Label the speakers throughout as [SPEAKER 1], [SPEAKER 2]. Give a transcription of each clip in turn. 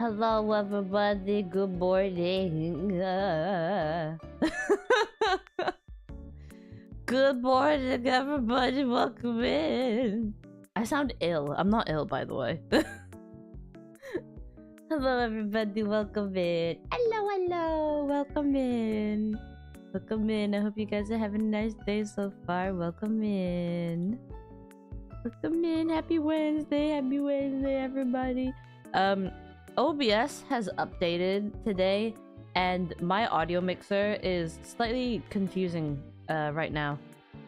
[SPEAKER 1] Hello everybody, good morning. Good morning everybody, welcome in. I sound ill. I'm not ill, by the way. Hello everybody, welcome in. Hello, welcome in. Welcome in. I hope you guys are having a nice day so far. Welcome in. Welcome in. Happy Wednesday, everybody. OBS has updated today, and my audio mixer is slightly confusing right now.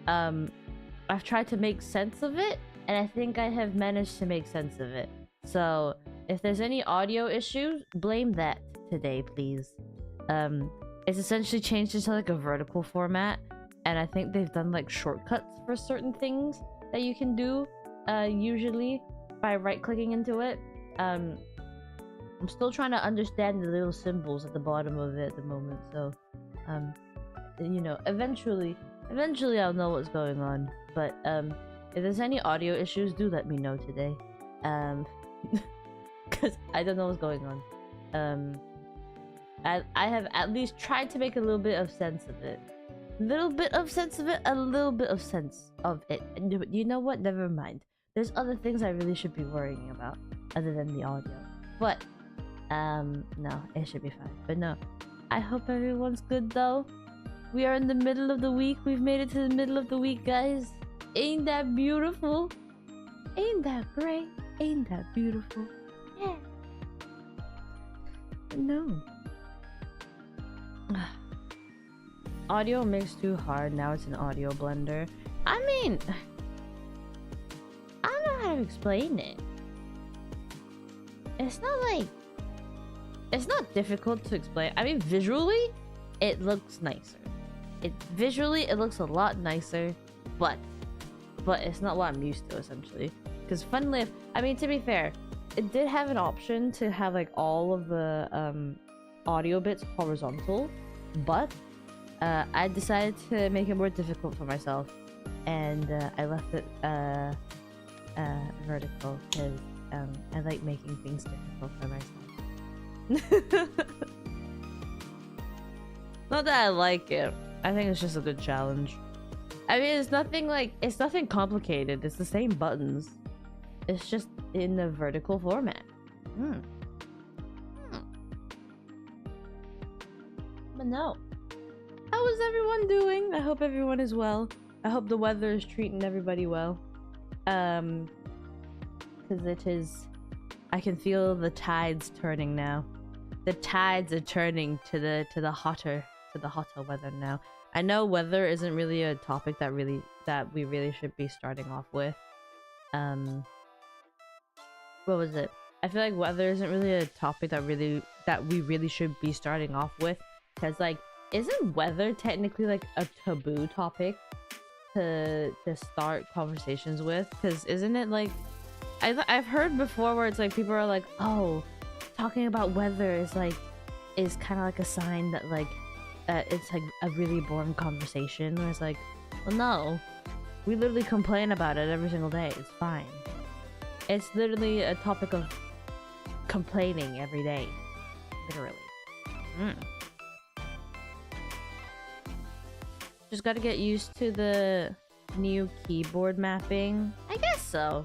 [SPEAKER 1] I've tried to make sense of it, and I think I have managed to make sense of it. So if there's any audio issues, blame that today, please. It's essentially changed into like a vertical format, and I think they've done like shortcuts for certain things that you can do usually by right-clicking into it. I'm still trying to understand the little symbols at the bottom of it at the moment, so you know, eventually I'll know what's going on. But if there's any audio issues, do let me know today, because I don't know what's going on. I have at least tried to make a little bit of sense of it. A little bit of sense of it. You know what? Never mind. There's other things I really should be worrying about other than the audio. But no, it should be fine. But no, I hope everyone's good though. We are in the middle of the week. We've made it to the middle of the week, guys. Ain't that beautiful? Ain't that great? Ain't that beautiful? Yeah. No. Audio makes too hard. Now it's an audio blender. I mean, I don't know how to explain it. It's not like, it's not difficult to explain. I mean, visually it looks nicer. Visually it looks a lot nicer, but it's not what I'm used to, essentially. Because funnily, I mean, to be fair, it did have an option to have like all of the audio bits horizontal, but I decided to make it more difficult for myself, and I left it vertical because I like making things difficult for myself. Not that I like it. I think it's just a good challenge. I mean, it's nothing complicated. It's the same buttons. It's just in the vertical format. But no. How is everyone doing? I hope everyone is well. I hope the weather is treating everybody well. Because it is... I can feel the tides turning now. The tides are turning to the hotter weather now. I know weather isn't really a topic that we really should be starting off with. What was it? I feel like weather isn't really a topic that we really should be starting off with, because like, isn't weather technically like a taboo topic to start conversations with? Because isn't it like, I've heard before where it's like people are like, oh, talking about weather is kind of like a sign that like it's like a really boring conversation. Where it's like, well, no, we literally complain about it every single day. It's fine. It's literally a topic of complaining every day, literally. Just gotta get used to the new keyboard mapping. I guess so.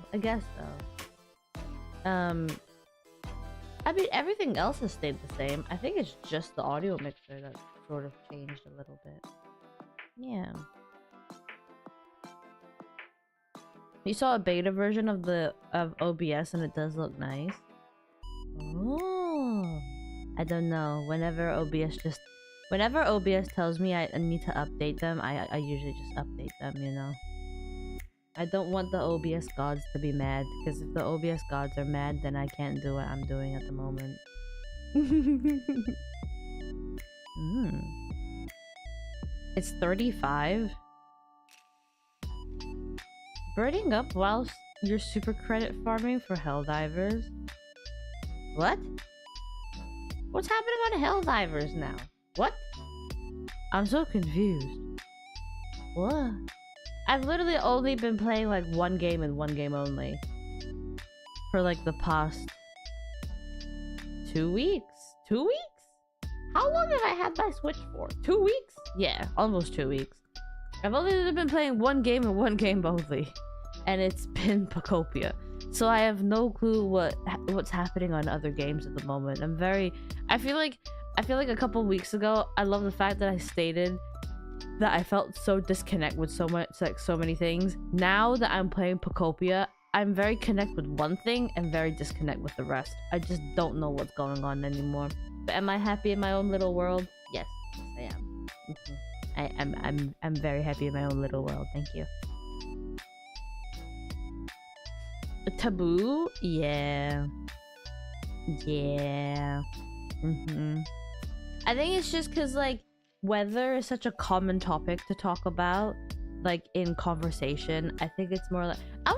[SPEAKER 1] I mean, everything else has stayed the same. I think it's just the audio mixer that sort of changed a little bit. Yeah. You saw a beta version of OBS and it does look nice. Oh, I don't know. Whenever OBS tells me I need to update them, I usually just update them, you know. I don't want the OBS gods to be mad, because if the OBS gods are mad, then I can't do what I'm doing at the moment. It's 35. Birding up whilst you're super credit farming for Helldivers? What? What's happening on Helldivers now? What? I'm so confused. What? I've literally only been playing like one game and one game only for like the past 2 weeks. 2 weeks? How long have I had my Switch for? 2 weeks? Yeah, almost 2 weeks. I've only been playing one game and one game only, and it's been Pacopia. So I have no clue what's happening on other games at the moment. I feel like a couple weeks ago, I love the fact that I stated that I felt so disconnect with so many things. Now that I'm playing Pacopia, I'm very connect with one thing and very disconnect with the rest. I just don't know what's going on anymore. But am I happy in my own little world? Yes, I am. I'm very happy in my own little world. Thank you. Taboo? Yeah. I think it's just because like weather is such a common topic to talk about, like in conversation. I think it's more like I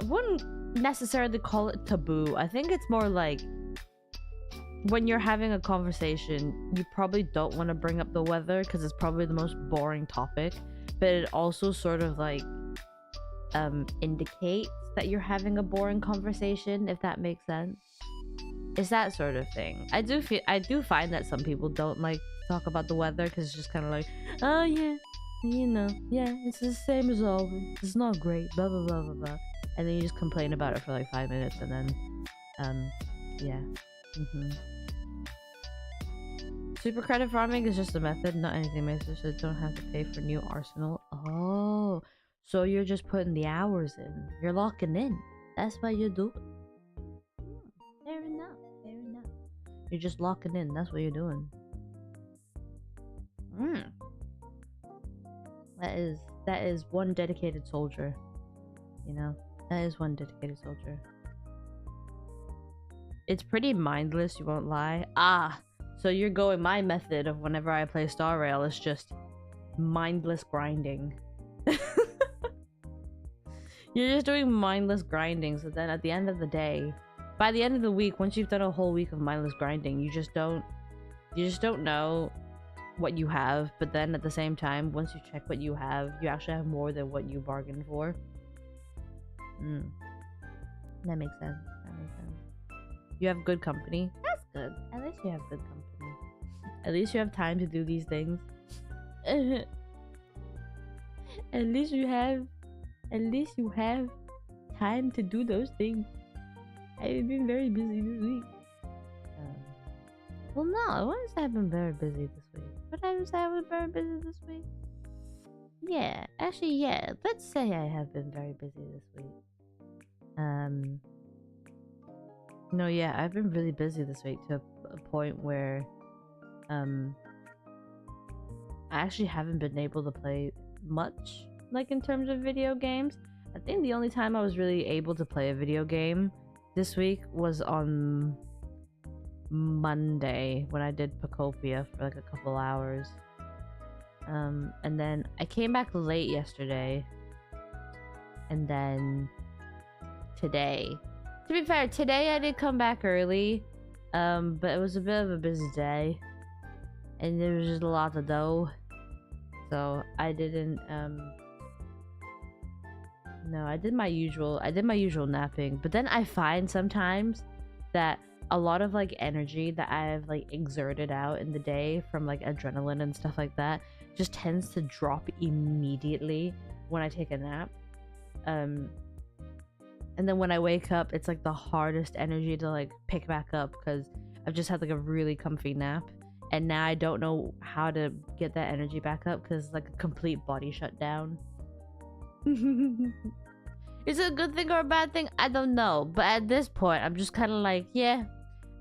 [SPEAKER 1] wouldn't necessarily call it taboo. I think it's more like when you're having a conversation, you probably don't want to bring up the weather because it's probably the most boring topic, but it also sort of like indicates that you're having a boring conversation, if that makes sense. It's that sort of thing. I do find that some people don't like to talk about the weather because it's just kind of like, oh yeah, you know, yeah, it's the same as always. It's not great, blah blah blah blah blah, and then you just complain about it for like 5 minutes, and then, yeah. Super credit farming is just a method, not anything major, so you don't have to pay for new arsenal. Oh, so you're just putting the hours in. You're locking in. That's what you do. Fair enough. Fair enough. You're just locking in. That's what you're doing. That is one dedicated soldier. You know, that is one dedicated soldier. It's pretty mindless, you won't lie. So you're going my method of whenever I play Star Rail is just mindless grinding. You're just doing mindless grinding, so then at the end of the day, by the end of the week, once you've done a whole week of mindless grinding, you just don't know what you have, but then at the same time, once you check what you have, you actually have more than what you bargained for. That makes sense. You have good company. That's good. At least you have good company. At least you have time to do these things. At least you have time to do those things. I've been very busy this week. Well, no, I wouldn't say I've been very busy this week. But I would say I was very busy this week. Yeah, actually, yeah. Let's say I have been very busy this week. No, yeah, I've been really busy this week to a point where I actually haven't been able to play much, like in terms of video games. I think the only time I was really able to play a video game this week was on Monday when I did Pacopia for like a couple hours. And then I came back late yesterday. And then today. To be fair, today I did come back early. But it was a bit of a busy day. And there was just a lot to do. So I didn't no, I did my usual napping, but then I find sometimes that a lot of like energy that I've like exerted out in the day from like adrenaline and stuff like that just tends to drop immediately when I take a nap. And then when I wake up, it's like the hardest energy to like pick back up because I've just had like a really comfy nap, and now I don't know how to get that energy back up because it's like a complete body shutdown. Is it a good thing or a bad thing? I don't know, but at this point I'm just kind of like, yeah,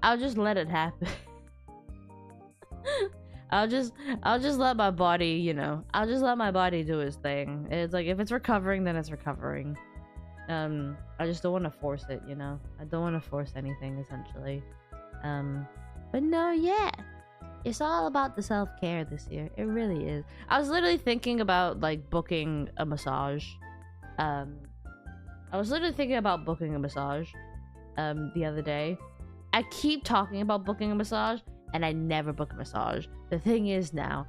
[SPEAKER 1] I'll just let it happen. I'll just let my body, you know, I'll just let my body do its thing. It's like if it's recovering, then it's recovering. I just don't want to force it, you know. I don't want to force anything essentially. But no, yeah, it's all about the self-care this year. It really is. I was literally thinking about like booking a massage. I was literally thinking about booking a massage the other day. I keep talking about booking a massage and I never book a massage. The thing is now,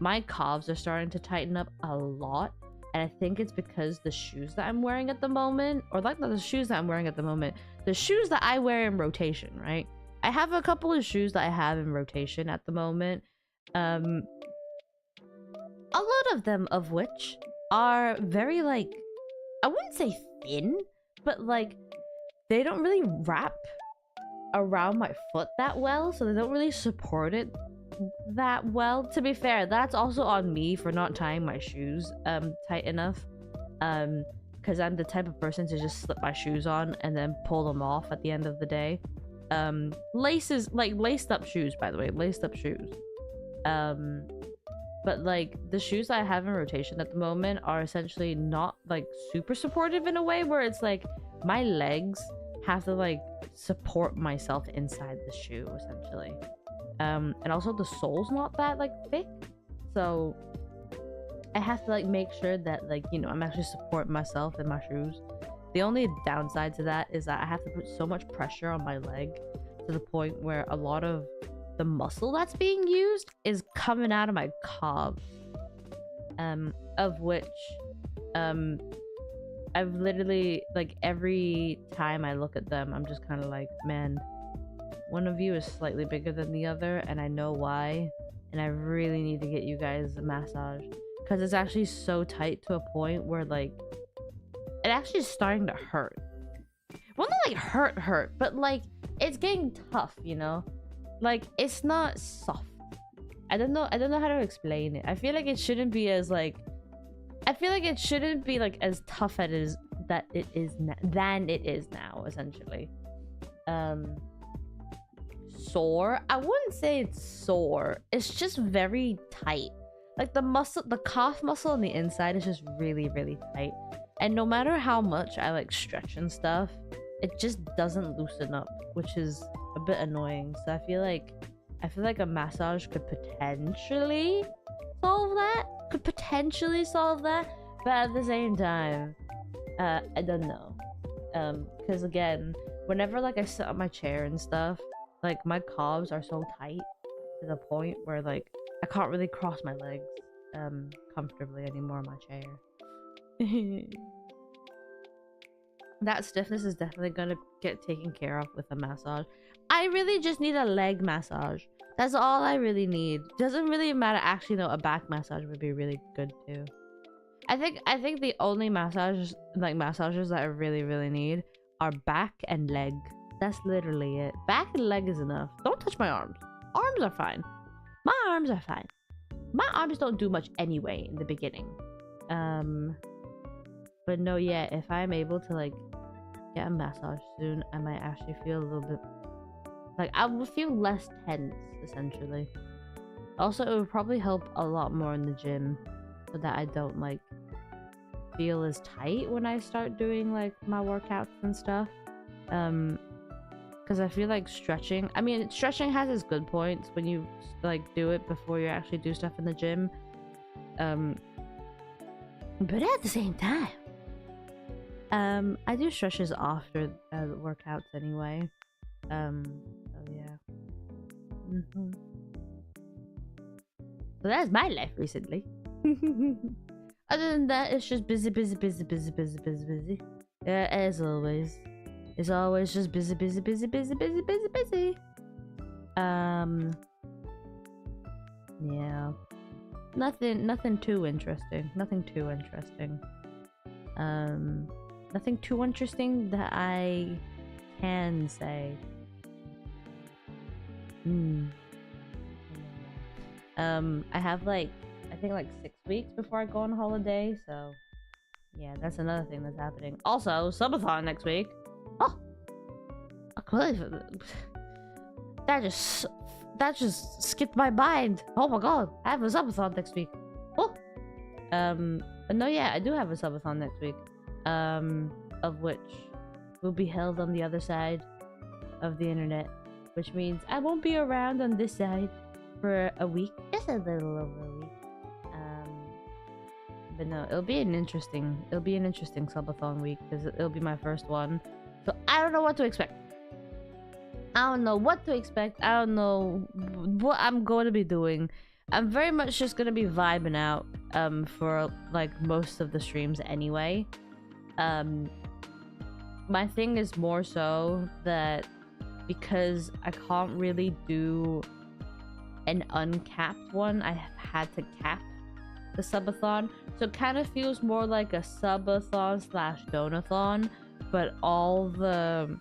[SPEAKER 1] my calves are starting to tighten up a lot, and I think it's because the shoes that I'm wearing at the moment, or like not the shoes that I'm wearing at the moment, the shoes that I wear in rotation, right? I have a couple of shoes that I have in rotation at the moment. A lot of them of which are very like, I wouldn't say thin, but like they don't really wrap around my foot that well, so they don't really support it that well. To be fair, that's also on me for not tying my shoes tight enough, because I'm the type of person to just slip my shoes on and then pull them off at the end of the day. Laces, like laced up shoes, by the way, laced up shoes. But like the shoes that I have in rotation at the moment are essentially not like super supportive in a way where it's like my legs have to like support myself inside the shoe essentially. And also the sole's not that like thick, so I have to like make sure that like, you know, I'm actually supporting myself in my shoes. The only downside to that is that I have to put so much pressure on my leg to the point where a lot of the muscle that's being used is coming out of my calves, of which I've literally, like, every time I look at them, I'm just kind of like, man, one of you is slightly bigger than the other, and I know why, and I really need to get you guys a massage, because it's actually so tight to a point where, like, it actually is starting to hurt. Well, not like hurt, but like, it's getting tough, you know? Like, it's not soft. I don't know how to explain it. I feel like it shouldn't be as like, I feel like it shouldn't be like as tough as that it is than it is now, essentially. Sore? I wouldn't say it's sore. It's just very tight. Like the muscle, the calf muscle on the inside is just really, really tight. And no matter how much I like stretch and stuff, it just doesn't loosen up, which is a bit annoying. So I feel like a massage could potentially solve that. But at the same time, I don't know. Because again, whenever like I sit on my chair and stuff, like my calves are so tight to the point where like I can't really cross my legs comfortably anymore on my chair. That stiffness is definitely gonna get taken care of with a massage. I really just need a leg massage. That's all I really need. Doesn't really matter. Actually, no, a back massage would be really good too. I think the only massages that I really need are back and leg. That's literally it. Back and leg is enough. Don't touch my arms. Arms are fine. My arms are fine. My arms don't do much anyway in the beginning. But no, yeah, if I'm able to like get a massage soon, I might actually feel a little bit like I will feel less tense essentially. Also, it would probably help a lot more in the gym so that I don't like feel as tight when I start doing like my workouts and stuff. Because I feel like stretching, I mean, stretching has its good points when you like do it before you actually do stuff in the gym. But at the same time, I do stretches after the workouts anyway. So yeah. So that's my life recently. Other than that, it's just busy. Yeah, as always. It's always just busy. Yeah. Nothing too interesting. Nothing too interesting that I can say. I have like, I think like 6 weeks before I go on holiday, so yeah, that's another thing that's happening. Also, subathon next week. Oh, I completely, that just skipped my mind. Oh my god, I have a subathon next week. Oh, but no, yeah, I do have a subathon next week. Of which will be held on the other side of the internet, which means I won't be around on this side for a week, just a little over a week. But no, it'll be an interesting subathon week because it'll be my first one. So I don't know what to expect. I don't know what I'm going to be doing. I'm very much just going to be vibing out for like most of the streams anyway. My thing is more so that because I can't really do an uncapped one. I have had to cap the subathon, so it kind of feels more like a subathon slash donathon, but all the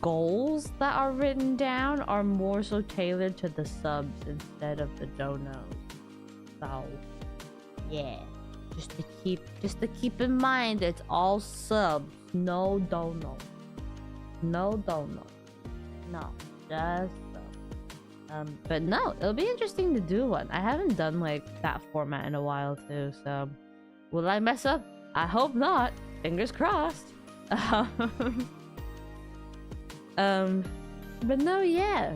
[SPEAKER 1] goals that are written down are more so tailored to the subs instead of the donos. So yeah, just to keep in mind, it's all subs, no dono, no dono, no, just subs. But no, it'll be interesting to do one. I haven't done like that format in a while too, so will I mess up? I hope not. Fingers crossed. But no, yeah.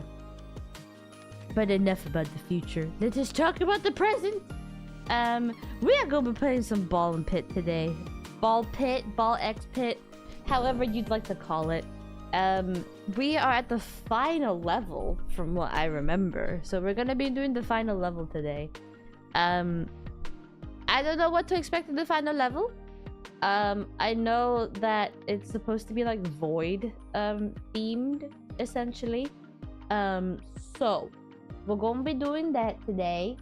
[SPEAKER 1] But enough about the future. Let us talk about the present. We are gonna be playing some ball and pit today. Ball pit, ball X pit, however you'd like to call it. We are at the final level from what I remember. So we're gonna be doing the final level today. I don't know what to expect in the final level. I know that it's supposed to be like void themed essentially. So we're gonna be doing that today.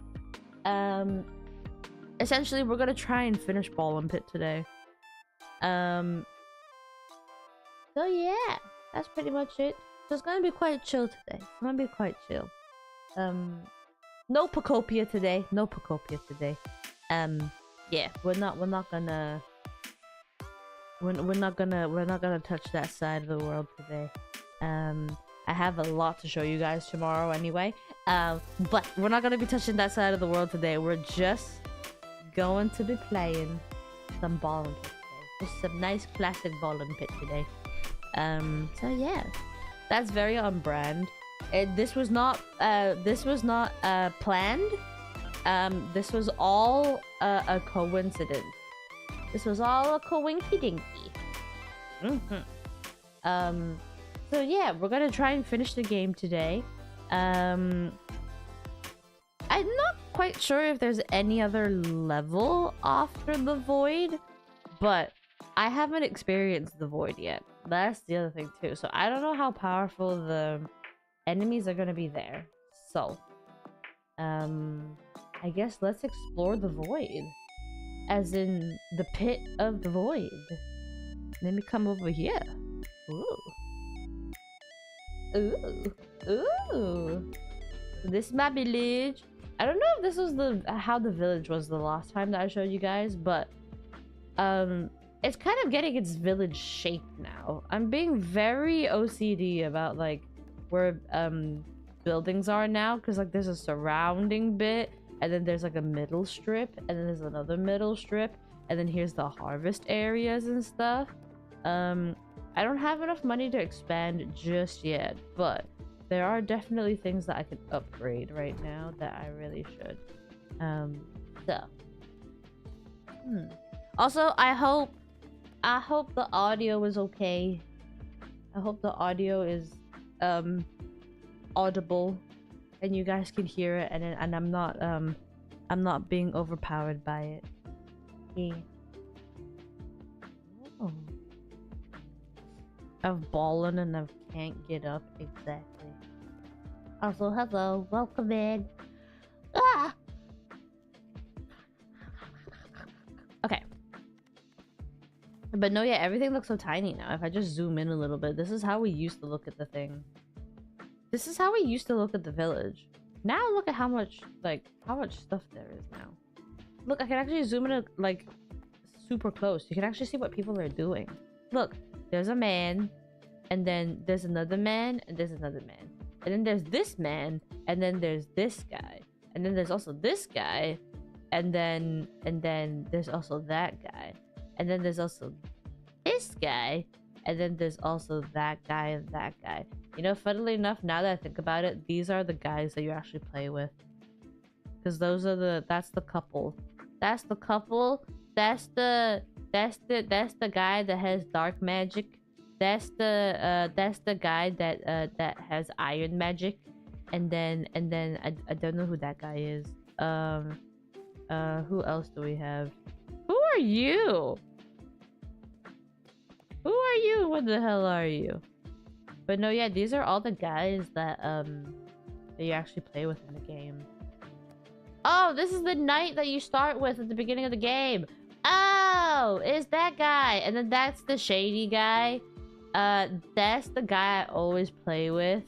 [SPEAKER 1] Essentially we're gonna try and finish ball and pit today. So yeah, that's pretty much it. So it's gonna be quite chill today. It's gonna be quite chill. No Pacopia today. No Pacopia today. Yeah, we're not gonna touch that side of the world today. I have a lot to show you guys tomorrow anyway. But we're not gonna be touching that side of the world today. We're just going to be playing some ball and pit today. Just some nice classic ball and pit today. So yeah, that's very on brand. This was not planned. This was all a coincidence. This was all a coinky dinky. So yeah, we're gonna try and finish the game today. I'm not quite sure if there's any other level after the void, but I haven't experienced the void yet. That's the other thing too. So I don't know how powerful the enemies are gonna be there. So I guess let's explore the void. As in the pit of the void. Let me come over here. Ooh. Ooh. Ooh. This is my village. I don't know if this was how the village was the last time that I showed you guys, but it's kind of getting its village shape now. I'm being very OCD about like where buildings are now, because like there's a surrounding bit, and then there's like a middle strip, and then there's another middle strip, and then here's the harvest areas and stuff. I don't have enough money to expand just yet, but there are definitely things that I can upgrade right now that I really should. Also, I hope the audio is okay. I hope the audio is audible and you guys can hear it, and I'm not being overpowered by it. Yeah. Oh. I've ballen and I can't get up exactly. Also, hello, welcome in. Ah! Okay. But no, yeah, everything looks so tiny now. If I just zoom in a little bit, this is how we used to look at the thing. This is how we used to look at the village. Now look at how much stuff there is now. Look, I can actually zoom in like super close. You can actually see what people are doing. Look, there's a man, and then there's another man, and there's another man. And then there's this man, and then there's this guy. And then there's also this guy, and then there's also that guy. And then there's also this guy, and then there's also that guy and that guy. You know, funnily enough, now that I think about it, these are the guys that you actually play with. Because that's the couple. That's the couple. That's the guy that has dark magic. That's the guy that has iron magic. And then I don't know who that guy is. Who else do we have? Who are you? Who are are you? What the hell are you? But no, yeah, these are all the guys that you actually play with in the game. Oh, this is the knight that you start with at the beginning of the game. Oh, it's that guy. And then that's the shady guy. That's the guy I always play with.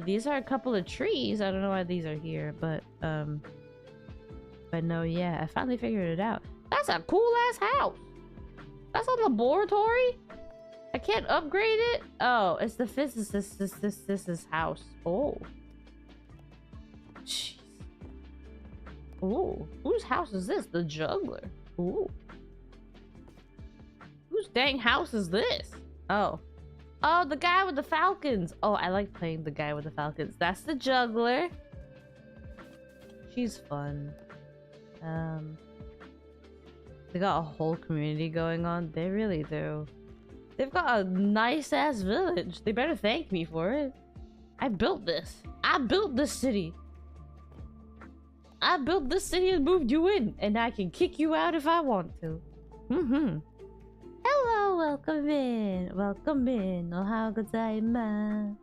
[SPEAKER 1] These are a couple of trees. I don't know why these are here, but no, yeah, I finally figured it out. That's a cool ass house. That's a laboratory. I can't upgrade it. Oh, it's the physicist's house. Oh, jeez. Oh, whose house is this? The juggler. Ooh. Whose dang house is this? Oh. Oh, the guy with the falcons. Oh, I like playing the guy with the falcons. That's the juggler. She's fun. They got a whole community going on. They really do. They've got a nice ass village. They better thank me for it. I built this. I built this city. I built this city and moved you in, and I can kick you out if I want to. Hello, welcome in. Welcome in. Ohayo gozaimasu.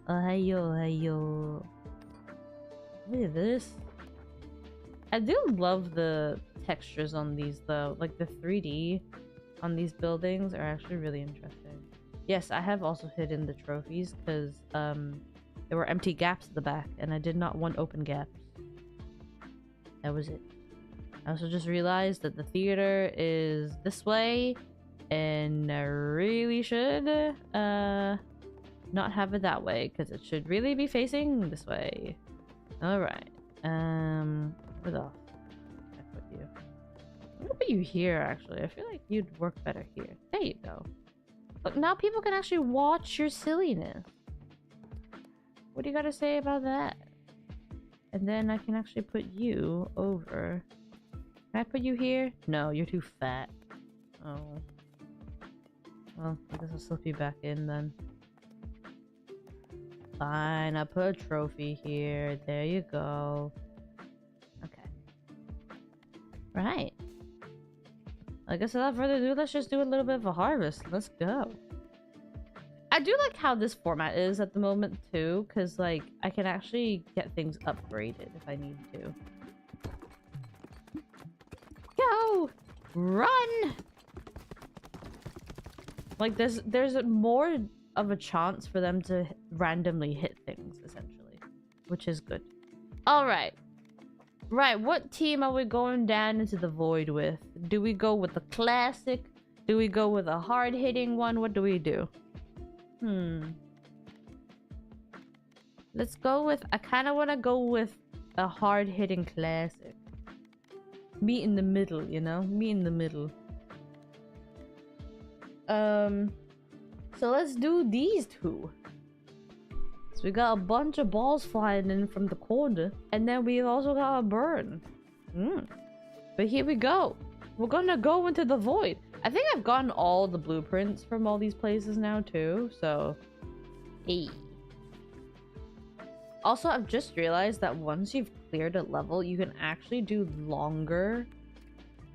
[SPEAKER 1] Ohayo, ohayo. Look at this. I do love the textures on these though. Like the 3D on these buildings are actually really interesting. Yes, I have also hidden the trophies because there were empty gaps at the back and I did not want open gaps. That was it. I also just realized that the theater is this way and I really should not have it that way because it should really be facing this way. Alright. Where the I put you? I'm gonna put you here actually. I feel like you'd work better here. There you go. Look, now people can actually watch your silliness. What do you gotta say about that? And then I can actually put you over. Can I put you here? No, you're too fat. Oh. Well, I guess I'll slip you back in then. Fine, I'll put a trophy here. There you go. Okay. Right. I guess without further ado, let's just do a little bit of a harvest. Let's go. I do like how this format is at the moment too, because like I can actually get things upgraded if I need to. Go! Run! Like there's more of a chance for them to randomly hit things essentially, which is good. All right. Right, what team are we going down into the void with? Do we go with the classic? Do we go with a hard-hitting one? What do we do? Let's go with... I kind of want to go with a hard-hitting classic. Meet in the middle, you know? Meet in the middle. So let's do these two. So we got a bunch of balls flying in from the corner. And then we've also got a burn. But here we go. We're gonna go into the void. I think I've gotten all the blueprints from all these places now too. So, hey. Also, I've just realized that once you've cleared a level, you can actually do longer.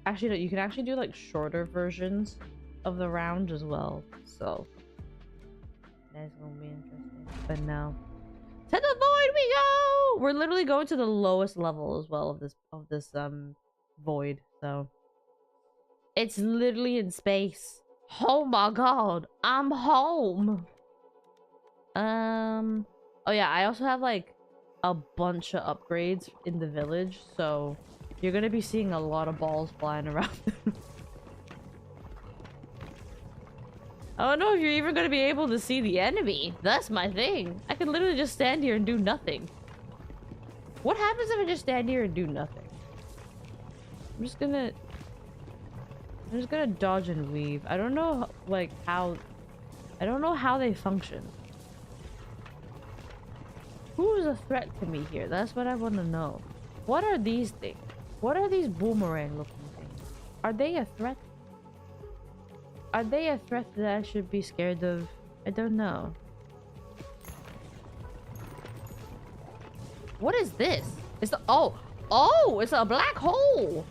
[SPEAKER 1] Actually, no, you can actually do like shorter versions of the round as well. So, that's gonna be interesting. But no. To the void we go! We're literally going to the lowest level as well of this void. So, it's literally in space. Oh my god, I'm home. Oh yeah, I also have like a bunch of upgrades in the village, so you're gonna be seeing a lot of balls flying around. I don't know if you're even gonna be able to see the enemy. That's my thing. I can literally just stand here and do nothing. What happens if I just stand here and do nothing? I'm just gonna dodge and weave. I don't know like how... I don't know how they function. Who is a threat to me here? That's what I want to know. What are these things? What are these boomerang looking things? Are they a threat? Are they a threat that I should be scared of? I don't know. What is this? It's the... Oh! Oh! It's a black hole!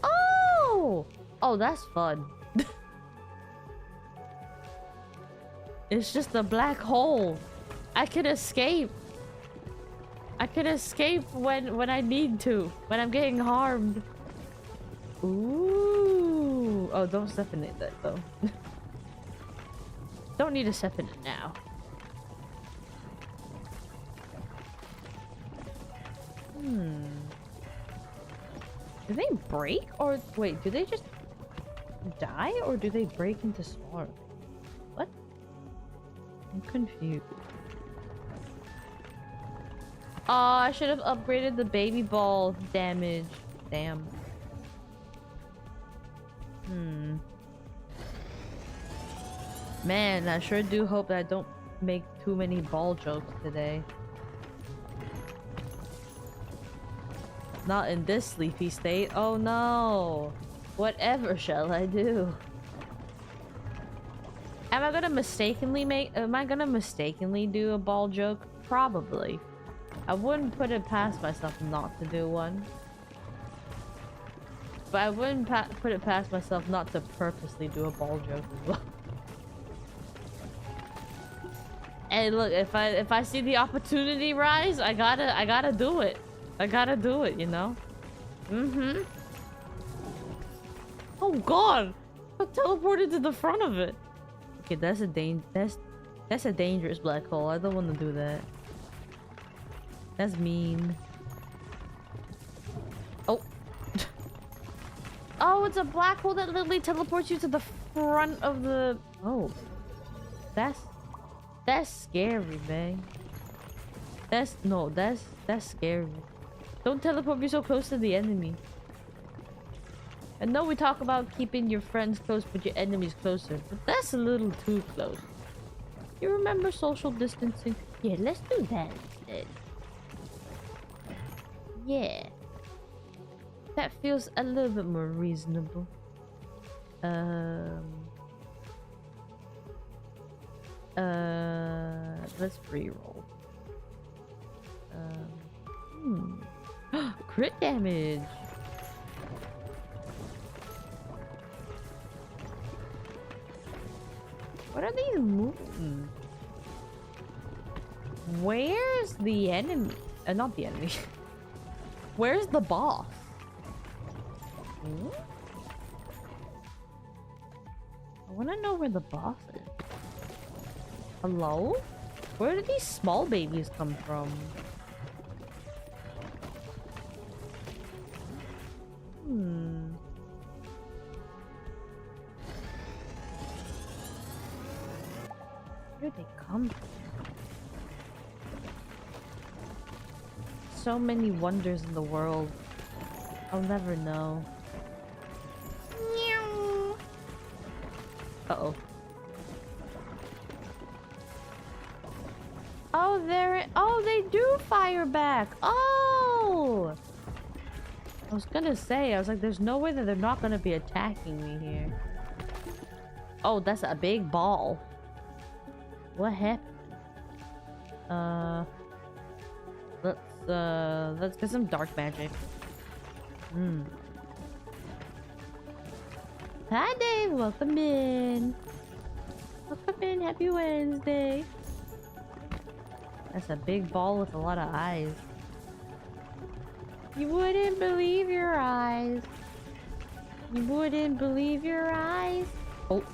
[SPEAKER 1] Oh! Oh, that's fun. It's just a black hole. I can escape. I can escape when I need to. When I'm getting harmed. Ooh. Oh, don't step in it though. Don't need to step in it now. Do they break or wait, do they just die or do they break into smaller? What? I'm confused. Oh, I should have upgraded the baby ball damage. Damn. Man, I sure do hope that I don't make too many ball jokes today. Not in this sleepy state. Oh no. Whatever shall I do? Am I gonna mistakenly do a ball joke? Probably. I wouldn't put it past myself not to do one. But I wouldn't put it past myself not to purposely do a ball joke as well. And look, if I see the opportunity rise, I gotta do it. I gotta do it, you know? Oh god! I teleported to the front of it. Okay, that's a dangerous black hole. I don't want to do that. That's mean. Oh. Oh, it's a black hole that literally teleports you to the front of the... Oh. That's scary, man. That's scary. Don't teleport me so close to the enemy. I know we talk about keeping your friends close but your enemies closer, but that's a little too close. You remember social distancing? Yeah, let's do that instead. Yeah. That feels a little bit more reasonable. Let's re-roll. Crit damage. What are these moving? Where's the enemy? Not the enemy. Where's the boss? I want to know where the boss is. Hello? Where did these small babies come from? Where did they come from? So many wonders in the world. I'll never know. Uh-oh. Oh, they do fire back. Oh! I was gonna say, I was like, there's no way that they're not gonna be attacking me here. Oh, that's a big ball. What happened? Let's get some dark magic. Hi Dave, welcome in. Welcome in, happy Wednesday. That's a big ball with a lot of eyes. You wouldn't believe your eyes. You wouldn't believe your eyes. Oh.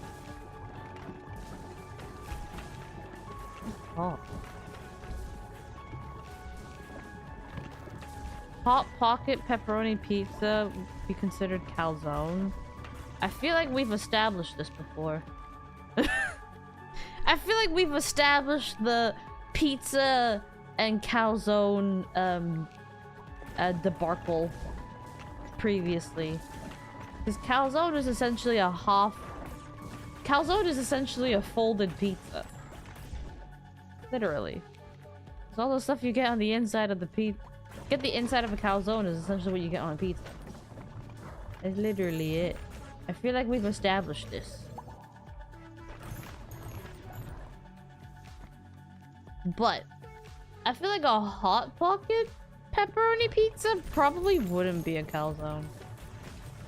[SPEAKER 1] Oh. Hot Pocket pepperoni pizza be considered calzone. I feel like we've established this before. I feel like we've established the pizza and calzone debacle previously. Because calzone is essentially a calzone is essentially a folded pizza. Literally. It's all the stuff you get on the inside of the pizza. Get the inside of a calzone is essentially what you get on a pizza. It's literally it. I feel like we've established this. But I feel like a Hot Pocket pepperoni pizza probably wouldn't be a calzone.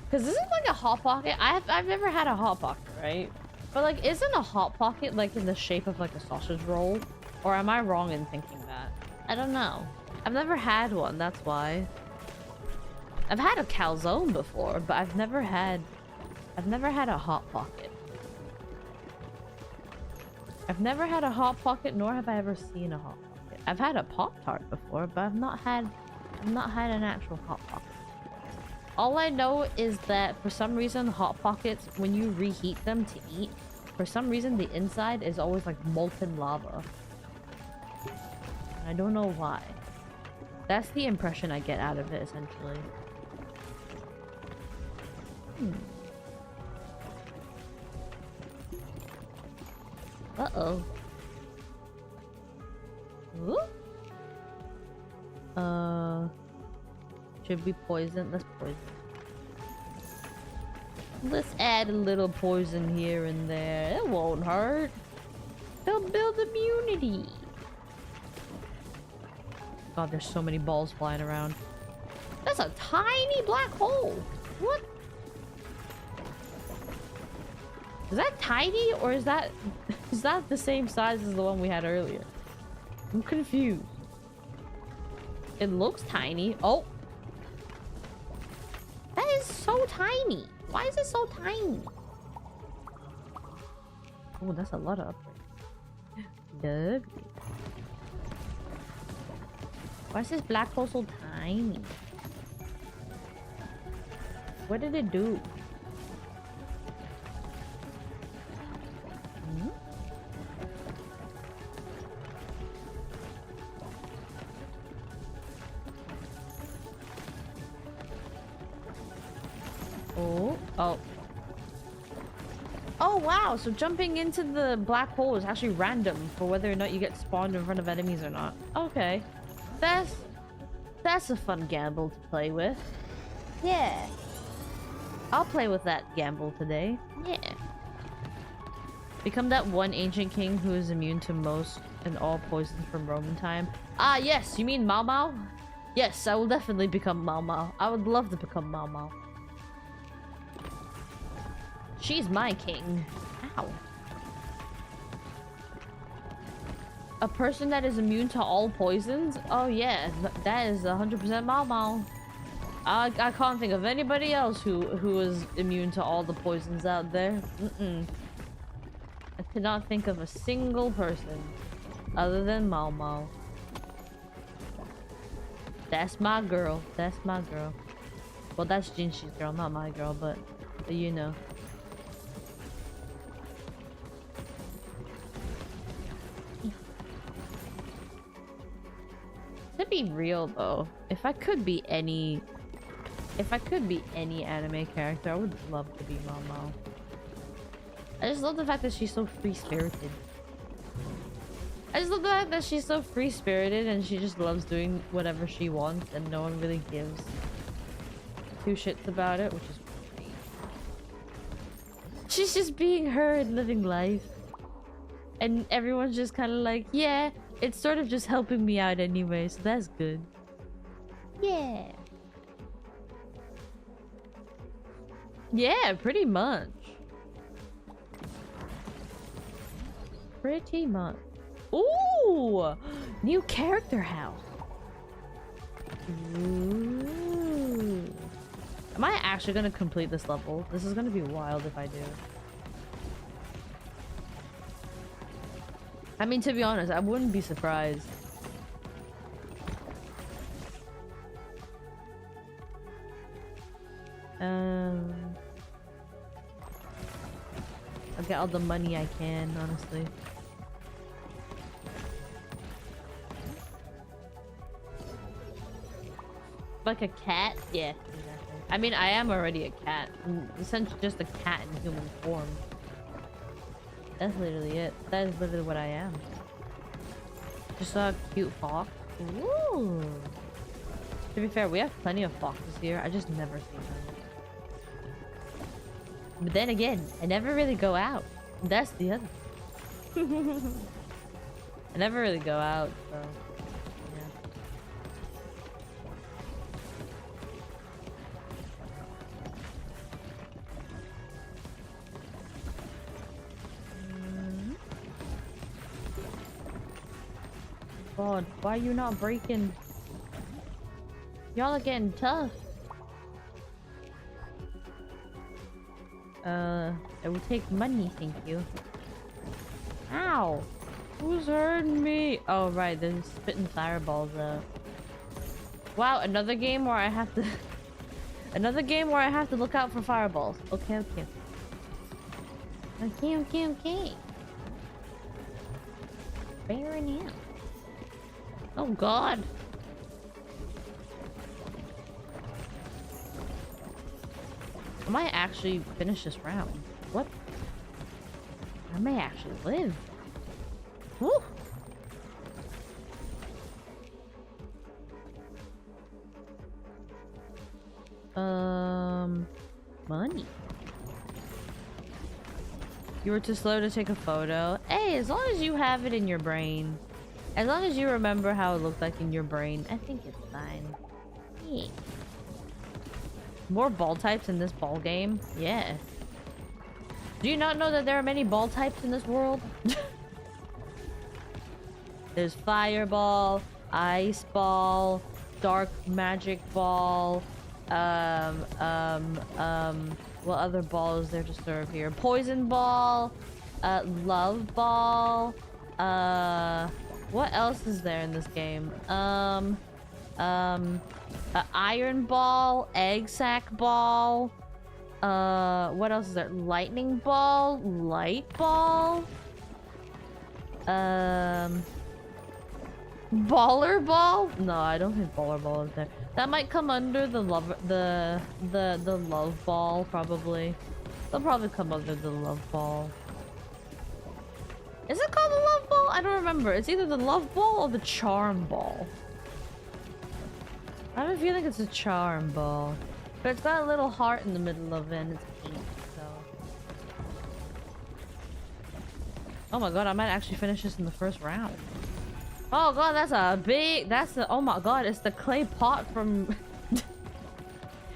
[SPEAKER 1] Because this is like a Hot Pocket. I've never had a Hot Pocket, right? But like, isn't a hot pocket like in the shape of like a sausage roll? Or am I wrong in thinking that? I don't know. I've never had one, that's why. I've had a calzone before, but I've never had a hot pocket. I've never had a hot pocket, nor have I ever seen a hot pocket. I've had a Pop-Tart before, but I've not had an actual hot pocket. All I know is that for some reason, hot pockets, when you reheat them to eat, for some reason the inside is always like molten lava. I don't know why. That's the impression I get out of it, essentially. Uh-oh. Ooh? Should we poison? Let's poison. Let's add a little poison here and there. It won't hurt. They'll build immunity. God, there's so many balls flying around. That's a tiny black hole. What? Is that tiny or is that the same size as the one we had earlier? I'm confused. It looks tiny. Oh. That is so tiny. Why is it so tiny? Oh, that's a lot of upgrades. Lovely. Why is this black hole so tiny? What did it do? Oh. Oh wow, so jumping into the black hole is actually random for whether or not you get spawned in front of enemies or not. Okay. That's a fun gamble to play with. Yeah. I'll play with that gamble today. Yeah. Become that one ancient king who is immune to most and all poisons from Roman time. Ah yes, you mean Mau Mau? Yes, I will definitely become Mau Mau. I would love to become Mau Mau. She's my king. Ow. A person that is immune to all poisons? Oh yeah, that is 100% Mau Mau. I can't think of anybody else who is immune to all the poisons out there. I cannot think of a single person other than Mau Mau. That's my girl. That's my girl. Well, that's Jinshi's girl, not my girl, but you know. To be real though, if I could be any anime character, I would love to be Mau Mau. I just love the fact that she's so free-spirited. I just love the fact that she's so free-spirited and she just loves doing whatever she wants and no one really gives two shits about it, which is great. She's just being her and living life. And everyone's just kind of like, yeah, it's sort of just helping me out anyway, so that's good. Yeah. Yeah, pretty much. Pretty much. Ooh! New character house. Ooh. Am I actually gonna complete this level? This is gonna be wild if I do. I mean, to be honest, I wouldn't be surprised. I'll get all the money I can, honestly. Like a cat? Yeah, exactly. I mean, I am already a cat. I'm essentially just a cat in human form. That's literally it. That is literally what I am. Just a cute fox. Ooh. To be fair, we have plenty of foxes here. I just never see them. But then again, I never really go out. That's the other. I never really go out, so yeah. god, why are you not breaking? Y'all are getting tough. It will take money, thank you. Ow! Who's hurting me? Oh right, they're spitting fireballs out. Wow, another game where I have to another game where I have to look out for fireballs. Okay. Okay. Bearing out. Oh god. I might actually finish this round. What? I may actually live. Woo! Money. You were too slow to take a photo. Hey, as long as you have it in your brain. As long as you remember how it looked like in your brain, I think it's fine. Yeah. More ball types in this ball game? Yeah. Do you not know that there are many ball types in this world? There's fireball, ice ball, dark magic ball, what other ball is there to serve here? Poison ball, love ball, what else is there in this game? Iron ball, egg sack ball, what else is there? Lightning ball, light ball, baller ball? No, I don't think baller ball is there. That might come under the love, the love ball, probably. They'll probably come under the love ball. Is it called the love ball? I don't remember. It's either the love ball or the charm ball. I have a feeling it's a charm ball. But it's got a little heart in the middle of it and it's pink, so... Oh my god, I might actually finish this in the first round. Oh god, that's a big... That's the... Oh my god, it's the clay pot from...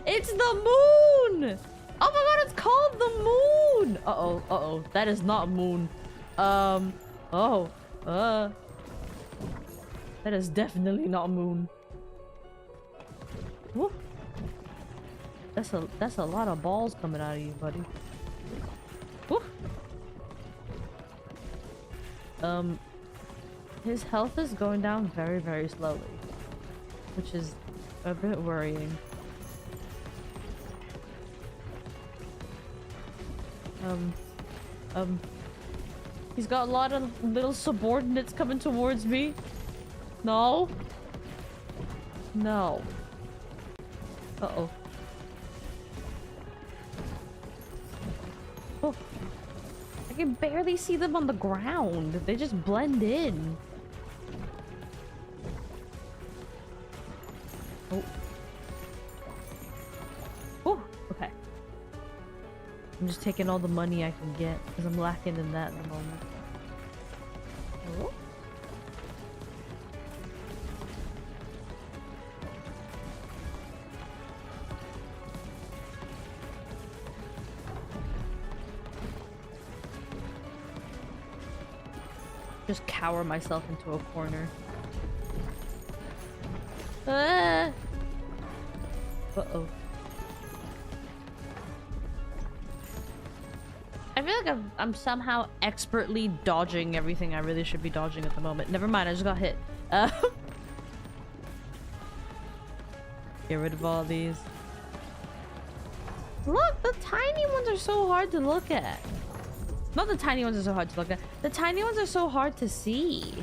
[SPEAKER 1] It's the moon! Oh my god, it's called the moon! Uh-oh. That is not moon. That is definitely not moon. Woo. That's a lot of balls coming out of you, buddy. Woo. His health is going down very, very slowly, which is a bit worrying. He's got a lot of little subordinates coming towards me. No. Uh-oh. Oh. I can barely see them on the ground. They just blend in. Oh, okay. I'm just taking all the money I can get because I'm lacking in that at the moment. Oh. Just cower myself into a corner. Uh-oh. I feel like I'm somehow expertly dodging everything I really should be dodging at the moment. Never mind, I just got hit. Get rid of all these. Look, the tiny ones are so hard to look at. Not the tiny ones are so hard to look at. The tiny ones are so hard to see.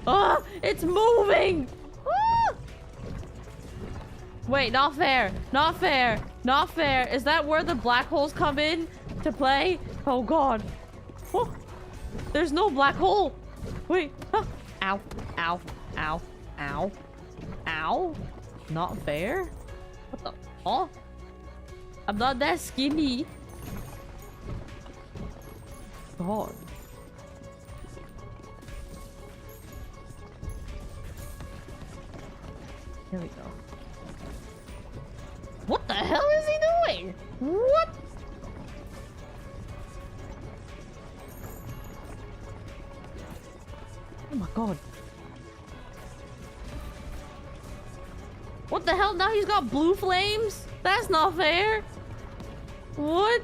[SPEAKER 1] Oh, it's moving! Ah! Wait, not fair. Not fair. Not fair. Is that where the black holes come in to play? Oh god. Oh, there's no black hole. Wait. Huh. Ow. Ow. Ow. Ow. Ow. Not fair? What the? Oh. I'm not that skinny. God. There we go. What the hell is he doing? What? Oh my god. the hell? Now he's got blue flames? That's not fair. What?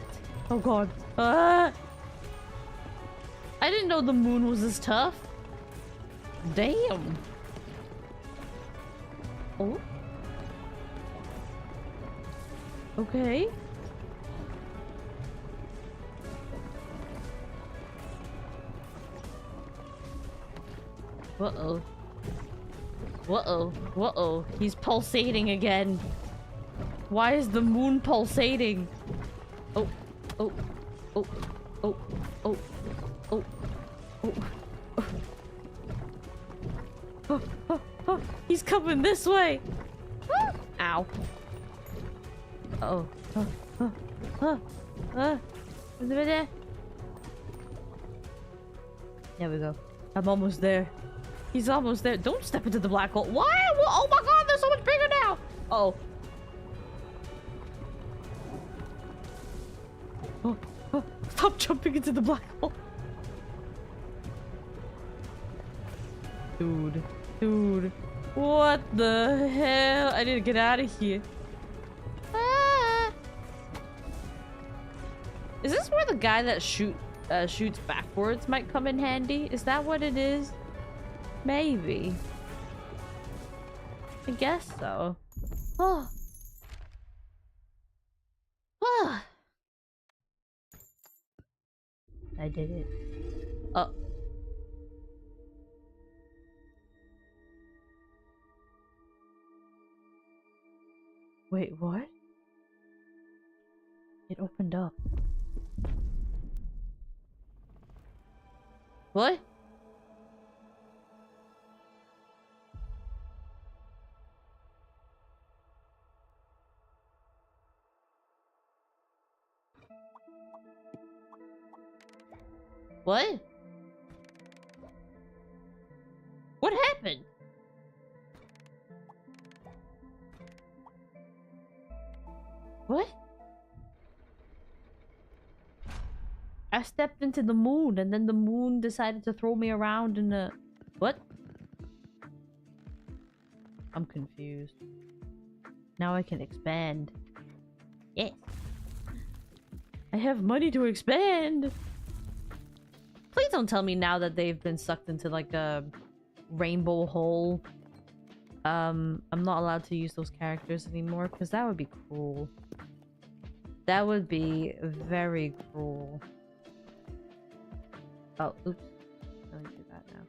[SPEAKER 1] Oh god. I didn't know the moon was this tough. Damn. Oh. Okay. Uh-oh. Uh-oh. Uh-oh. He's pulsating again. Why is the moon pulsating? Oh. Oh. Oh. Oh. Oh. Oh. Oh. Oh. Oh. Oh. He's coming this way. Ow. Uh-oh. There we go. I'm almost there. He's almost there. Don't step into the black hole. Why? Oh my god, they're so much bigger now. Oh. Oh. Oh. Stop jumping into the black hole. Dude. Dude. What the hell? I need to get out of here. Ah. Is this where the guy that shoots backwards might come in handy? Is that what it is? Maybe. I guess so. Oh. Oh. I did it. Oh. Wait, what? It opened up. What? What? What happened? What? I stepped into the moon and then the moon decided to throw me around in a... What? I'm confused. Now I can expand. Yes. I have money to expand. Please don't tell me now that they've been sucked into like a rainbow hole. I'm not allowed to use those characters anymore because that would be cruel. That would be very cruel. Oh, oops. Let me do that now.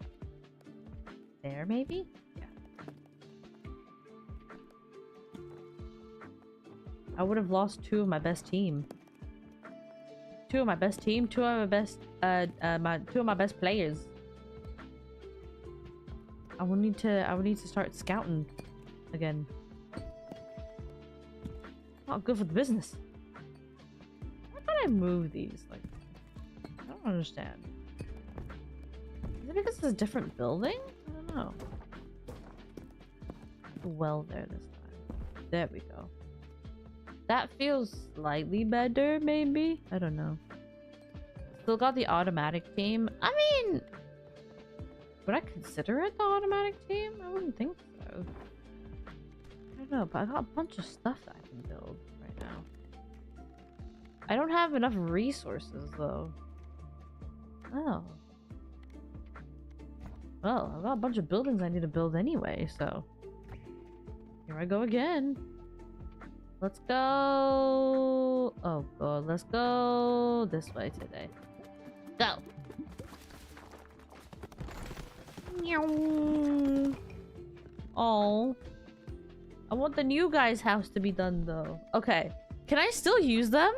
[SPEAKER 1] There, maybe? Yeah. I would have lost two of my best team. Two of my best team, two of my best players. I will need to start scouting again. Not good for the business. How can I move these? Like, I don't understand. Is it because it's a different building? I don't know. Well, there this time. There we go. That feels slightly better, maybe? I don't know. Still got the automatic team. I mean, would I consider it the automatic team? I wouldn't think so. I don't know, but I got a bunch of stuff that I can build right now. I don't have enough resources, though. Oh. Well, I've got a bunch of buildings I need to build anyway, so... Here I go again. Let's go... Oh god, let's go this way today. Go! Oh. I want the new guy's house to be done, though. Okay. Can I still use them?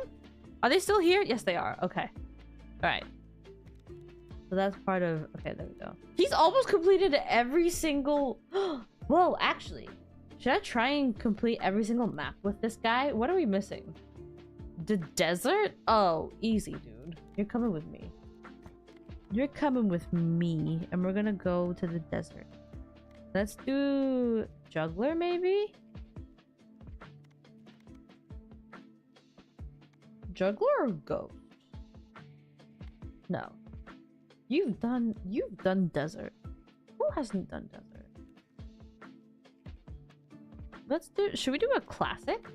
[SPEAKER 1] Are they still here? Yes, they are. Okay. Alright. So that's part of... Okay, there we go. He's almost completed every single... Whoa, actually. Should I try and complete every single map with this guy? What are we missing? The desert? Oh, easy, dude. You're coming with me. You're coming with me. And we're gonna go to the desert. Let's do... Juggler, maybe? Juggler or ghost? No. You've done desert. Who hasn't done desert? let's do. Should we do a classic?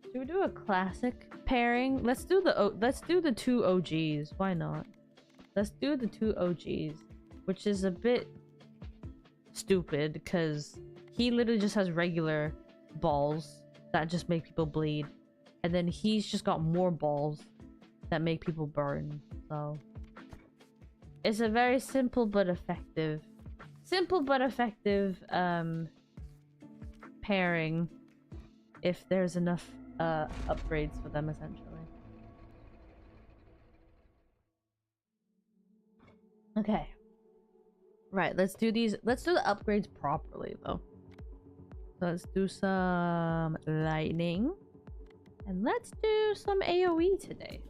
[SPEAKER 1] Should we do a classic pairing? Let's do the two OGs. Why not? Let's do the two OGs, which is a bit stupid because he literally just has regular balls that just make people bleed, and then he's just got more balls that make people burn. So it's a very simple but effective pairing if there's enough upgrades for them, essentially. Okay, right, let's do the upgrades properly though. So let's do some lightning and let's do some AoE today.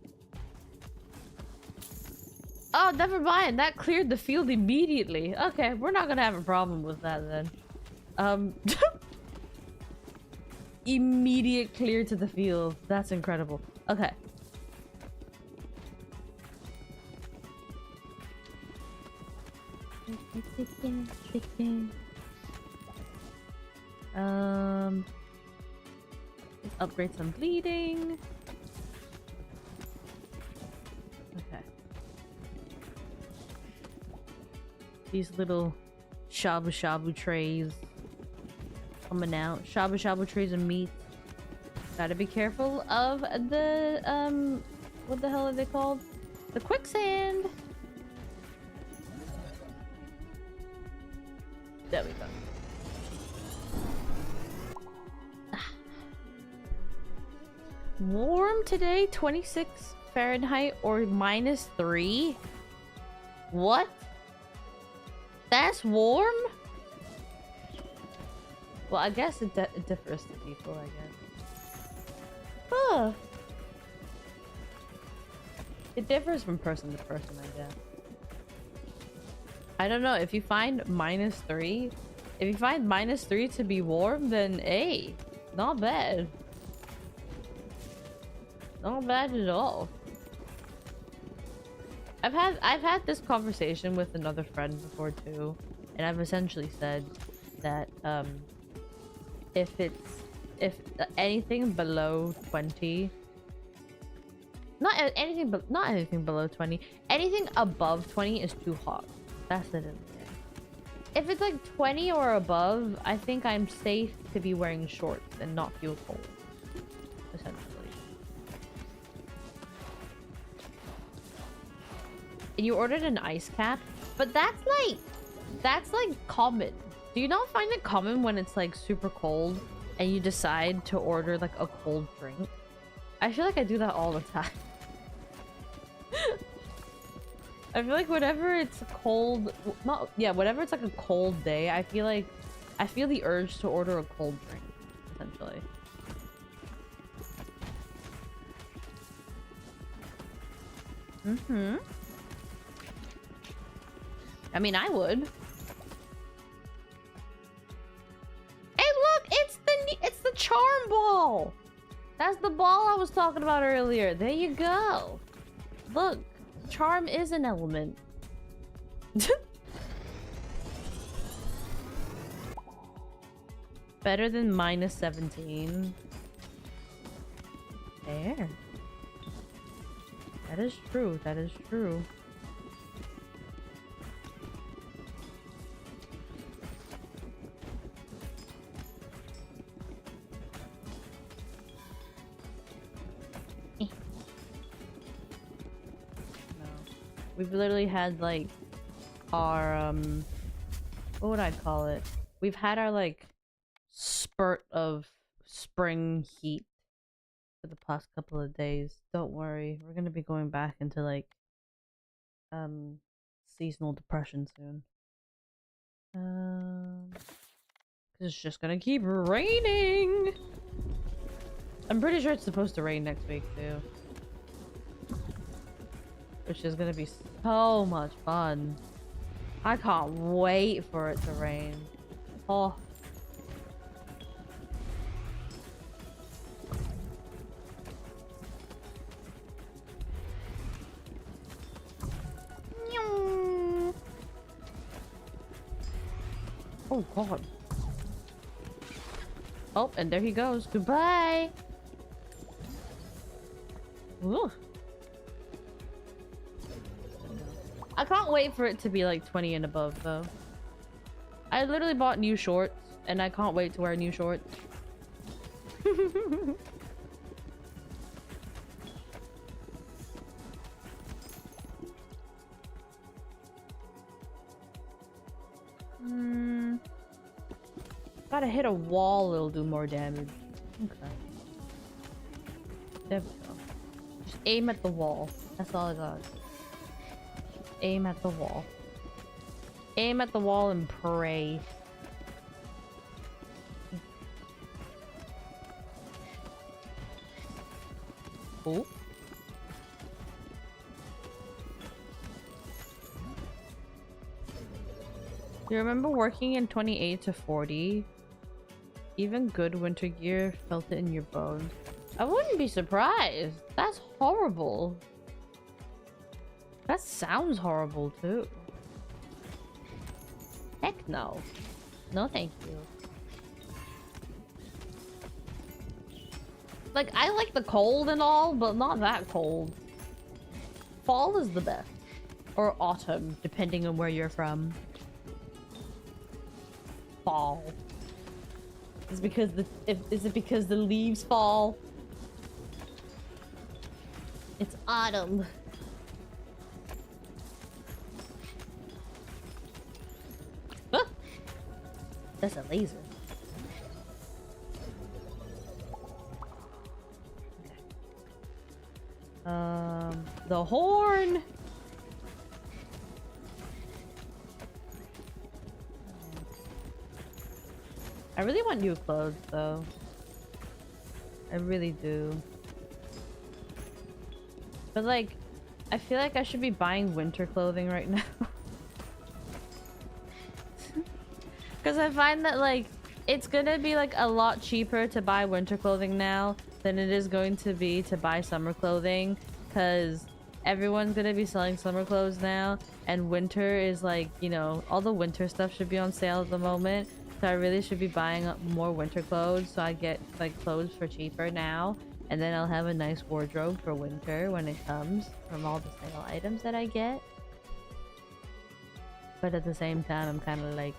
[SPEAKER 1] Oh, never mind, that cleared the field immediately. Okay, we're not gonna have a problem with that then. Immediate clear to the field. That's incredible. Okay. Let's upgrade some bleeding. Okay. These little shabu trays coming out. Shabu trays and meat. Gotta be careful of the what the hell are they called? The quicksand. There we go. Warm today, 26 Fahrenheit or -3. What? That's warm? Well, I guess it differs to people, I guess. Huh. It differs from person to person, I guess. I don't know, if you find -3, if you find -3 to be warm, then hey, not bad. Not bad at all. I've had this conversation with another friend before too, and I've essentially said that if anything below 20, not anything below 20, anything above 20 is too hot. That's it in the end. If it's like 20 or above, I think I'm safe to be wearing shorts and not feel cold, essentially. And you ordered an ice cap, but that's like common. Do you not find it common when it's like super cold and you decide to order like a cold drink? I feel like I do that all the time. I feel like whenever it's cold, whenever it's like a cold day, I feel the urge to order a cold drink, essentially. Mm-hmm. I mean, I would. Hey, look! It's the charm ball! That's the ball I was talking about earlier. There you go. Look, charm is an element. Better than -17. There. That is true. That is true. We've literally had like our what would I call it? We've had our like spurt of spring heat for the past couple of days. Don't worry, we're gonna be going back into like seasonal depression soon. 'Cause it's just gonna keep raining. I'm pretty sure it's supposed to rain next week too, which is gonna be so much fun. I can't wait for it to rain. Oh. Oh god. Oh, and there he goes. Goodbye. Ooh. I can't wait for it to be like 20 and above though. I literally bought new shorts and I can't wait to wear new shorts. Gotta hit a wall, it'll do more damage. Okay. There we go. Just aim at the wall. That's all I got. Aim at the wall. Aim at the wall and pray. Oh. You remember working in 28 to 40? Even good winter gear felt it in your bones. I wouldn't be surprised. That's horrible. That sounds horrible too. Heck no. No thank you. Like, I like the cold and all, but not that cold. Fall is the best. Or autumn, depending on where you're from. Fall. Is it because the leaves fall? It's autumn. Ah! That's a laser. Okay. The horn. I really want new clothes though. I really do. But like, I feel like I should be buying winter clothing right now. Because I find that like, it's gonna be like a lot cheaper to buy winter clothing now than it is going to be to buy summer clothing. Because everyone's gonna be selling summer clothes now. And winter is like, you know, all the winter stuff should be on sale at the moment. So I really should be buying up more winter clothes so I get like clothes for cheaper now, and then I'll have a nice wardrobe for winter when it comes from all the sale items that I get. But at the same time, I'm kind of like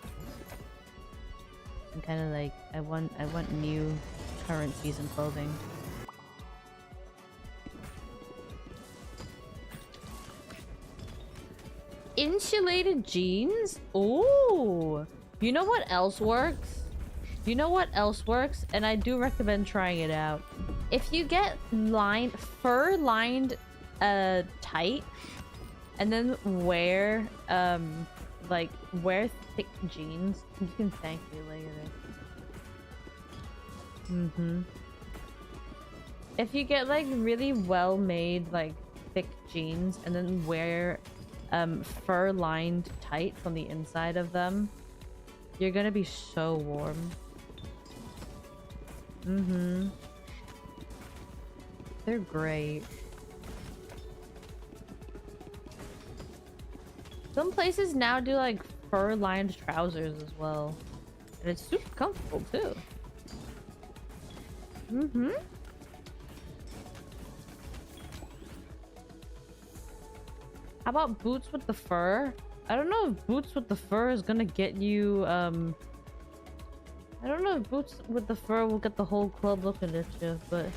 [SPEAKER 1] I want new current season clothing. Insulated jeans? Ooh. You know what else works? You know what else works? And I do recommend trying it out. If you get fur lined tight and then wear thick jeans, you can thank me later. If you get like really well made like thick jeans and then wear fur lined tights on the inside of them, you're gonna be so warm. They're great. Some places now do like fur lined trousers as well. And it's super comfortable too. How about boots with the fur? I don't know if boots with the fur is gonna get you, I don't know if boots with the fur will get the whole club looking at you, but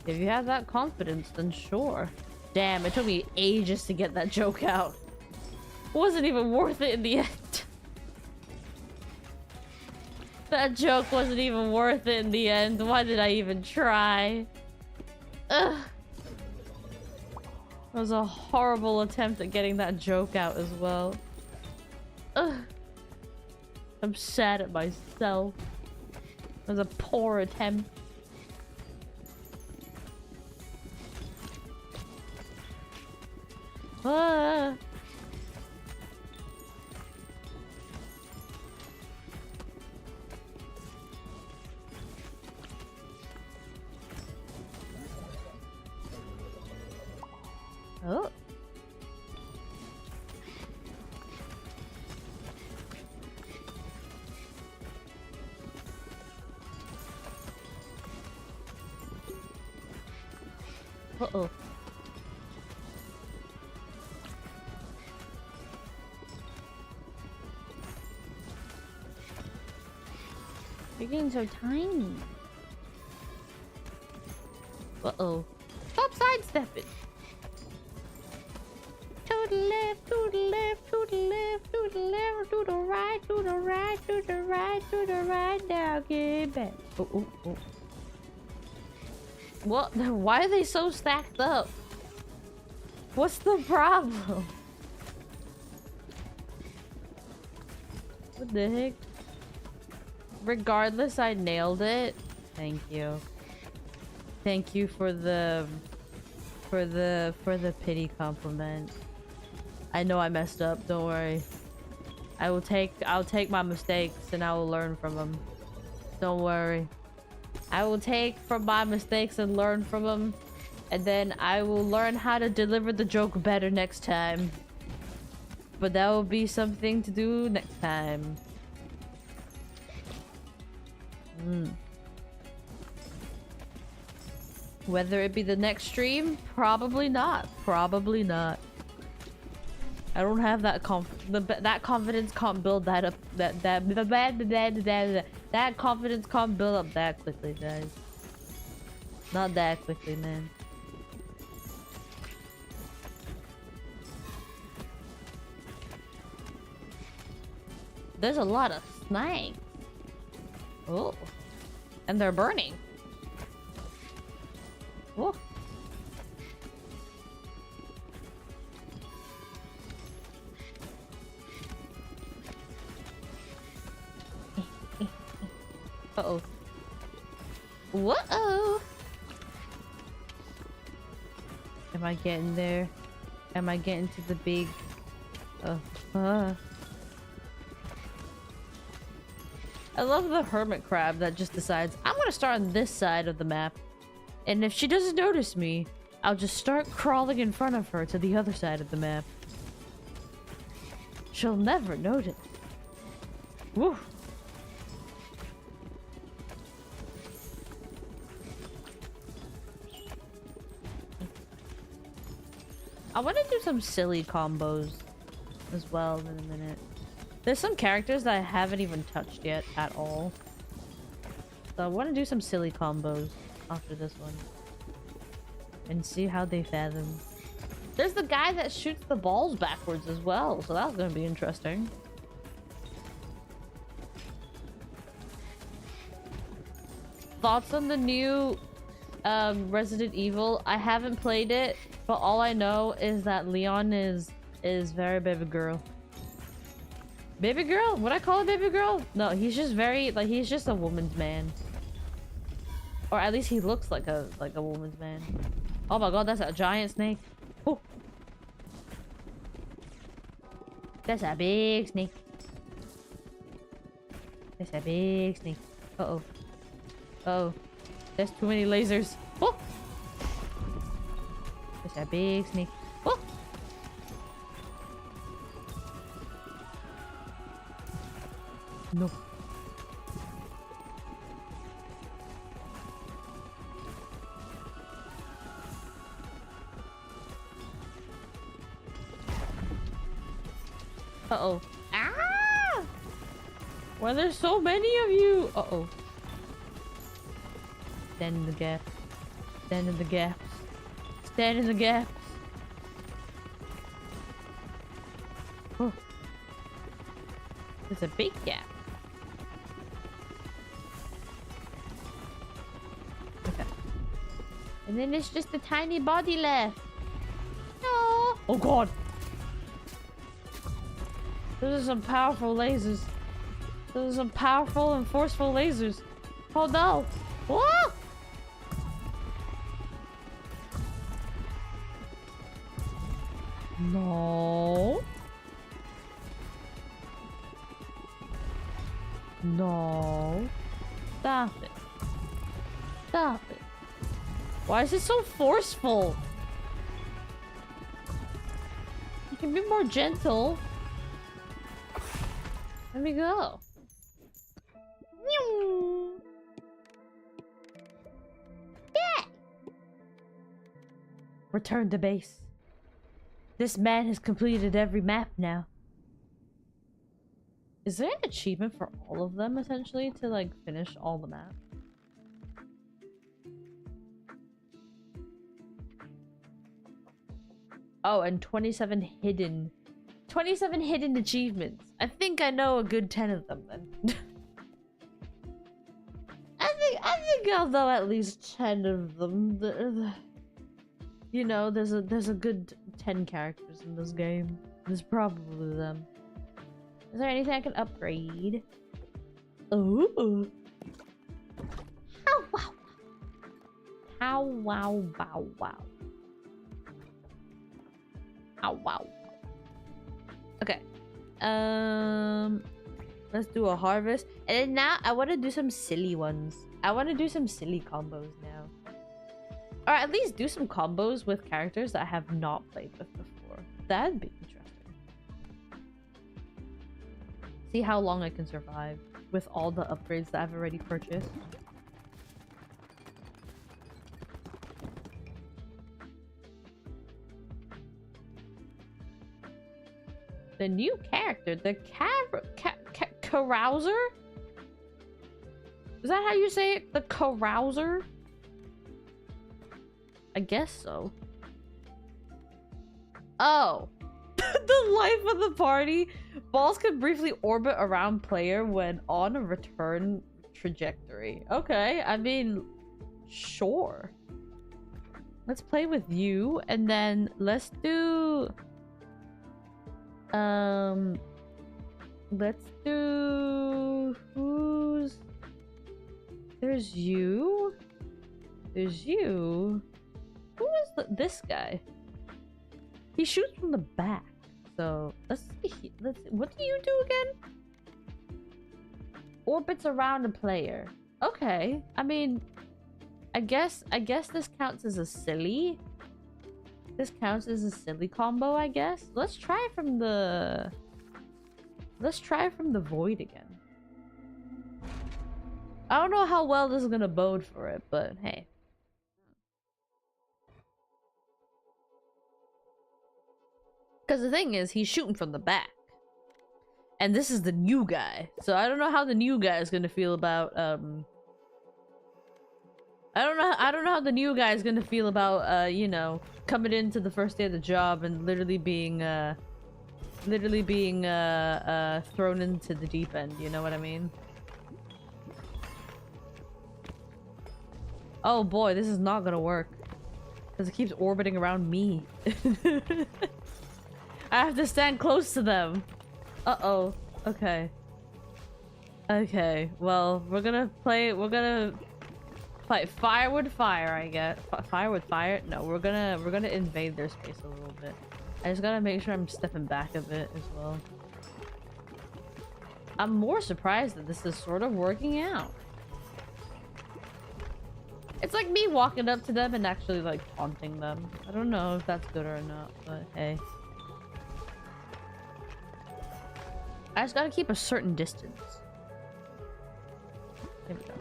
[SPEAKER 1] if you have that confidence, then sure. Damn, it took me ages to get that joke out. It wasn't even worth it in the end. That joke wasn't even worth it in the end. Why did I even try? Ugh. It was a horrible attempt at getting that joke out as well. Ugh. I'm sad at myself. It was a poor attempt. Ah. Oh. Uh-oh. You're getting so tiny. Uh-oh. Stop sidestepping. To the left, to the left, to the left, to the left, to the right, to the right, to the right, to the right. Now get back. Oh, oh, oh. What? Why are they so stacked up? What's the problem? What the heck? Regardless, I nailed it. Thank you. Thank you for the pity compliment. I know I messed up, don't worry. I'll take my mistakes and I will learn from them. Don't worry. I will take from my mistakes and learn from them, and then I will learn how to deliver the joke better next time. But that will be something to do next time. Whether it be the next stream, probably not. Probably not. I don't have that that confidence can't build that up. That confidence can't build up that quickly, guys. Not that quickly, man. There's a lot of snakes. Oh, and they're burning. Oh. Uh-oh. Whoa! Am I getting there? Am I getting to the big... I love the hermit crab that just decides, I'm gonna start on this side of the map. And if she doesn't notice me, I'll just start crawling in front of her to the other side of the map. She'll never notice. Woo! I want to do some silly combos as well in a minute. There's some characters that I haven't even touched yet at all. So I want to do some silly combos after this one. And see how they fathom. There's the guy that shoots the balls backwards as well, so that's going to be interesting. Thoughts on the new Resident Evil? I haven't played it, but all I know is that Leon is very baby girl. Baby girl? Would I call it baby girl? No, he's just very like he's just a woman's man. Or at least he looks like a woman's man. Oh my god, that's a giant snake. Oh. That's a big snake. That's a big snake. Uh-oh. Uh-oh. There's too many lasers. Oh! That's a big snake. Oh! No. Uh-oh. Ah! Why there's so many of you? Uh-oh. Stand in the gap. Stand in the gaps. Stand in the gaps. Oh. There's a big gap. Okay. And then there's just a tiny body left. No. Oh god. Those are some powerful lasers. Those are some powerful and forceful lasers. Oh no. Whoa! No. No. Stop it. Stop it. Why is it so forceful? You can be more gentle. Let me go. Yeah. Return to base. This man has completed every map now. Is there an achievement for all of them, essentially, to, like, finish all the maps? Oh, and 27 hidden achievements. I think I know a good 10 of them, then. I think I'll know at least 10 of them. You know, there's a good 10 characters in this game. There's probably them. Is there anything I can upgrade? Ooh. How wow. How wow bow wow. How wow. Okay. Let's do a harvest. And then now I want to do some silly ones. I want to do some silly combos now. Or at least do some combos with characters that I have not played with before. That'd be interesting. See how long I can survive with all the upgrades that I've already purchased. The new character, the carouser? Is that how you say it? The carouser? I guess so. Oh. The life of the party. Balls can briefly orbit around player when on a return trajectory. Okay, I mean, sure. Let's play with you, and then let's do... let's do... Who's... There's you. There's you. Who is this guy? He shoots from the back. So let's see. What do you do again? Orbits around a player. Okay. I mean, I guess this counts as a silly. This counts as a silly combo, I guess. Let's try from the void again. I don't know how well this is gonna bode for it, but hey. Because the thing is, he's shooting from the back. And this is the new guy. So I don't know how the new guy is gonna feel about, I don't know how the new guy is gonna feel about, you know, coming into the first day of the job and literally being thrown into the deep end, you know what I mean? Oh boy, this is not gonna work. Because it keeps orbiting around me. I have to stand close to them. Uh-oh. Okay. Okay. Well, we're gonna fight fire with fire, I guess. Fire with fire? No, we're gonna invade their space a little bit. I just gotta make sure I'm stepping back a bit as well. I'm more surprised that this is sort of working out. It's like me walking up to them and actually like taunting them. I don't know if that's good or not, but hey. I just gotta keep a certain distance. Here we go.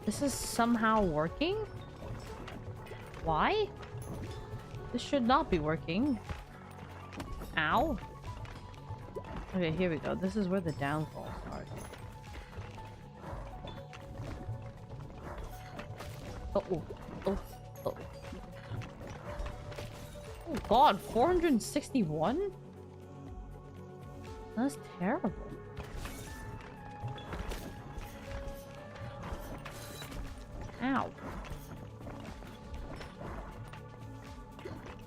[SPEAKER 1] This is somehow working? Why? This should not be working. Ow. Okay, here we go. This is where the downfall starts. Oh. Oh god, 461? That's terrible. Ow.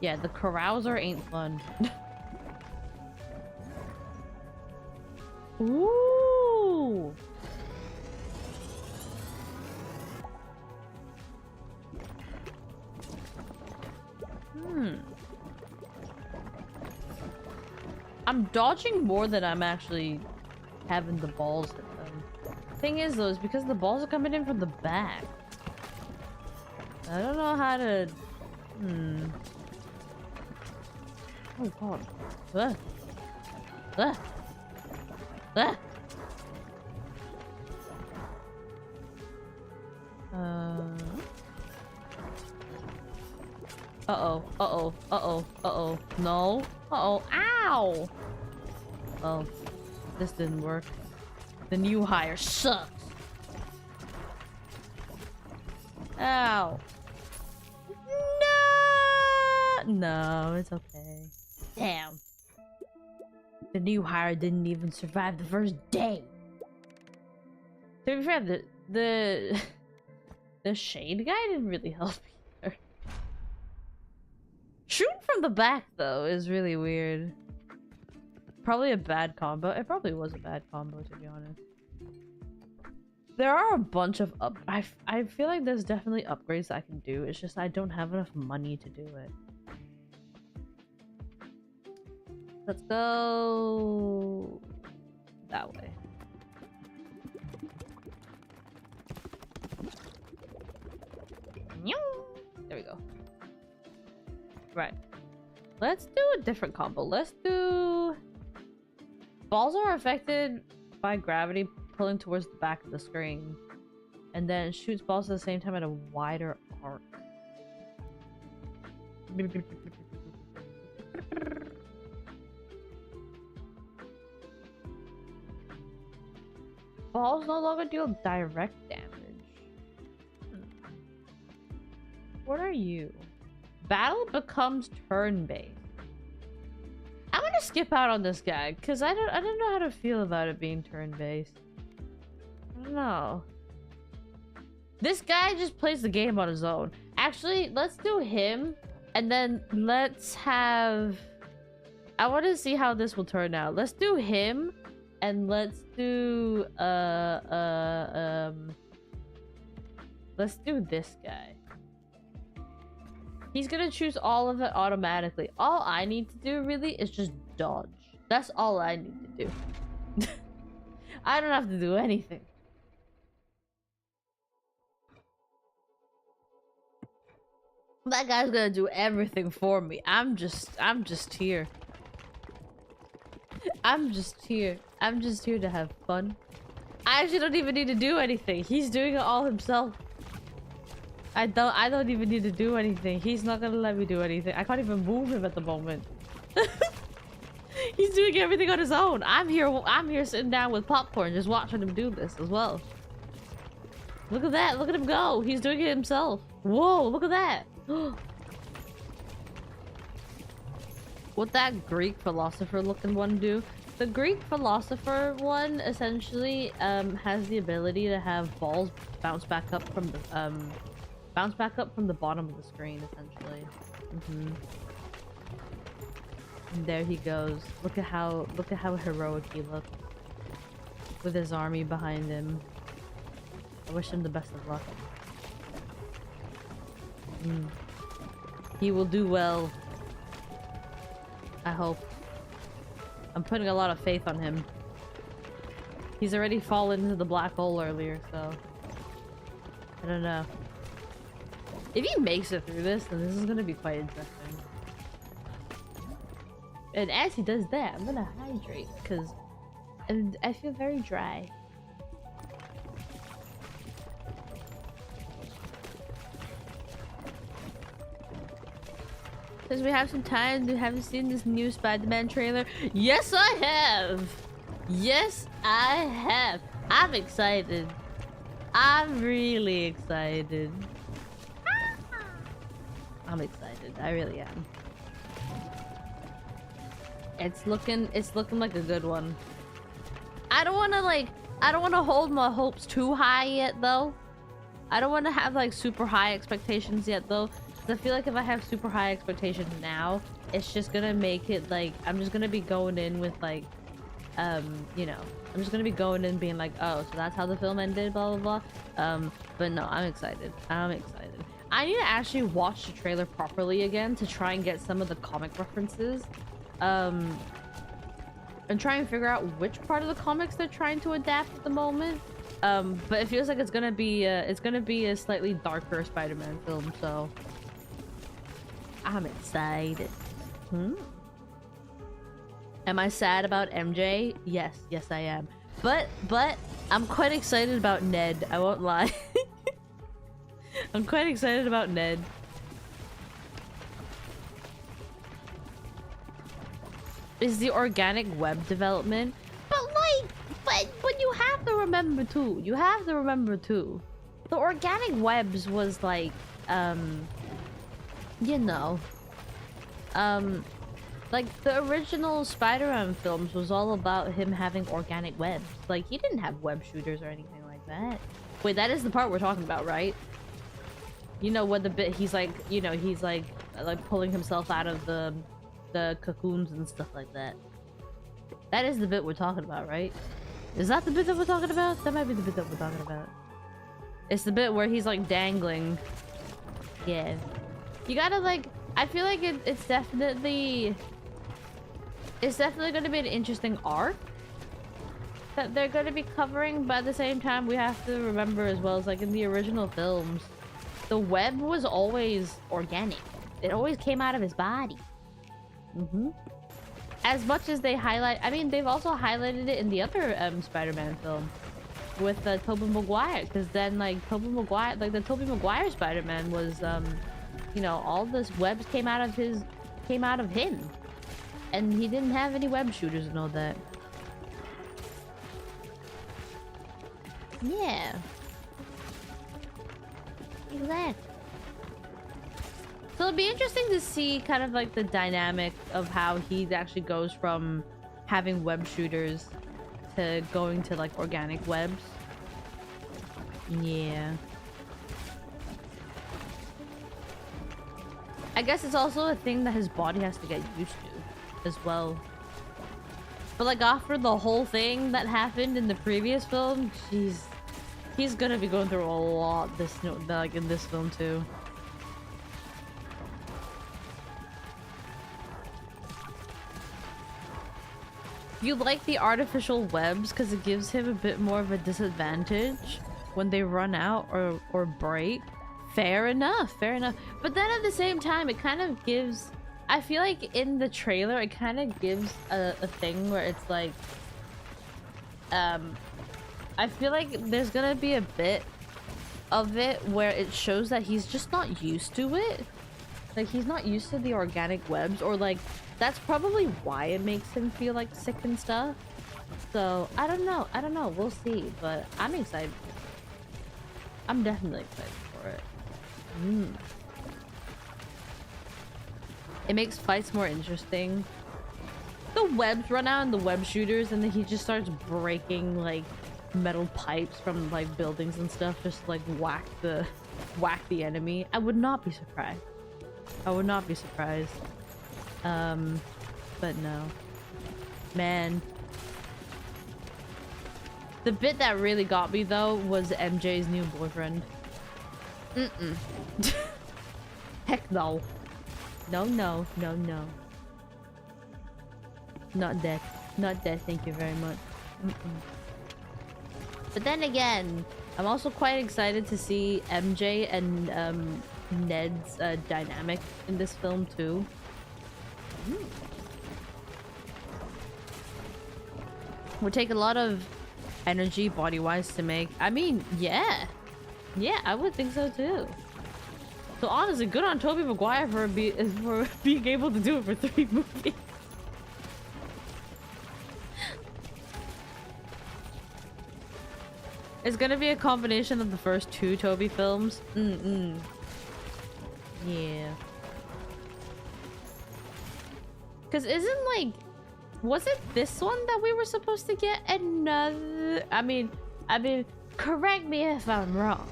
[SPEAKER 1] Yeah, the carouser ain't fun. Ooh! I'm dodging more than I'm actually having the balls hit them. Thing is though, is because the balls are coming in from the back. I don't know how to... Oh god. Ah. Ah. Ah. Uh-oh. Uh-oh. Uh-oh. Uh-oh. No. Uh-oh. Ow! Oh. This didn't work. The new hire sucks. Ow. No! No, it's okay. Damn. The new hire didn't even survive the first day. To be fair, the shade guy didn't really help either. Shooting from the back though is really weird. Probably a bad combo. It probably was a bad combo, to be honest. There are a bunch of I feel like there's definitely upgrades I can do. It's just I don't have enough money to do it. Let's go that way. There we go. Right. Let's do a different combo. Let's do... Balls are affected by gravity pulling towards the back of the screen. And then shoots balls at the same time at a wider arc. Balls no longer deal direct damage. What are you? Battle becomes turn-based. I'm gonna skip out on this guy because I don't know how to feel about it being turn-based. I don't know. This guy just plays the game on his own. Actually, let's do him and then let's have... I want to see how this will turn out. Let's do him and let's do let's do this guy. He's gonna choose all of it automatically. All I need to do really is just dodge. That's all I need to do. I don't have to do anything. That guy's gonna do everything for me. I'm just here. I'm just here. I'm just here to have fun. I actually don't even need to do anything. He's doing it all himself. I don't even need to do anything. He's not gonna let me do anything. I can't even move him at the moment. He's doing everything on his own. I'm here sitting down with popcorn just watching him do this as well. Look at that. Look at him go. He's doing it himself. Whoa, look at that. What that Greek philosopher looking one do? The Greek philosopher one essentially has the ability to have balls bounce back up from the bottom of the screen, essentially. And there he goes. Look at how heroic he looks with his army behind him. I wish him the best of luck. He will do well. I hope. I'm putting a lot of faith on him. He's already fallen into the black hole earlier, so I don't know. If he makes it through this, then this is gonna be quite interesting. And as he does that, I'm gonna hydrate because I feel very dry. Since we have some time, you haven't seen this new Spider-Man trailer? Yes, I have! Yes, I have! I'm excited. I'm really excited. I'm excited. I really am. It's looking like a good one. I don't want to hold my hopes too high yet though. I don't want to have like super high expectations yet though. I feel like if I have super high expectations now, it's just gonna make it like I'm just gonna be going in with like you know, I'm just gonna be going in being like, oh, so that's how the film ended, blah blah blah. But no, I'm excited. I'm excited. I need to actually watch the trailer properly again to try and get some of the comic references, and try and figure out which part of the comics they're trying to adapt at the moment. But it feels like it's gonna be a slightly darker Spider-Man film, so I'm excited. Am I sad about MJ? Yes, I am. But I'm quite excited about Ned. I won't lie. I'm quite excited about Ned. is the organic web development. But you have to remember too. The organic webs was like, you know, like the original Spider-Man films was all about him having organic webs. Like he didn't have web shooters or anything like that. Wait, that is the part we're talking about, right? You know what the bit he's like, you know, he's like pulling himself out of the cocoons and stuff like that. That is the bit we're talking about, right? Is that the bit that we're talking about? That might be the bit that we're talking about. It's the bit where he's like dangling. Yeah. You gotta like, I feel like it's definitely going to be an interesting arc that they're going to be covering, but at the same time we have to remember as well as like in the original films, the web was always organic. It always came out of his body. As much as they highlight, I mean, they've also highlighted it in the other Spider-Man film with Tobey Maguire, because then like Tobey Maguire, like the Tobey Maguire Spider-Man was, you know, all this webs came out of him, and he didn't have any web shooters and all that. Yeah. Exactly. So it'll be interesting to see kind of like the dynamic of how he actually goes from having web shooters to going to like organic webs. Yeah. I guess it's also a thing that his body has to get used to as well. But like after the whole thing that happened in the previous film, jeez, he's gonna be going through a lot like in this film too. You like the artificial webs because it gives him a bit more of a disadvantage when they run out or break. Fair enough. But then at the same time, it kind of gives, I feel like in the trailer, it kind of gives a thing where it's like, I feel like there's gonna be a bit of it where it shows that he's just not used to it. Like he's not used to the organic webs, or like that's probably why it makes him feel like sick and stuff. So I don't know, we'll see, but I'm excited. I'm definitely excited for it. It makes fights more interesting. The webs run out and the web shooters, and then he just starts breaking like metal pipes from like buildings and stuff, just like whack the enemy. I would not be surprised. But no, man. The bit that really got me though was MJ's new boyfriend. Heck no. No. Not dead, thank you very much. But then again, I'm also quite excited to see MJ and Ned's dynamic in this film too. Would take a lot of energy body-wise to make. I mean, yeah, I would think so too. So honestly, good on Tobey Maguire for being able to do it for 3 movies. It's gonna be a combination of the first 2 Tobey films. Yeah. Cause isn't like, was it this one that we were supposed to get another? I mean, correct me if I'm wrong,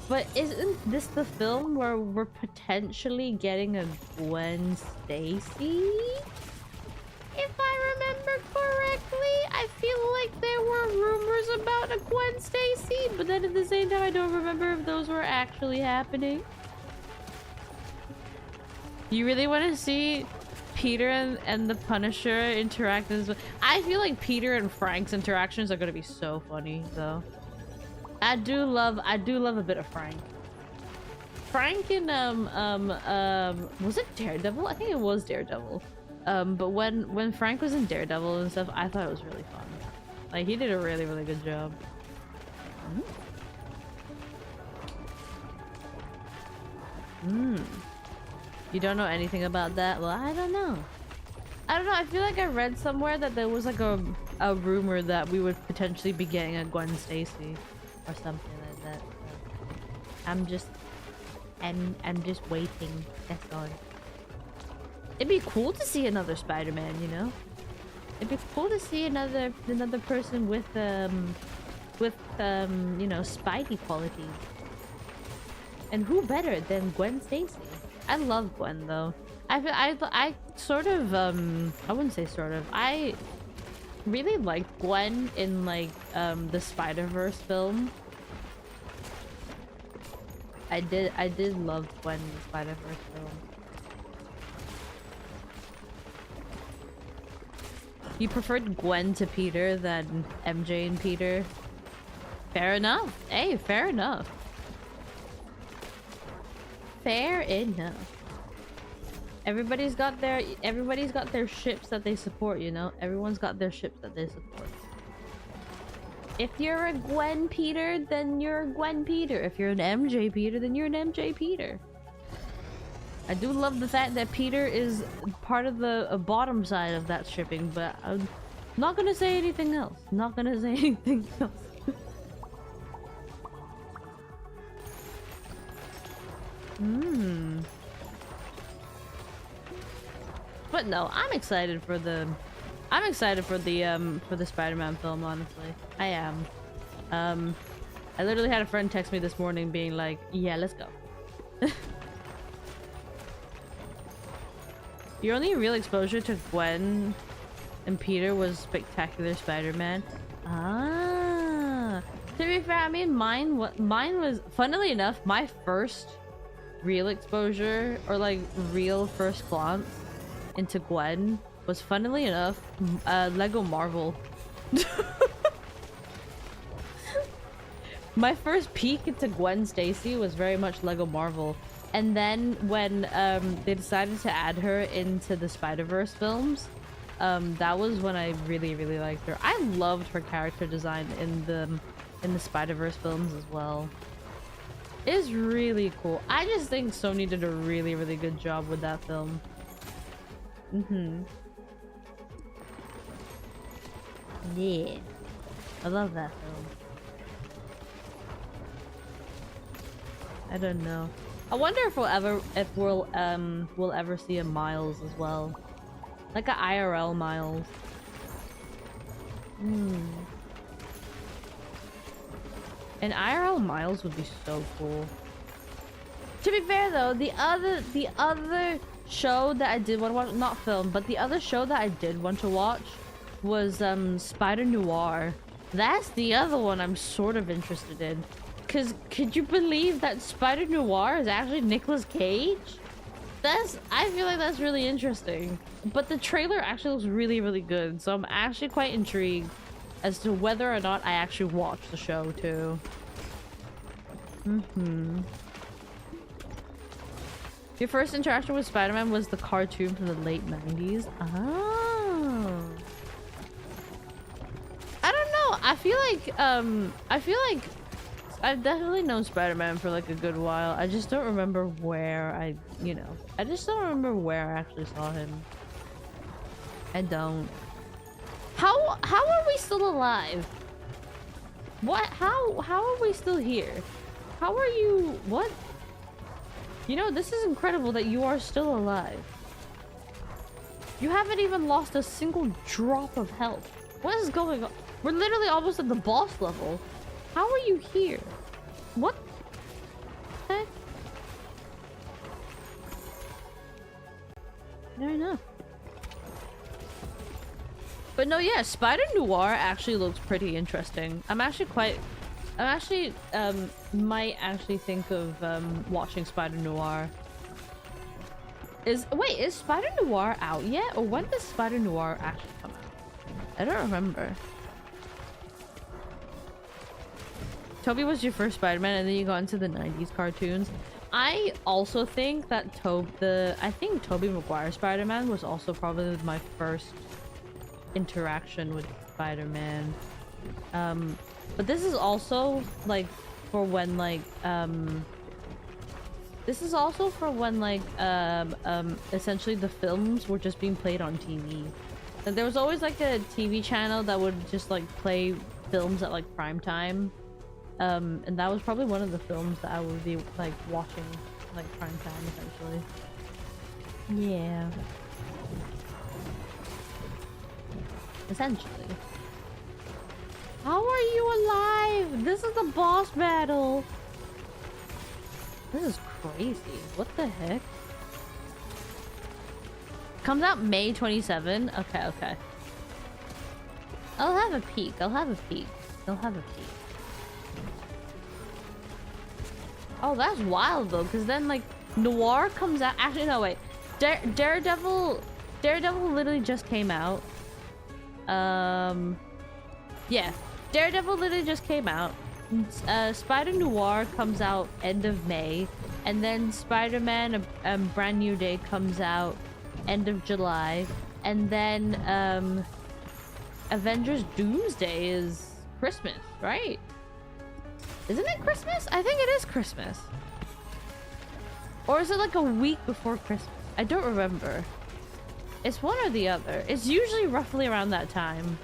[SPEAKER 1] but isn't this the film where we're potentially getting a Gwen Stacy? If I remember correctly, I feel like there were rumors about a Gwen Stacy, but then at the same time, I don't remember if those were actually happening. You really want to see Peter and the Punisher interact as well? I feel like Peter and Frank's interactions are gonna be so funny though. I do love a bit of Frank. Frank and was it Daredevil? I think it was Daredevil. But when Frank was in Daredevil and stuff, I thought it was really fun. Like he did a really good job. You don't know anything about that? Well, I don't know. I don't know, I feel like I read somewhere that there was like a rumor that we would potentially be getting a Gwen Stacy or something like that. So I'm just waiting. That's all. It'd be cool to see another Spider-Man, you know? It'd be cool to see another person with you know, Spidey qualities. And who better than Gwen Stacy? I love Gwen though. I sort of I wouldn't say sort of. I really liked Gwen in like the Spider-Verse film. I did love Gwen in the Spider-Verse film. You preferred Gwen to Peter than MJ and Peter? Fair enough. Hey, fair enough. Fair enough. Everybody's got their ships that they support, you know? Everyone's got their ships that they support. If you're a Gwen Peter, then you're a Gwen Peter. If you're an MJ Peter, then you're an MJ Peter. I do love the fact that Peter is part of the bottom side of that shipping, but I'm not gonna say anything else. Not gonna say anything else. But no, I'm excited for the Spider-Man film, honestly. I am. I literally had a friend text me this morning being like, yeah, let's go. Your only real exposure to Gwen and Peter was Spectacular Spider-Man. Ah. To be fair, I mean, mine was, funnily enough, my first real exposure, or like real first glance into Gwen was, funnily enough, Lego Marvel. My first peek into Gwen Stacy was very much Lego Marvel. And then when they decided to add her into the Spider-Verse films, that was when I really liked her. I loved her character design in the Spider-Verse films as well. It's really cool. I just think Sony did a really good job with that film. Yeah, I love that film. I don't know. I wonder if we'll ever see a Miles as well, like a IRL Miles. An IRL Miles would be so cool. To be fair though, the other show that I did want to watch, not film, but the other show that I did want to watch was Spider Noir. That's the other one I'm sort of interested in. Cause could you believe that Spider Noir is actually Nicolas Cage? I feel like that's really interesting. But the trailer actually looks really good, so I'm actually quite intrigued as to whether or not I actually watch the show too. Your first interaction with Spider-Man was the cartoon from the late 90s. Oh. I don't know. I feel like I've definitely known Spider-Man for like a good while. I just don't remember where I just don't remember where I actually saw him. I don't. How are we still alive? What? How are we still here? How are you? What? You know, this is incredible that you are still alive. You haven't even lost a single drop of health. What is going on? We're literally almost at the boss level. How are you here? What the heck? Fair enough. But no, yeah, Spider Noir actually looks pretty interesting. Might actually think of watching Spider Noir. Is Spider Noir out yet? Or when does Spider Noir actually come out? I don't remember. Toby was your first Spider-Man, and then you got into the 90s cartoons. I also think that I think Tobey Maguire Spider-Man was also probably my first interaction with Spider-Man. But this is also like for when like This is also for when like essentially the films were just being played on TV. Like, there was always like a TV channel that would just like play films at like prime time. And that was probably one of the films that I would be like watching like prime time essentially. Yeah. Essentially. How are you alive? This is the boss battle. This is crazy. What the heck? Comes out May 27. Okay, okay. I'll have a peek. I'll have a peek. I'll have a peek. Oh, that's wild though, because then like Noir comes out. Actually, no, wait. Daredevil literally just came out. Yeah. Daredevil literally just came out. Spider Noir comes out end of May, and then Spider-Man Brand New Day comes out end of July, and then Avengers Doomsday is Christmas, right? Isn't it Christmas? I think it is Christmas. Or is it like a week before Christmas? I don't remember. It's one or the other. It's usually roughly around that time.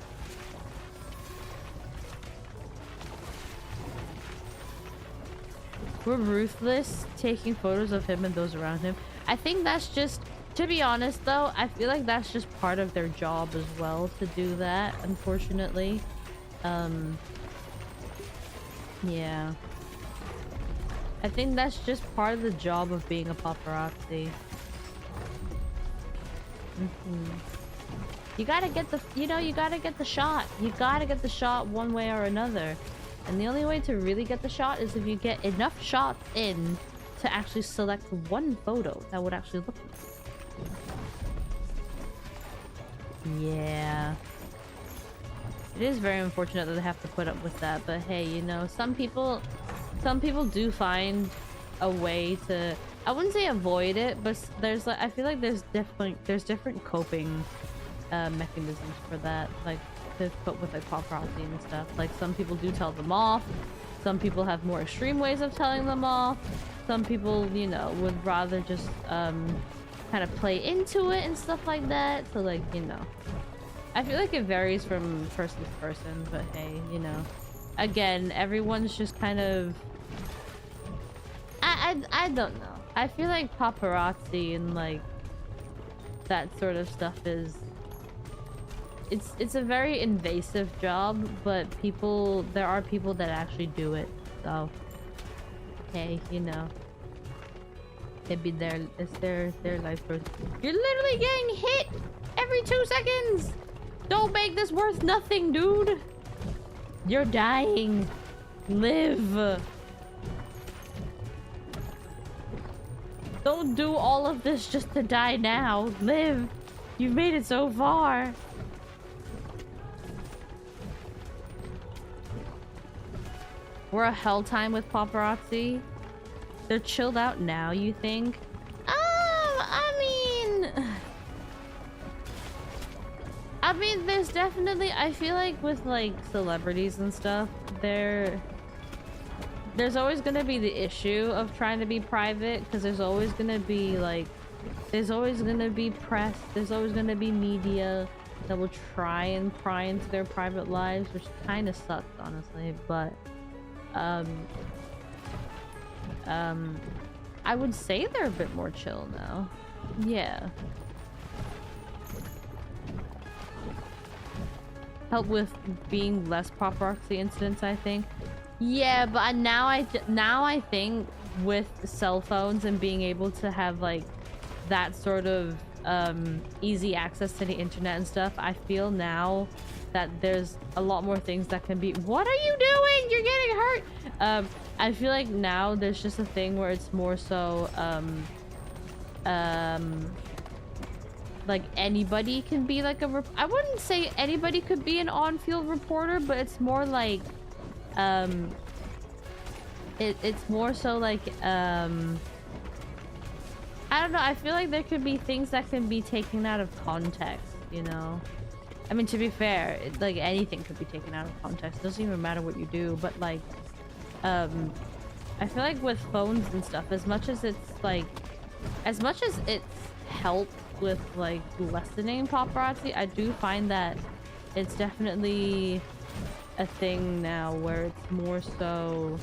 [SPEAKER 1] We're ruthless taking photos of him and those around him. I think that's just, to be honest though, I feel like that's just part of their job as well to do that, unfortunately. Yeah. I think that's just part of the job of being a paparazzi. You gotta get the, you know, you gotta get the shot. You gotta get the shot one way or another. And the only way to really get the shot is if you get enough shots in to actually select one photo that would actually look good. Yeah. It is very unfortunate that they have to put up with that, but hey, you know, some people do find a way to, I wouldn't say avoid it, but there's like, I feel like there's different coping mechanisms for that, like to cope with like paparazzi and stuff. Like some people do tell them off, some people have more extreme ways of telling them off, some people, you know, would rather just kind of play into it and stuff like that. So like, you know, I feel like it varies from person to person, but hey, you know, again, everyone's just kind of, I don't know. I feel like paparazzi and like that sort of stuff is, it's a very invasive job, but there are people that actually do it. So hey, you know, maybe it's their life choice. You're literally getting hit every 2 seconds. Don't make this worth nothing, dude. You're dying. Live. Don't do all of this just to die now. Live. You've made it so far. We're a hell time with paparazzi. They're chilled out now, you think? I mean, there's definitely, I feel like with like celebrities and stuff, there's always gonna be the issue of trying to be private, because there's always gonna be like, there's always gonna be press, there's always gonna be media that will try and pry into their private lives, which kind of sucks, honestly. But I would say they're a bit more chill now. Yeah. Help with being less paparazzi incidents, I think. Yeah, but now I think with cell phones and being able to have like that sort of easy access to the internet and stuff, I feel now that there's a lot more things that can be. What are you doing? You're getting hurt. I feel like now there's just a thing where it's more so like anybody can be like I wouldn't say anybody could be an on-field reporter, but it's more like it's more so like I don't know, I feel like there could be things that can be taken out of context, you know. I mean, to be fair, like anything could be taken out of context. It doesn't even matter what you do, but like I feel like with phones and stuff, as much as it's helped with like lessening paparazzi, I do find that it's definitely a thing now where it's more so,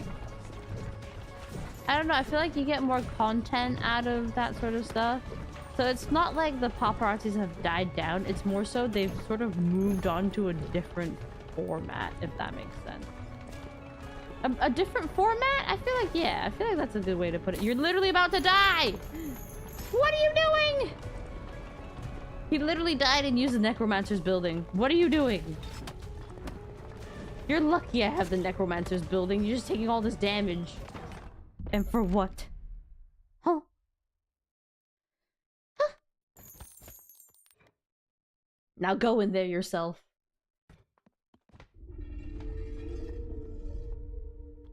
[SPEAKER 1] I don't know, I feel like you get more content out of that sort of stuff. So it's not like the paparazzis have died down, it's more so they've sort of moved on to a different format, if that makes sense. A different format? I feel like, yeah, I feel like that's a good way to put it. You're literally about to die! What are you doing? He literally died and used the necromancer's building. What are you doing? You're lucky I have the necromancer's building. You're just taking all this damage. And for what? Huh? Huh? Now go in there yourself.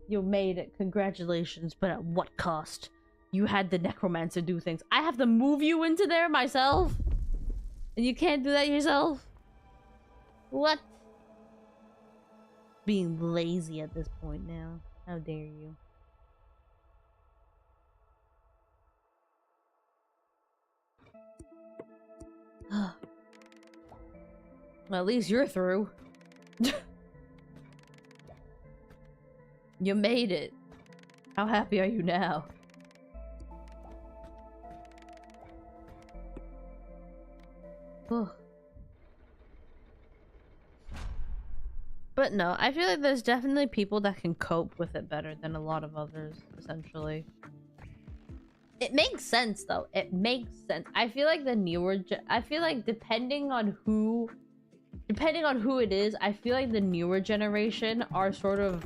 [SPEAKER 1] You made it. Congratulations. But at what cost? You had the necromancer do things. I have to move you into there myself? And you can't do that yourself? What? Being lazy at this point now. How dare you? Well, at least you're through. You made it. How happy are you now? But no, I feel like there's definitely people that can cope with it better than a lot of others, essentially. It makes sense, though. It makes sense. I feel like the newer... I feel like depending on who it is, I feel like the newer generation are sort of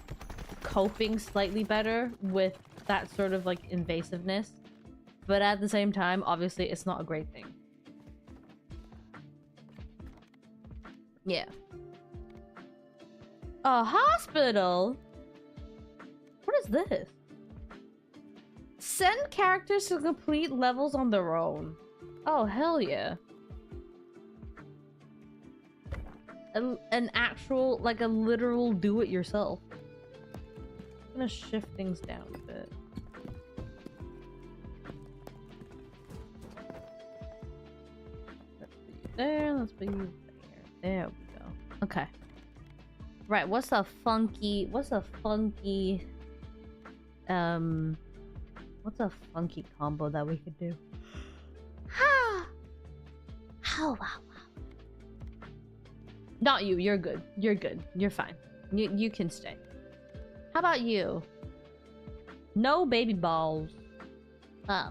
[SPEAKER 1] coping slightly better with that sort of, like, invasiveness. But at the same time, obviously, it's not a great thing. Yeah. A hospital? What is this? Send characters to complete levels on their own. Oh, hell yeah. An actual, like a literal do-it-yourself. I'm gonna shift things down a bit. Let's put you there, let's put you there. There we go. Okay. Right, what's a funky combo that we could do? Oh, wow. Not you, you're good. You're good. You're fine. You can stay. How about you? No baby balls. Oh.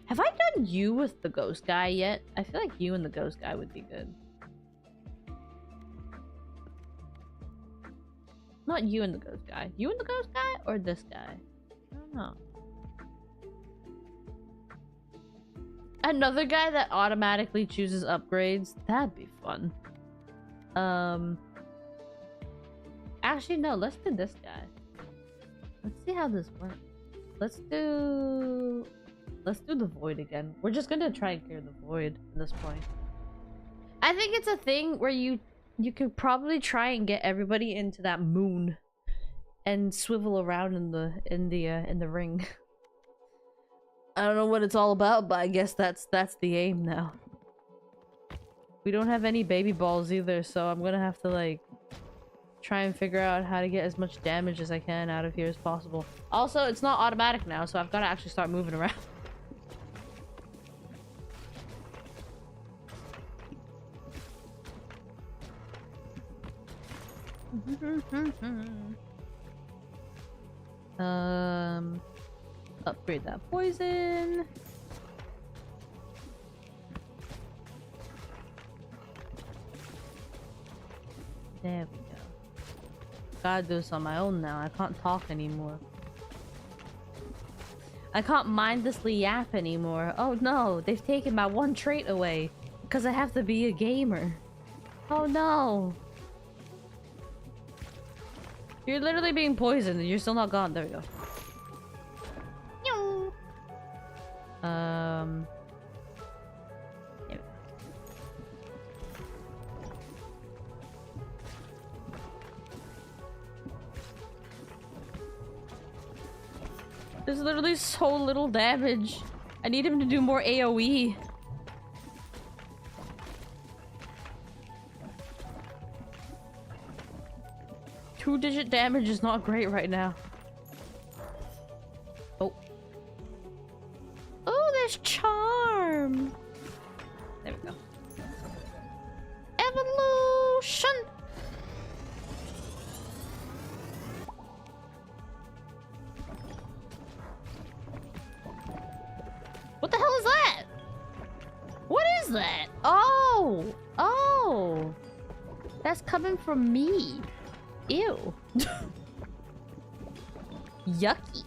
[SPEAKER 1] Have I done you with the ghost guy yet? I feel like you and the ghost guy would be good. Not you and the ghost guy. You and the ghost guy or this guy? I don't know. Another guy that automatically chooses upgrades? That'd be fun. Actually, no, let's do this guy. Let's see how this works. Let's do the void again. We're just gonna try and clear the void at this point. I think it's a thing where you could probably try and get everybody into that moon and swivel around in the ring. I don't know what it's all about, but I guess that's the aim now. We don't have any baby balls either, so I'm gonna have to like try and figure out how to get as much damage as I can out of here as possible. Also, it's not automatic now, so I've got to actually start moving around. Upgrade that poison. There we go. Gotta do this on my own now. I can't talk anymore. I can't mindlessly yap anymore. Oh no, they've taken my one trait away because I have to be a gamer. Oh no. You're literally being poisoned and you're still not gone. There we go. There we go. There's literally so little damage. I need him to do more AoE. Two-digit damage is not great right now. Oh. Oh, there's charm. There we go. Evolution. What the hell is that? What is that? Oh! Oh! That's coming from me. Ew. Yucky.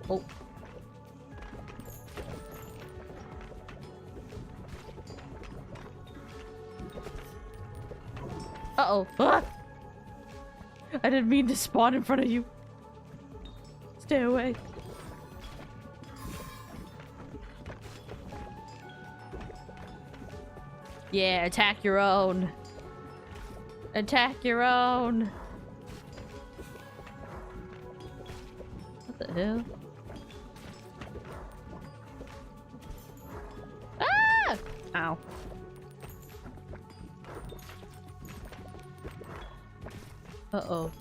[SPEAKER 1] Oh. Uh-oh. Ah! I didn't mean to spawn in front of you. Stay away. Yeah, attack your own. Attack your own. What the hell? Ah! Ow. Uh-oh.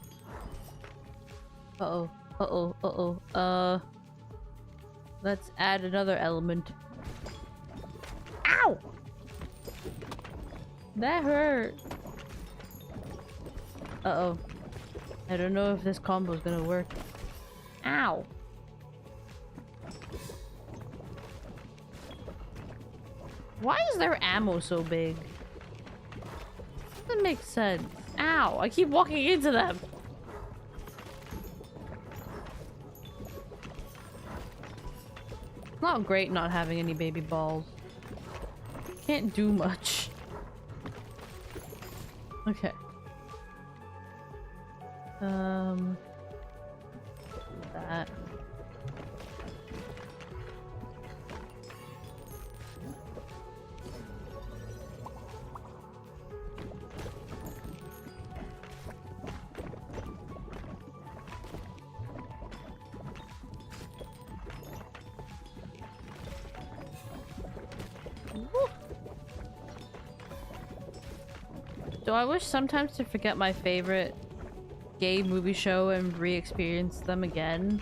[SPEAKER 1] Uh-oh. Uh-oh. Uh-oh. Let's add another element. Ow! That hurt. Uh-oh. I don't know if this combo is gonna work. Ow. Why is their ammo so big? Doesn't make sense. Ow, I keep walking into them. It's not great not having any baby balls. Can't do much. Okay. That. Do I wish sometimes to forget my favorite gay movie show and re-experience them again?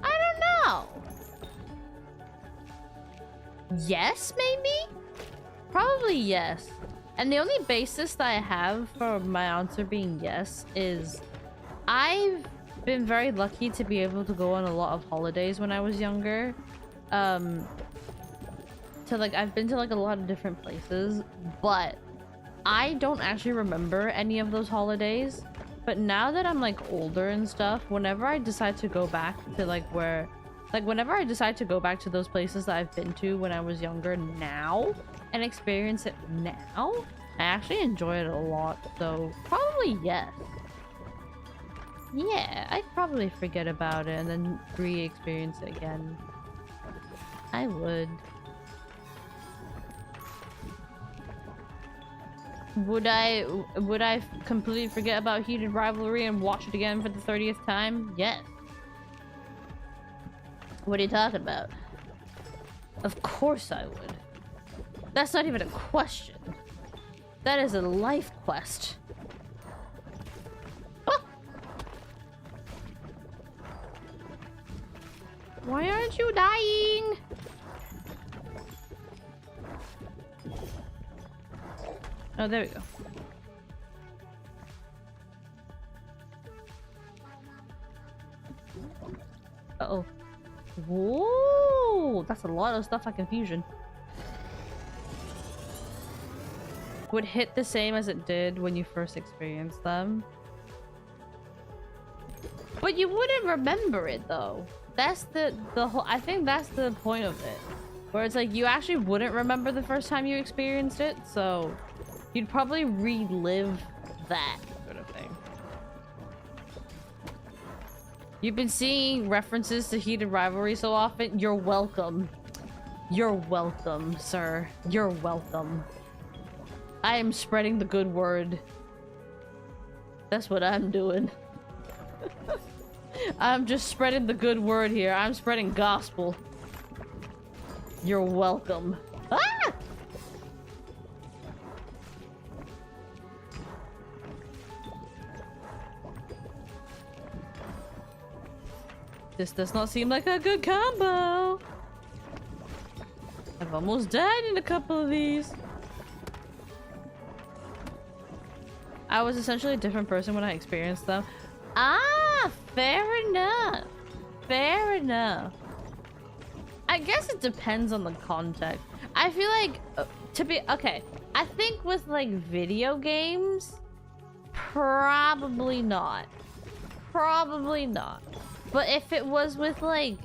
[SPEAKER 1] I don't know. Yes, maybe? Probably yes. And the only basis that I have for my answer being yes is I've been very lucky to be able to go on a lot of holidays when I was younger. I've been to like a lot of different places, but I don't actually remember any of those holidays. But now that I'm like older and stuff, whenever I decide to go back to whenever I decide to go back to those places that I've been to when I was younger now and experience it now, I actually enjoy it a lot. So probably yes. Yeah, I'd probably forget about it and then re-experience it again. I would. Would I completely forget about Heated Rivalry and watch it again for the 30th time? Yes. What are you talking about? Of course I would. That's not even a question. That is a life quest. Ah! Why aren't you dying? Oh, there we go. Uh-oh. Whoa! That's a lot of stuff like confusion. Would hit the same as it did when you first experienced them. But you wouldn't remember it though. That's the whole, I think that's the point of it. Where it's like you actually wouldn't remember the first time you experienced it, so you'd probably relive that sort of thing. You've been seeing references to Heated Rivalry so often. You're welcome. You're welcome, sir. You're welcome. I am spreading the good word. That's what I'm doing. I'm just spreading the good word here. I'm spreading gospel. You're welcome. Ah! This does not seem like a good combo. I've almost died in a couple of these. I was essentially a different person when I experienced them. Ah, fair enough. Fair enough. I guess it depends on the context. I feel like, okay, I think with like video games, probably not. Probably not. But if it was with like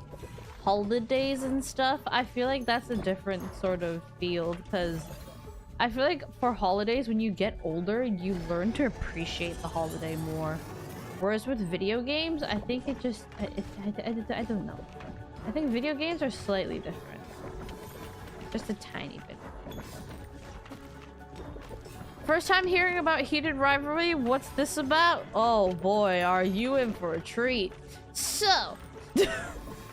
[SPEAKER 1] holidays and stuff, I feel like that's a different sort of field, because I feel like for holidays, when you get older, you learn to appreciate the holiday more. Whereas with video games, I think it just, I don't know. I think video games are slightly different. Just a tiny bit. First time hearing about heated rivalry, what's this about? Oh boy, are you in for a treat. So,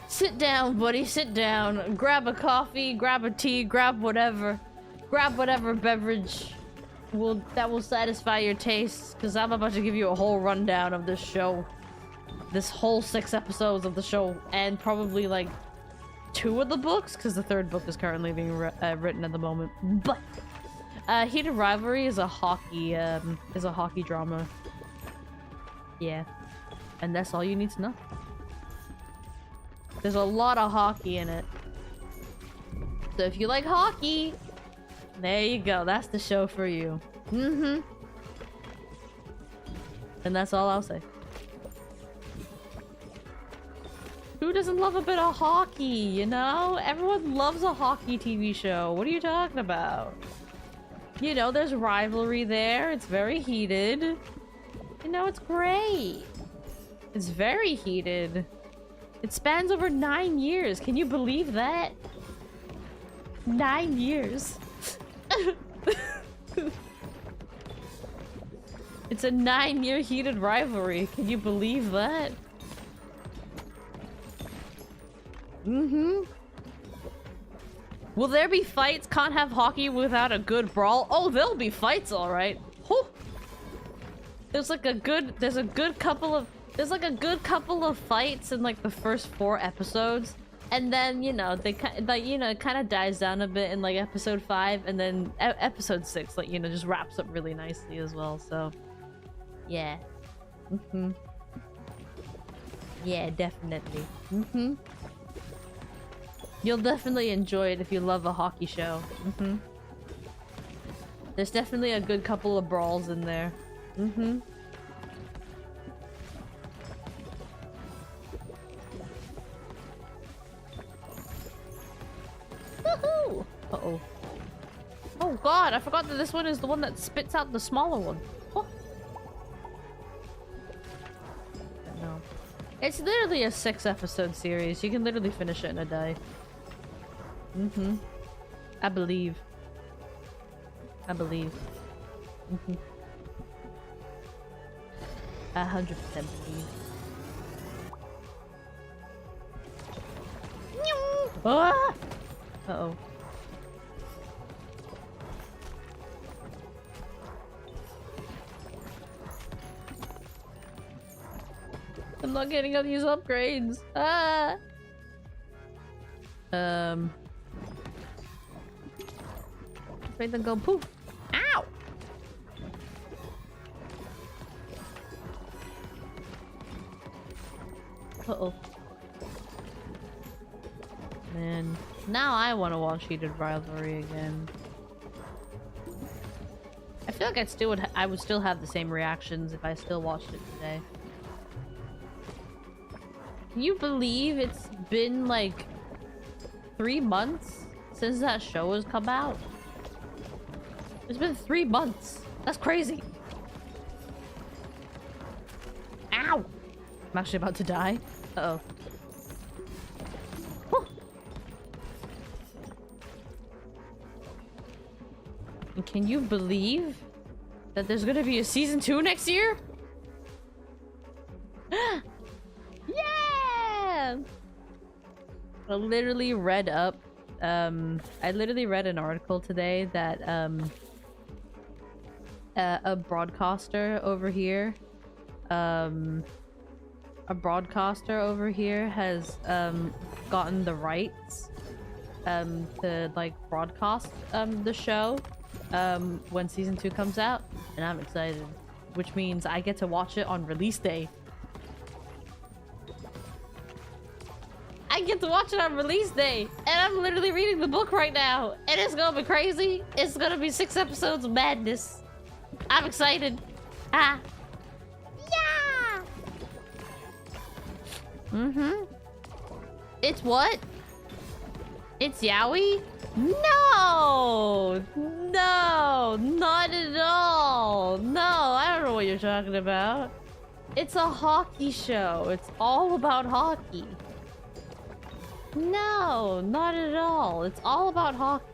[SPEAKER 1] sit down, buddy, sit down. Grab a coffee, grab a tea, grab whatever beverage that will satisfy your tastes, because I'm about to give you a whole rundown of this show. This whole 6 episodes of the show, and probably like 2 of the books, because the 3rd book is currently being written at the moment. But Heated Rivalry is a hockey drama. Yeah, and that's all you need to know. There's a lot of hockey in it, so if you like hockey, there you go. That's the show for you. And that's all I'll say. Who doesn't love a bit of hockey, you know? Everyone loves a hockey TV show. What are you talking about? You know, there's rivalry there. It's very heated. You know, it's great. It's very heated. It spans over 9 years. Can you believe that? 9 years. It's a 9-year heated rivalry. Can you believe that? Will there be fights? Can't have hockey without a good brawl. Oh, there'll be fights, all right. Whew. There's like a good couple of fights in like the first 4 episodes. And then, you know, it kind of dies down a bit in like episode 5, and then episode 6, like, you know, just wraps up really nicely as well. So, yeah. Yeah, definitely. You'll definitely enjoy it if you love a hockey show. There's definitely a good couple of brawls in there. Woohoo! Uh-oh. Oh god, I forgot that this one is the one that spits out the smaller one. Oh. No. It's literally a 6-episode series. You can literally finish it in a day. I believe. 100% believe. Ah! Uh-oh. I'm not getting all these upgrades. Ah! Make them go poof. Ow! Uh-oh. Man, now I want to watch Heated Rivalry again. I feel like I would still have the same reactions if I still watched it today. Can you believe it's been like 3 months since that show has come out? It's been 3 months. That's crazy. Ow! I'm actually about to die. Uh-oh. And can you believe that there's gonna be a season 2 next year? Yeah! I literally read up. I literally read an article today that a broadcaster over here, has gotten the rights to like broadcast the show when season 2 comes out, and I'm excited, which means I get to watch it on release day. I get to watch it on release day, and I'm literally reading the book right now, and it's gonna be crazy. It's gonna be 6 episodes of madness. I'm excited. Ah. Yeah! Mm-hmm. It's what? It's yaoi? No! No! Not at all! No, I don't know what you're talking about. It's a hockey show. It's all about hockey. No, not at all. It's all about hockey.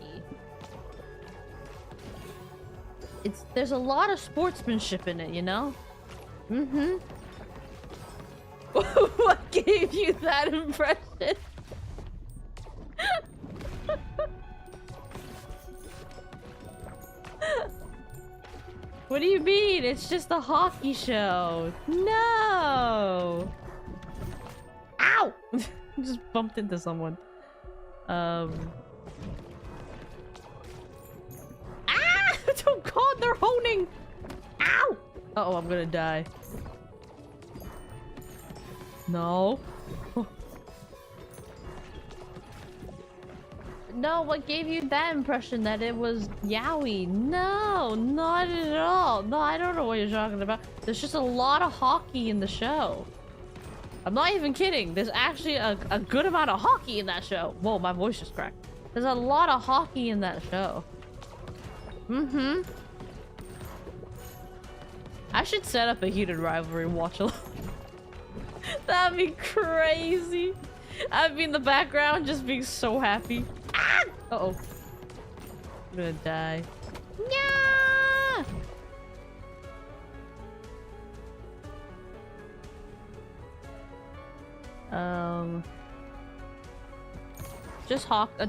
[SPEAKER 1] There's a lot of sportsmanship in it, you know? Mm-hmm. What gave you that impression? What do you mean? It's just a hockey show. No! Ow! Just bumped into someone. Ah! Oh god, they're honing! Ow! Uh-oh, I'm gonna die. No. No, what gave you that impression that it was yaoi? No, not at all. No, I don't know what you're talking about. There's just a lot of hockey in the show. I'm not even kidding. There's actually a good amount of hockey in that show. Whoa, my voice just cracked. There's a lot of hockey in that show. Mm-hmm. I should set up a heated rivalry watch along. That'd be crazy. I'd be in the background just being so happy. Ah! Uh-oh. I'm gonna die. Yeah!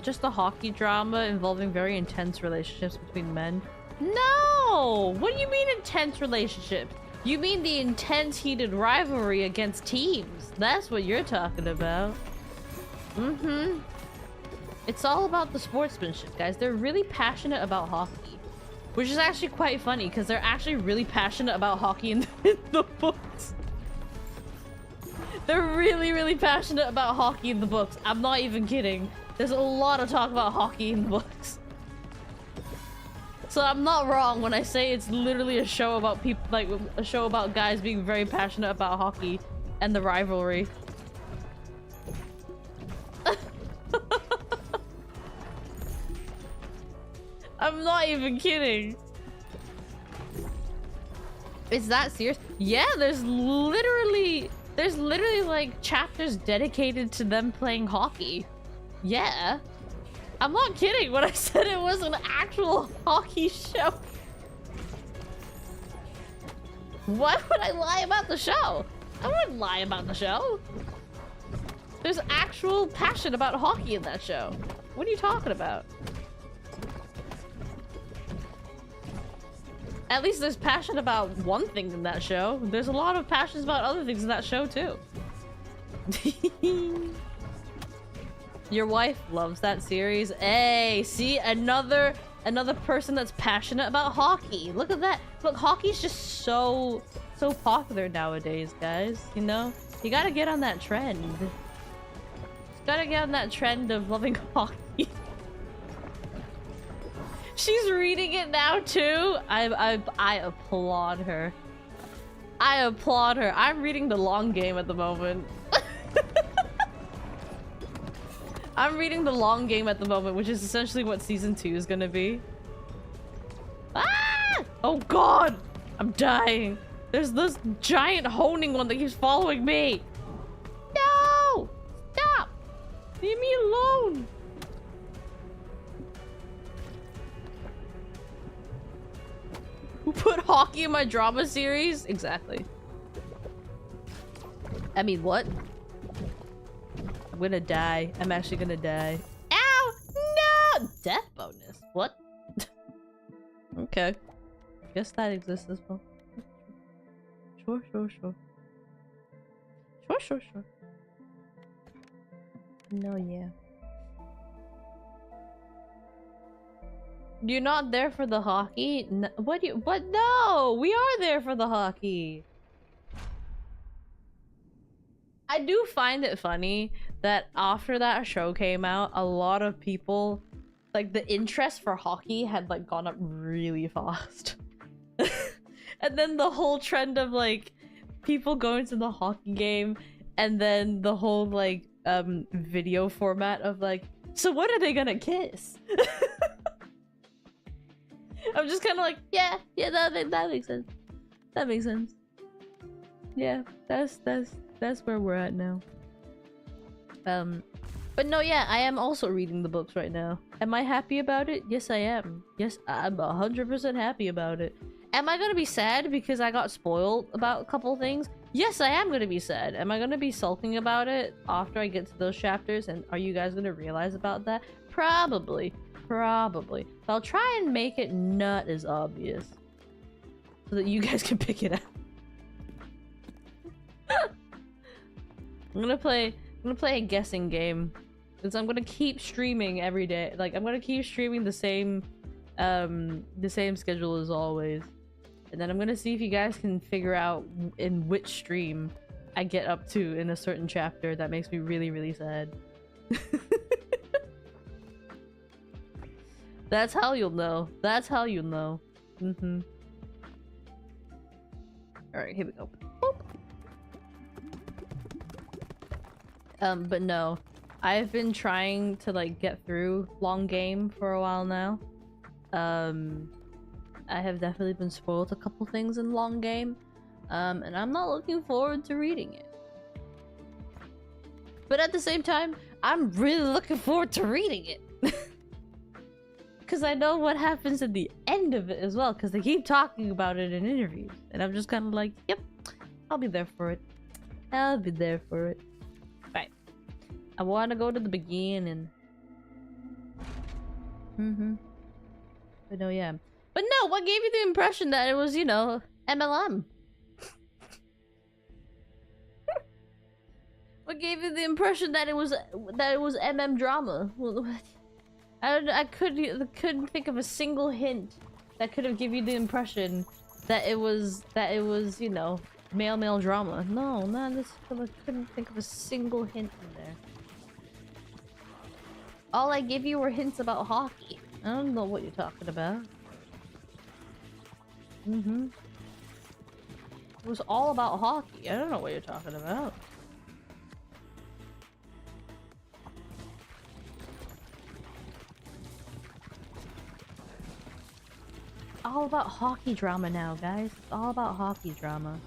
[SPEAKER 1] Just a hockey drama involving very intense relationships between men. No! What do you mean intense relationships? You mean the intense heated rivalry against teams. That's what you're talking about. Mm-hmm. It's all about the sportsmanship, guys. They're really passionate about hockey. Which is actually quite funny, because they're actually really passionate about hockey in the books. They're really, really passionate about hockey in the books. I'm not even kidding. There's a lot of talk about hockey in the books. So I'm not wrong when I say it's literally a show about people, like a show about guys being very passionate about hockey and the rivalry. I'm not even kidding. Is that serious? Yeah, there's literally like chapters dedicated to them playing hockey. Yeah. I'm not kidding when I said it was an actual hockey show. Why would I lie about the show? I wouldn't lie about the show. There's actual passion about hockey in that show. What are you talking about? At least there's passion about one thing in that show. There's a lot of passions about other things in that show too. Your wife loves that series. Hey, see, another person that's passionate about hockey. Look at that. Look, hockey's just so popular nowadays, guys. You know, you gotta get on that trend. Just gotta get on that trend of loving hockey. She's reading it now too. I applaud her. I applaud her. I'm reading the long game at the moment. I'm reading the long game at the moment, which is essentially what season 2 is gonna be. Ah! Oh god! I'm dying. There's this giant honing one that keeps following me. No! Stop! Leave me alone. Who put hockey in my drama series? Exactly. I mean, what? I'm gonna die. I'm actually gonna die. Ow! No! Death bonus. What? Okay. Guess that exists as well. Sure. Sure. No, yeah. You're not there for the hockey? No, what? No! We are there for the hockey! I do find it funny that after that show came out, a lot of people, like, the interest for hockey had, like, gone up really fast. And then the whole trend of, like, people going to the hockey game, and then the whole, like, video format of, like, so when are they gonna kiss? I'm just kind of like, yeah, that makes sense. That makes sense. Yeah, that's where we're at now. But no, yeah, I am also reading the books right now. Am I happy about it? Yes, I am. Yes, I'm 100% happy about it. Am I gonna be sad because I got spoiled about a couple things? Yes, I am gonna be sad. Am I gonna be sulking about it after I get to those chapters? And are you guys gonna realize about that? Probably. But I'll try and make it not as obvious, so that you guys can pick it up. I'm gonna play a guessing game, because I'm gonna keep streaming every day. Like, I'm gonna keep streaming the same schedule as always, and then I'm gonna see if you guys can figure out in which stream I get up to in a certain chapter that makes me really, really sad. That's how you'll know. That's how you'll know. Alright, here we go. But no. I've been trying to, like, get through long game for a while now. I have definitely been spoiled a couple things in long game. And I'm not looking forward to reading it. But at the same time, I'm really looking forward to reading it. Because I know what happens at the end of it as well, because they keep talking about it in interviews. And I'm just kind of like, yep, I'll be there for it. Right. I want to go to the beginning. But no, yeah. But no, what gave you the impression that it was, you know, MLM? What gave you the impression that it was MM drama? I couldn't think of a single hint that could have given you the impression that it was, you know, male drama. No, I couldn't think of a single hint in there. All I give you were hints about hockey. I don't know what you're talking about. It was all about hockey. I don't know what you're talking about. All about hockey drama now, guys. It's all about hockey drama.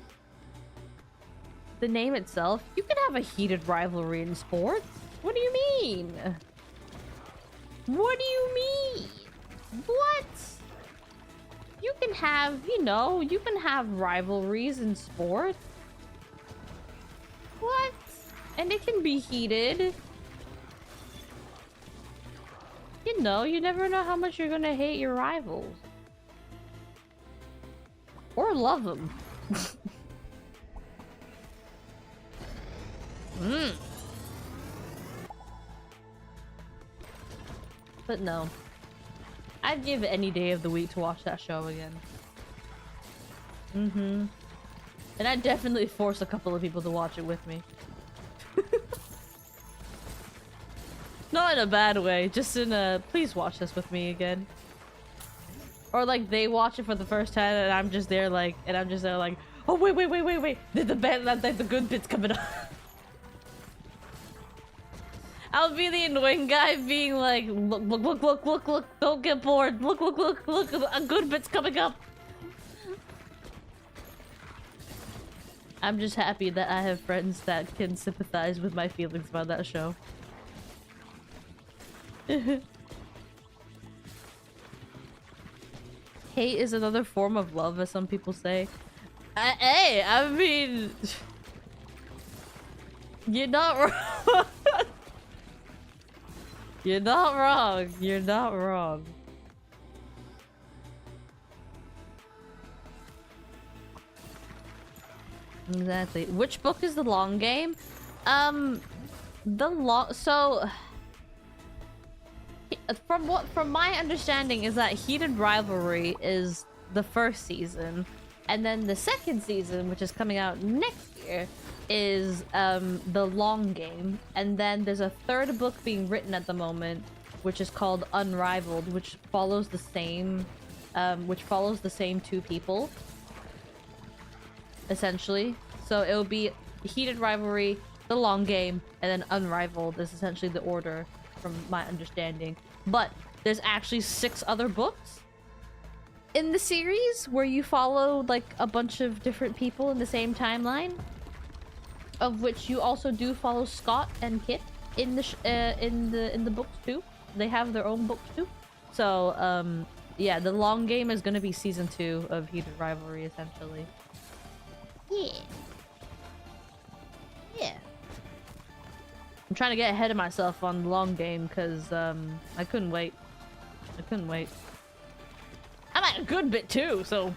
[SPEAKER 1] The name itself, you can have a heated rivalry in sports. What do you mean? What do you mean? What? You can have, you know, you can have rivalries in sports. What? And it can be heated. You know, you never know how much you're gonna hate your rivals. Or love them. But no. I'd give any day of the week to watch that show again. And I'd definitely force a couple of people to watch it with me. Not in a bad way, just in a please watch this with me again. Or like they watch it for the first time and I'm just there like, oh wait, did the good bits coming up? I'll be the annoying guy being like, look, don't get bored. Look, a good bit's coming up. I'm just happy that I have friends that can sympathize with my feelings about that show. Hate is another form of love, as some people say. Hey, I mean... You're not wrong. You're not wrong. You're not wrong. Exactly. Which book is the long game? So from my understanding is that Heated Rivalry is the first season, and then the second season, which is coming out next year, is the long game, and then there's a third book being written at the moment, which is called Unrivaled, which follows the same two people, essentially. So it'll be Heated Rivalry, the long game, and then Unrivaled is essentially the order from my understanding. But there's actually 6 other books in the series where you follow like a bunch of different people in the same timeline, of which you also do follow Scott and Kit in the books too. They have their own books too. So yeah, the long game is gonna be season 2 of Heated Rivalry essentially. Yeah. Yeah. I'm trying to get ahead of myself on the long game because I couldn't wait. I'm at a good bit too, so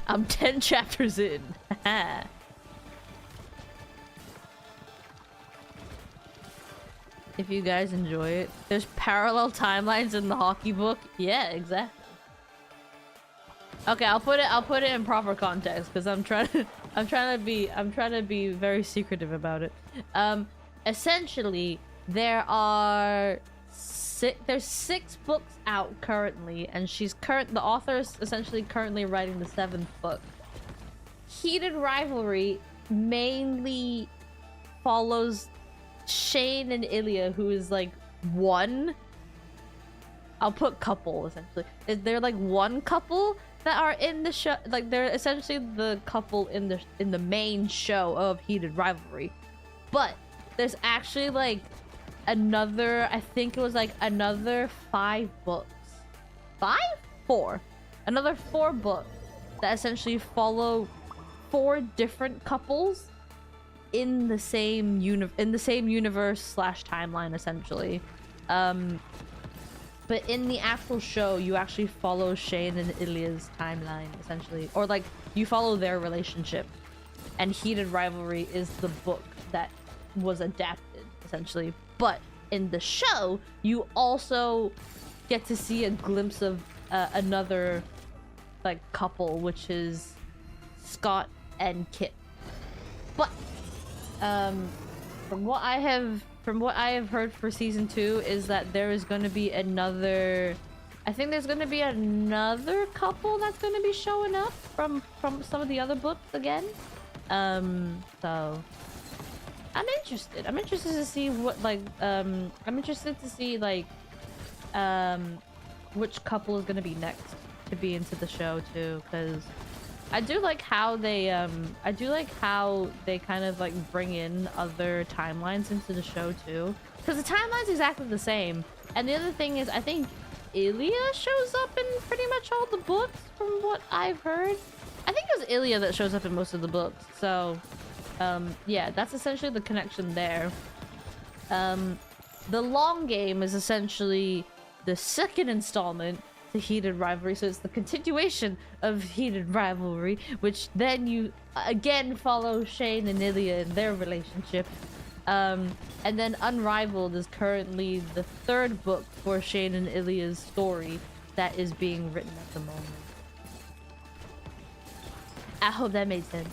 [SPEAKER 1] I'm 10 chapters in. If you guys enjoy it, there's parallel timelines in the hockey book. Yeah, exactly. Okay, I'll put it in proper context because I'm trying to be very secretive about it. Essentially, there's 6 books out currently, and the author is essentially currently writing the 7th book. Heated Rivalry mainly follows Shane and Ilya, who is like one. I'll put couple essentially. They're like one couple that are in the show. Like they're essentially the couple in the main show of Heated Rivalry. But there's actually like another, I think it was like another 5 books. 5? 4. Another 4 books that essentially follow 4 different couples in the same universe / timeline essentially. But in the actual show, you actually follow Shane and Ilya's timeline essentially, or like you follow their relationship. And Heated Rivalry is the book that was adapted essentially. But in the show, you also get to see a glimpse of another like couple, which is Scott and Kit. But from what I have heard for season 2 is that there is going to be another. I think there's going to be another couple that's going to be showing up from some of the other books again. So I'm interested. I'm interested to see what I'm interested to see which couple is going to be next to be into the show too, because I do like how they kind of like bring in other timelines into the show too, because the timeline's exactly the same. And the other thing is, I think Ilya shows up in pretty much all the books from what I've heard. I think it was Ilya that shows up in most of the books. So yeah, that's essentially the connection there. The long game is essentially the second installment to Heated Rivalry, so it's the continuation of Heated Rivalry, which then you again follow Shane and Ilya in their relationship. And then Unrivaled is currently the 3rd book for Shane and Ilya's story that is being written at the moment. I hope that made sense.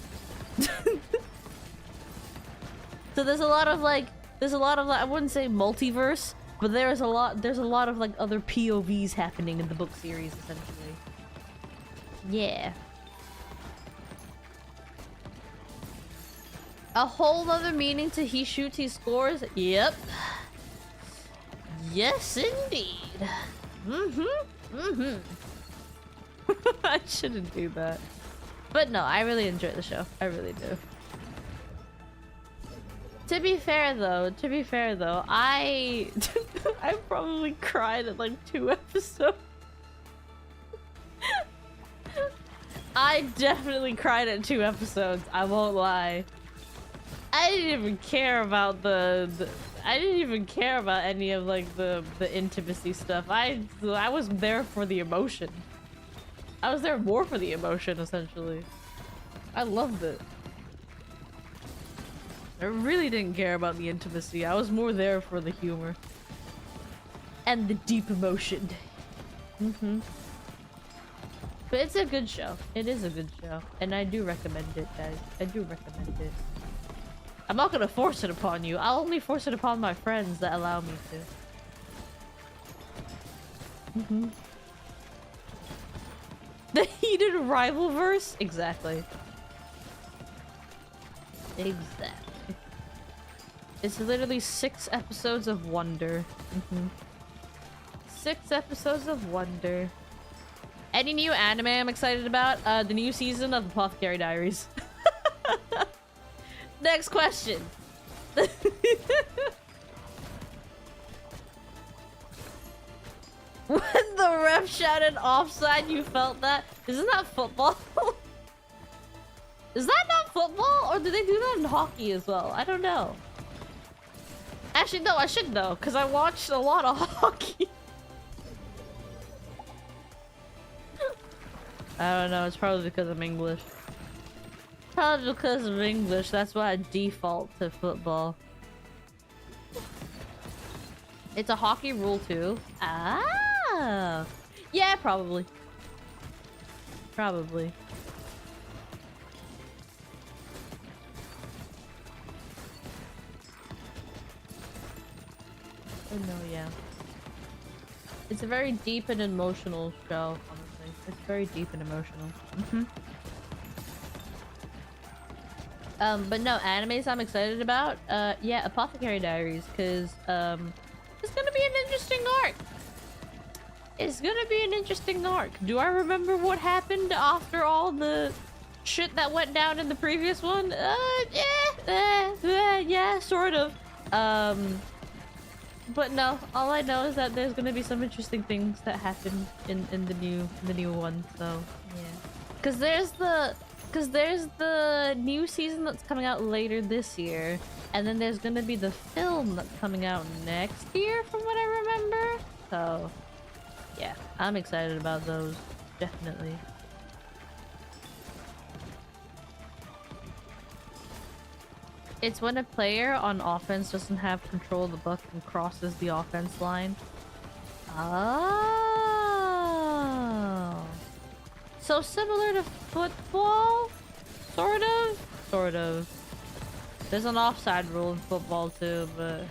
[SPEAKER 1] So there's a lot of like, I wouldn't say multiverse, but there's a lot of like other POVs happening in the book series essentially. Yeah. A whole other meaning to he shoots, he scores. Yep. Yes, indeed. I shouldn't do that. But no, I really enjoy the show. I really do. To be fair though, I probably cried at like 2 episodes. I definitely cried at 2 episodes. I won't lie. I didn't even care about I didn't even care about any of like the intimacy stuff. I was there for the emotion. I was there more for the emotion, essentially. I loved it. I really didn't care about the intimacy. I was more there for the humor. And the deep emotion. But it's a good show. It is a good show. And I do recommend it, guys. I do recommend it. I'm not gonna force it upon you. I'll only force it upon my friends that allow me to. The heated rival verse? Exactly. Exactly. It's literally 6 episodes of wonder. 6 episodes of wonder. Any new anime I'm excited about? The new season of Apothecary Diaries. Next question. When the ref shouted offside, you felt that? Isn't that football? Is that not football? Or do they do that in hockey as well? I don't know. Actually, no, I should know, because I watched a lot of hockey. I don't know, it's probably because I'm English. Probably because of English, that's why I default to football. It's a hockey rule too. Ah! Yeah, probably. Probably. Oh no, yeah. It's a very deep and emotional show, honestly. It's very deep and emotional. But no, animes I'm excited about. Yeah, Apothecary Diaries, because it's gonna be an interesting arc. It's gonna be an interesting arc. Do I remember what happened after all the shit that went down in the previous one? Yeah, sort of. But no, all I know is that there's gonna be some interesting things that happen in the new one. So yeah, because there's the new season that's coming out later this year, and then there's gonna be the film that's coming out next year, from what I remember. So yeah, I'm excited about those, definitely. It's when a player on offense doesn't have control of the puck and crosses the offense line. Oh. So similar to football? Sort of? Sort of. There's an offside rule in football too, but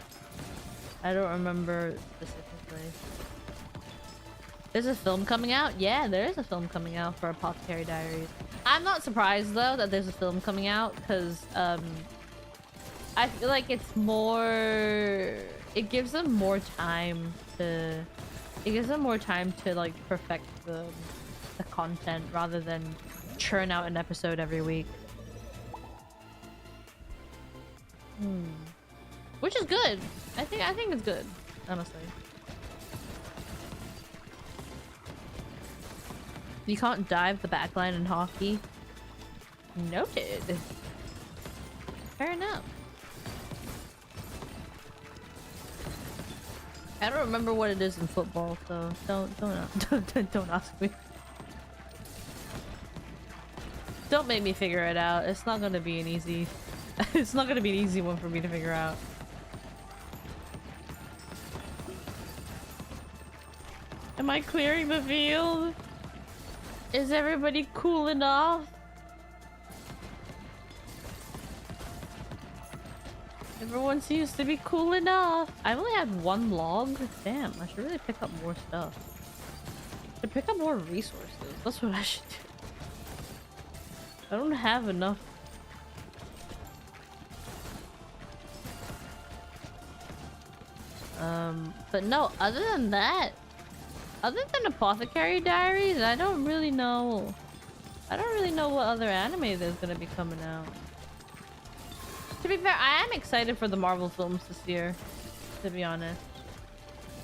[SPEAKER 1] I don't remember specifically. There's a film coming out? Yeah, there is a film coming out for Apothecary Diaries. I'm not surprised though that there's a film coming out, because I feel like it's more... It gives them more time to... It gives them more time to like perfect the content rather than churn out an episode every week. Which is good. I think it's good, honestly. You can't dive the backline in hockey. Noted. Fair enough. I don't remember what it is in football, so don't ask me. Don't make me figure it out. It's not gonna be an easy. It's not gonna be an easy one for me to figure out. Am I clearing the field? Is everybody cooling off? Everyone seems to be cooling off. I only had 1 log. Damn, I should really pick up more stuff. I should pick up more resources. That's what I should do. I don't have enough. But no, other than that, other than Apothecary Diaries, I don't really know. I don't really know what other anime there's gonna be coming out. To be fair, I am excited for the Marvel films this year, to be honest.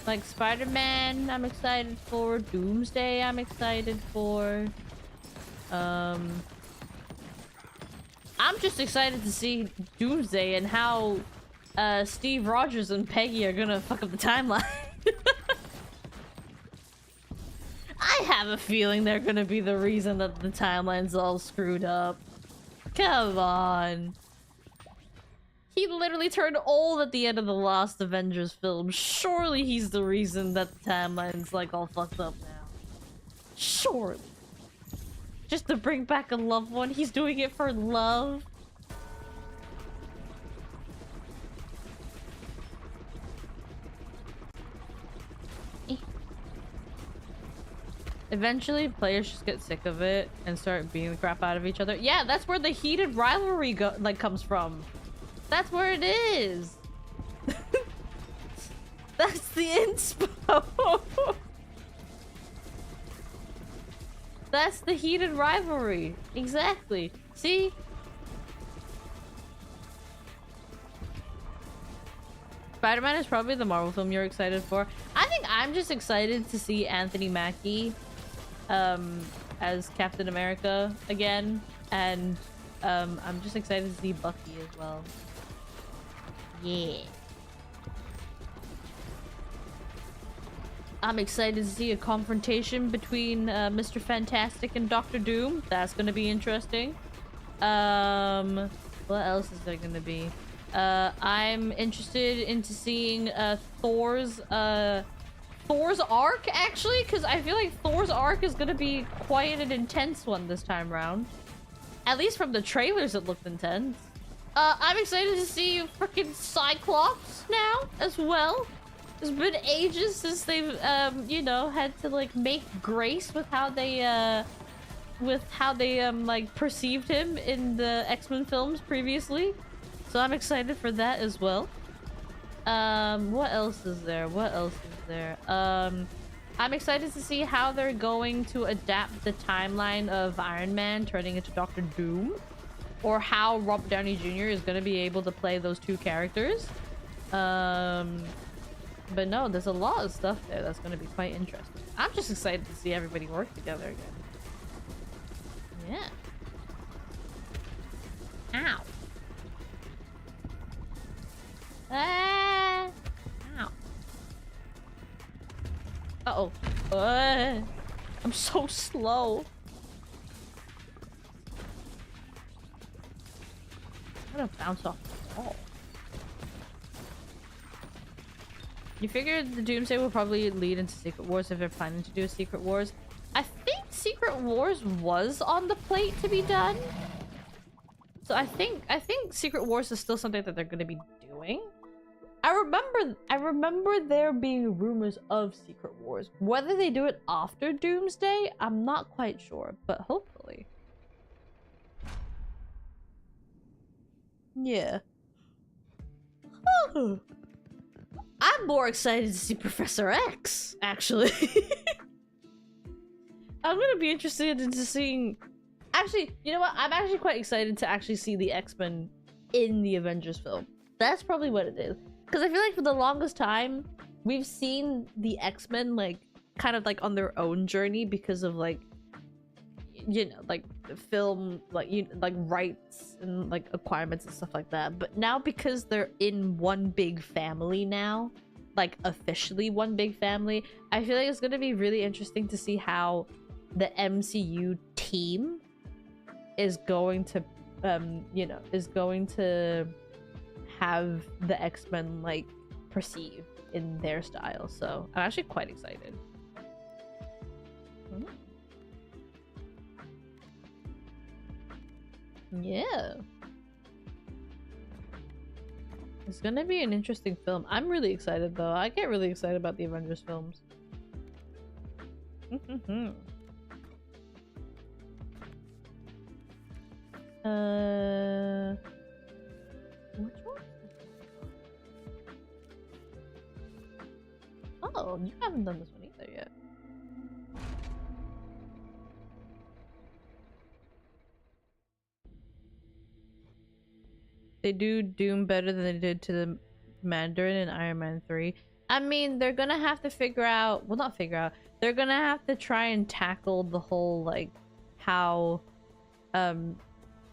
[SPEAKER 1] Like Spider-Man, I'm excited for. Doomsday, I'm excited for. I'm I'm just excited to see Doomsday and how Steve Rogers and Peggy are gonna fuck up the timeline. I have a feeling they're gonna be the reason that the timeline's all screwed up. Come on. He literally turned old at the end of the last Avengers film. Surely he's the reason that the timeline's like all fucked up now. Surely. Just to bring back a loved one. He's doing it for love. Eventually, players just get sick of it and start beating the crap out of each other. Yeah, that's where the heated rivalry comes from. That's where it is. That's the inspo. That's the heated rivalry. Exactly. See? Spider-Man is probably the Marvel film you're excited for. I think I'm just excited to see Anthony Mackie as Captain America again, and I'm just excited to see Bucky as well. Yeah. I'm excited to see a confrontation between Mr. Fantastic and Doctor Doom. That's gonna be interesting. What else is there gonna be? I'm interested into seeing Thor's arc, actually, because I feel like Thor's arc is gonna be quite an intense one this time around. At least from the trailers, it looked intense. I'm excited to see freaking Cyclops now as well. It's been ages since they've, you know, had to like make grace with how they, like perceived him in the X-Men films previously. So I'm excited for that as well. What else is there? What else is there? I'm excited to see how they're going to adapt the timeline of Iron Man turning into Doctor Doom, or how Robert Downey Jr. is going to be able to play those two characters. But no, there's a lot of stuff there that's going to be quite interesting. I'm just excited to see everybody work together again. Yeah. Ow. Ow. Uh-oh. I'm so slow. I'm gonna bounce off the wall. You figured the Doomsday will probably lead into Secret Wars if they're planning to do a Secret Wars. I think Secret Wars was on the plate to be done. So I think Secret Wars is still something that they're gonna be doing. I remember there being rumors of Secret Wars. Whether they do it after Doomsday, I'm not quite sure, but hopefully. Yeah. I'm more excited to see Professor X, actually. I'm gonna be interested in seeing... Actually, you know what? I'm actually quite excited to actually see the X-Men in the Avengers film. That's probably what it is. Because I feel like for the longest time, we've seen the X-Men, like, kind of, like, on their own journey because of, like, you know, like, film, like, like, rights and, like, acquirements and stuff like that. But now, because they're in one big family now, like, officially one big family, I feel like it's gonna be really interesting to see how the MCU team is going to, you know, is going to have the X-Men like perceive in their style. So I'm actually quite excited. Yeah, it's gonna be an interesting film. I'm really excited though. I get really excited about the Avengers films. Which one? Oh, you haven't done this one either yet. They do Doom better than they did to the Mandarin in Iron Man 3. I mean, they're gonna have to figure out... Well, not figure out. They're gonna have to try and tackle the whole, like, how...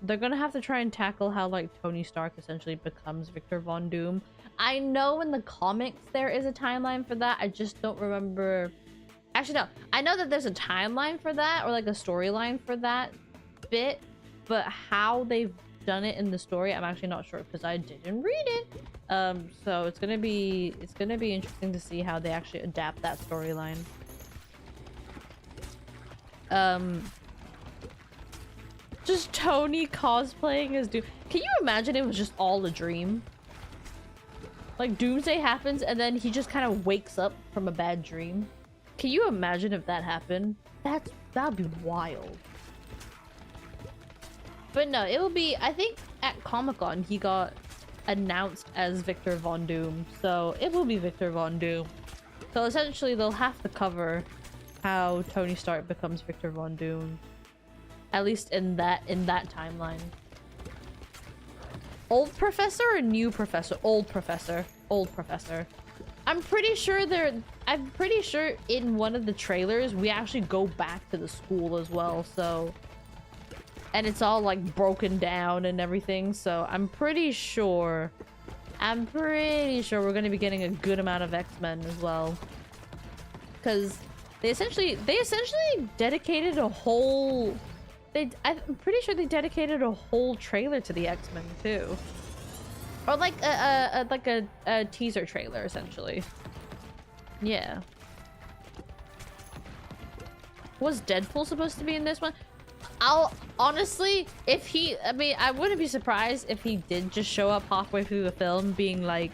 [SPEAKER 1] they're gonna have to try and tackle how like Tony Stark essentially becomes Victor Von Doom. I know in the comics there is a timeline for that. I just don't remember. Actually, no. I know that there's a timeline for that, or like a storyline for that bit, but how they've done it in the story, I'm actually not sure because I didn't read it. So it's gonna be interesting to see how they actually adapt that storyline. Just Tony cosplaying as Doom. Can you imagine it was just all a dream? Like Doomsday happens and then he just kind of wakes up from a bad dream. Can you imagine if that happened? That'd be wild. But no, it will be, I think at Comic-Con he got announced as Victor Von Doom. So it will be Victor Von Doom. So essentially they'll have to cover how Tony Stark becomes Victor Von Doom. At least in that timeline. Old professor or new professor? Old professor. Old professor. I'm pretty sure in one of the trailers we actually go back to the school as well, so, and it's all like broken down and everything, so I'm pretty sure we're gonna be getting a good amount of X-Men as well. Because they essentially dedicated a whole I'm pretty sure they dedicated a whole trailer to the X-Men too. Or like a teaser trailer essentially. Yeah. Was Deadpool supposed to be in this one? I'll honestly, I wouldn't be surprised if he did just show up halfway through the film being I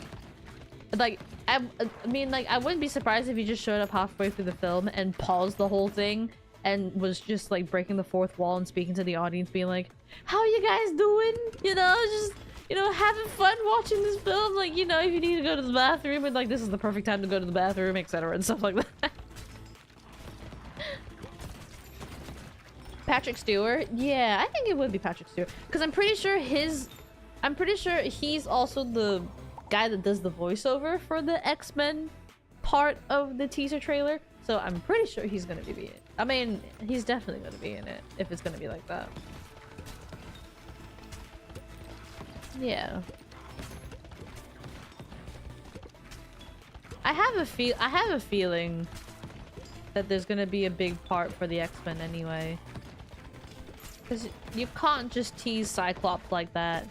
[SPEAKER 1] wouldn't be surprised if he just showed up halfway through the film and paused the whole thing and was just like breaking the fourth wall and speaking to the audience being like, how you guys doing? Just, having fun watching this film. Like, if you need to go to the bathroom and like, this is the perfect time to go to the bathroom, etc. and stuff like that. Patrick Stewart? Yeah, I think it would be Patrick Stewart. Because I'm pretty sure he's also the guy that does the voiceover for the X-Men part of the teaser trailer. So I'm pretty sure he's gonna be in it. I mean, he's definitely gonna be in it if it's gonna be like that. Yeah. I have a feeling that there's gonna be a big part for the X-Men anyway. Because you can't just tease Cyclops like that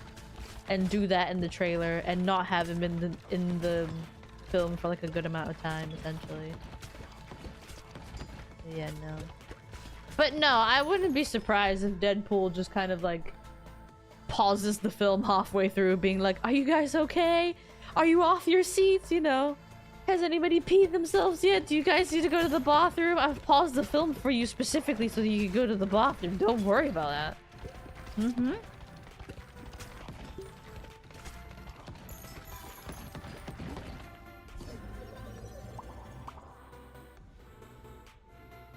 [SPEAKER 1] and do that in the trailer and not have him in the film for like a good amount of time, essentially. Yeah, no. But no, I wouldn't be surprised if Deadpool just kind of like pauses the film halfway through being like, are you guys okay? Are you off your seats? Has anybody peed themselves yet? Do you guys need to go to the bathroom? I've paused the film for you specifically so that you can go to the bathroom. Don't worry about that. Mm-hmm.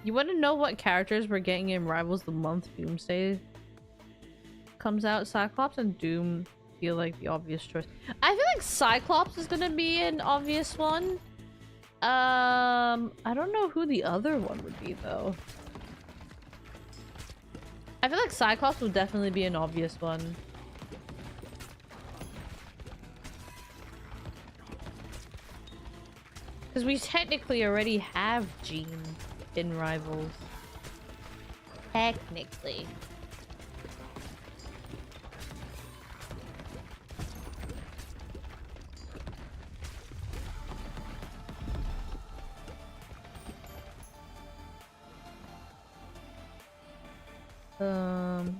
[SPEAKER 1] You want to know what characters we're getting in Rivals the Month Doomsday comes out? Cyclops and Doom feel like the obvious choice. I feel like Cyclops is gonna be an obvious one. I don't know who the other one would be though. I feel like Cyclops would definitely be an obvious one. Because we technically already have Jean in Rivals. Technically.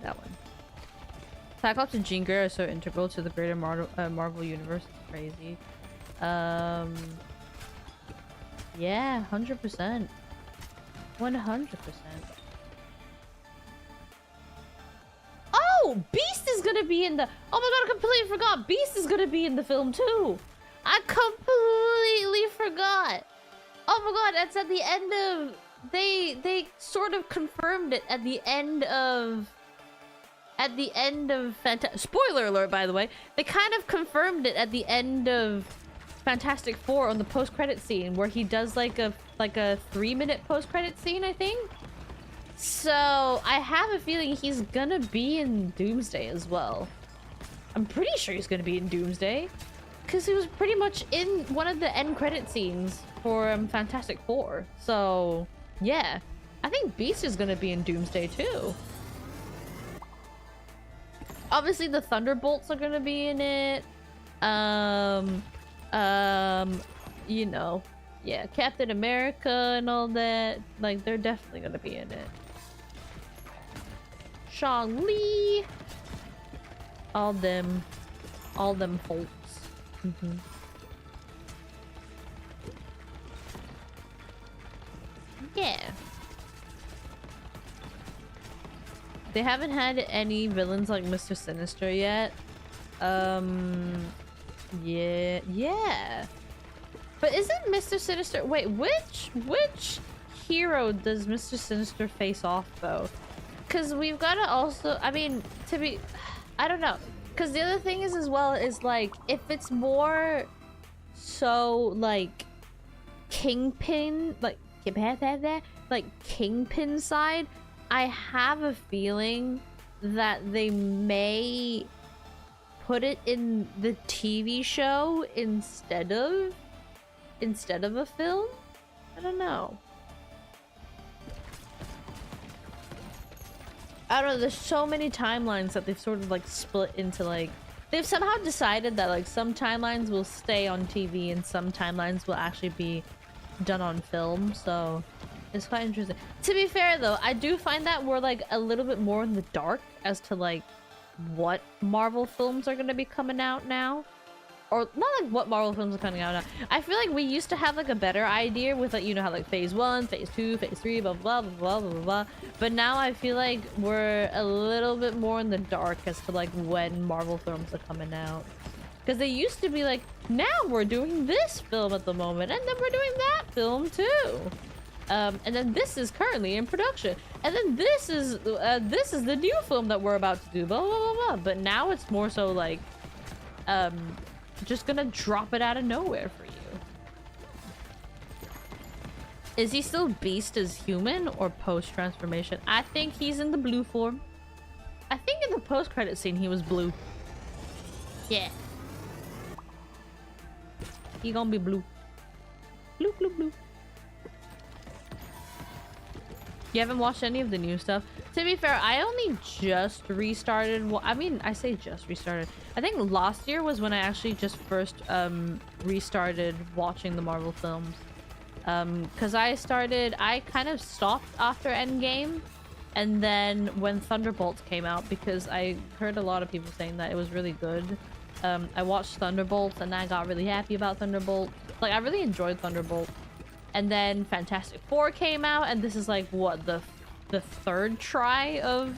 [SPEAKER 1] That one. Cyclops and Jean Grey are so integral to the greater Marvel universe. It's crazy. Yeah, 100%. 100%. Oh, Beast is gonna be in the... Oh my god, I completely forgot. Beast is gonna be in the film too. I completely forgot. Oh my god, that's at the end of... They sort of confirmed it at the end of... Spoiler alert, by the way. They kind of confirmed it at the end of Fantastic Four on the post-credit scene where he does like a 3-minute post-credit scene, I think. So I have a feeling he's gonna be in Doomsday as well. I'm pretty sure he's gonna be in Doomsday, because he was pretty much in one of the end credit scenes for Fantastic Four. So yeah, I think Beast is gonna be in Doomsday too. Obviously the Thunderbolts are gonna be in it. You know, yeah, Captain America and all that. Like, they're definitely gonna be in it. Shang-Li. All them folks. Yeah. They haven't had any villains like Mr. Sinister yet. Yeah. But isn't Mr. Sinister... Wait, which hero does Mr. Sinister face off, though? Because we've got to also... I mean, to be... I don't know. Because the other thing is, as well, is, like, if it's more so, like, Kingpin... Like, Kingpin side, I have a feeling that they may put it in the TV show instead of a film. I don't know. I don't know, there's so many timelines that they've sort of like split into, like, they've somehow decided that like some timelines will stay on TV and some timelines will actually be done on film, so it's quite interesting. To be fair though, I do find that we're like a little bit more in the dark as to like what Marvel films are gonna be coming out now. Or not like what Marvel films are coming out now. I feel like we used to have like a better idea with like, you know how like phase 1, phase 2, phase 3, blah blah blah blah blah blah. But now I feel like we're a little bit more in the dark as to like when Marvel films are coming out. Because they used to be like, now we're doing this film at the moment, and then we're doing that film too. And then this is currently in production, and then this is the new film that we're about to do, blah blah blah blah. But now it's more so like just gonna drop it out of nowhere for you. Is he still Beast as human or post transformation? I think he's in the blue form. I think in the post credit scene he was blue. Yeah, he gonna be blue. Blue blue blue. You haven't watched any of the new stuff? To be fair, I only just restarted. Well, I mean, I say just restarted. I think last year was when I actually just first restarted watching the Marvel films. Because I kind of stopped after Endgame. And then when Thunderbolts came out, because I heard a lot of people saying that it was really good. I watched Thunderbolts and I got really happy about Thunderbolts. Like, I really enjoyed Thunderbolts. And then Fantastic Four came out, and this is like what the third try of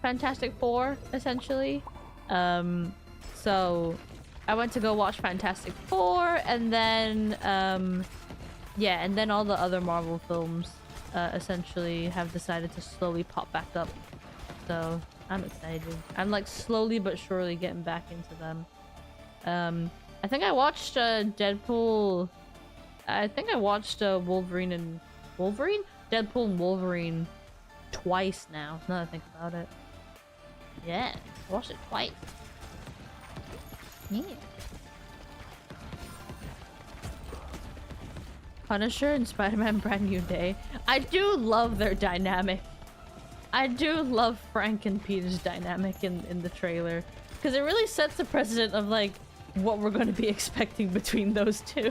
[SPEAKER 1] Fantastic Four, essentially. So I went to go watch Fantastic Four, and then yeah, and then all the other Marvel films essentially have decided to slowly pop back up. So I'm excited. I'm like slowly but surely getting back into them. I think I watched Deadpool. I think I watched Wolverine and Wolverine? Deadpool and Wolverine twice now that I think about it. Yeah, I watched it twice. Yeah. Punisher and Spider-Man Brand New Day. I do love their dynamic. I do love Frank and Peter's dynamic in the trailer. Because it really sets a precedent of like what we're going to be expecting between those two.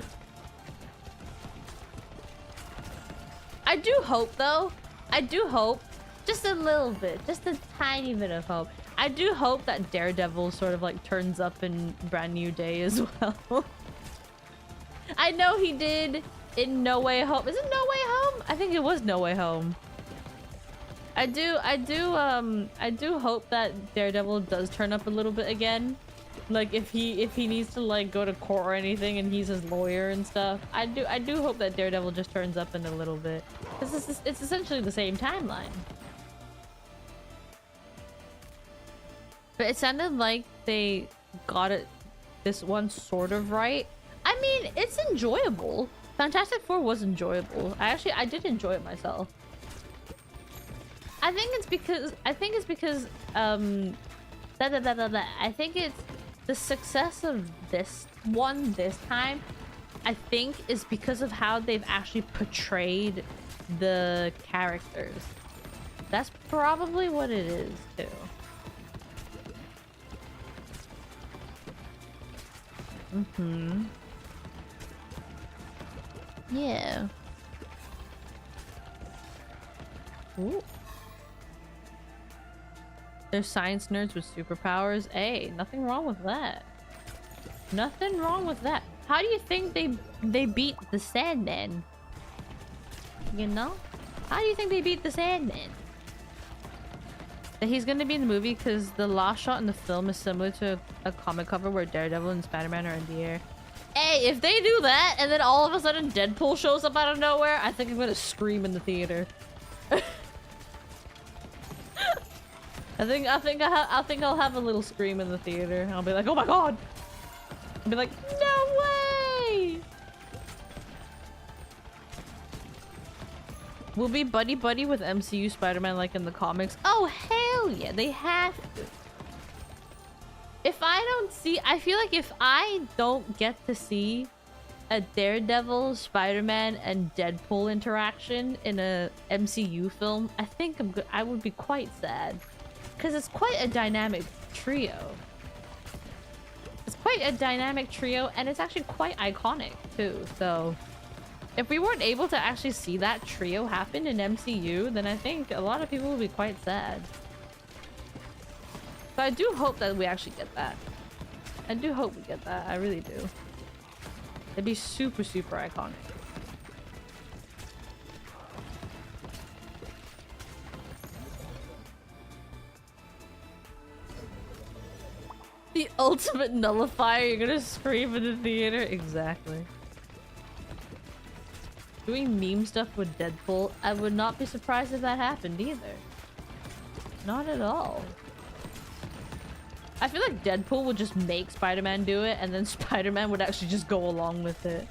[SPEAKER 1] I do hope though, I do hope, just a little bit, just a tiny bit of hope. I do hope that Daredevil sort of like turns up in Brand New Day as well. I know he did in No Way Home. Is it No Way Home? I think it was No Way Home. I do hope that Daredevil does turn up a little bit again. Like if he needs to like go to court or anything and he's his lawyer and stuff. I do hope that Daredevil just turns up in a little bit. It's essentially the same timeline. But it sounded like they got it this one sort of right. I mean, it's enjoyable. Fantastic Four was enjoyable. I did enjoy it myself. I think it's because I think it's the success of this one this time, I think, is because of how they've actually portrayed the characters. That's probably what it is too. Yeah. Ooh. They're science nerds with superpowers. Hey, nothing wrong with that. Nothing wrong with that. How do you think they beat the Sandman? You know? How do you think they beat the Sandman? That he's gonna be in the movie because the last shot in the film is similar to a comic cover where Daredevil and Spider-Man are in the air. Hey, if they do that and then all of a sudden Deadpool shows up out of nowhere, I think I'm gonna scream in the theater. I think I'll have a little scream in the theater. I'll be like, oh my god! I'll be like, no way! We'll be buddy-buddy with MCU Spider-Man like in the comics. Oh, hell yeah, they have to. If I don't see... I feel like if I don't get to see a Daredevil, Spider-Man, and Deadpool interaction in a MCU film, I think I would be quite sad. Because it's quite a dynamic trio. It's quite a dynamic trio, and it's actually quite iconic, too. So, if we weren't able to actually see that trio happen in MCU, then I think a lot of people will be quite sad. So I do hope that we actually get that. I do hope we get that. I really do. It'd be super, super iconic. The ultimate nullifier, you're gonna scream in the theater? Exactly. Doing meme stuff with Deadpool, I would not be surprised if that happened either. Not at all. I feel like Deadpool would just make Spider-Man do it, and then Spider-Man would actually just go along with it.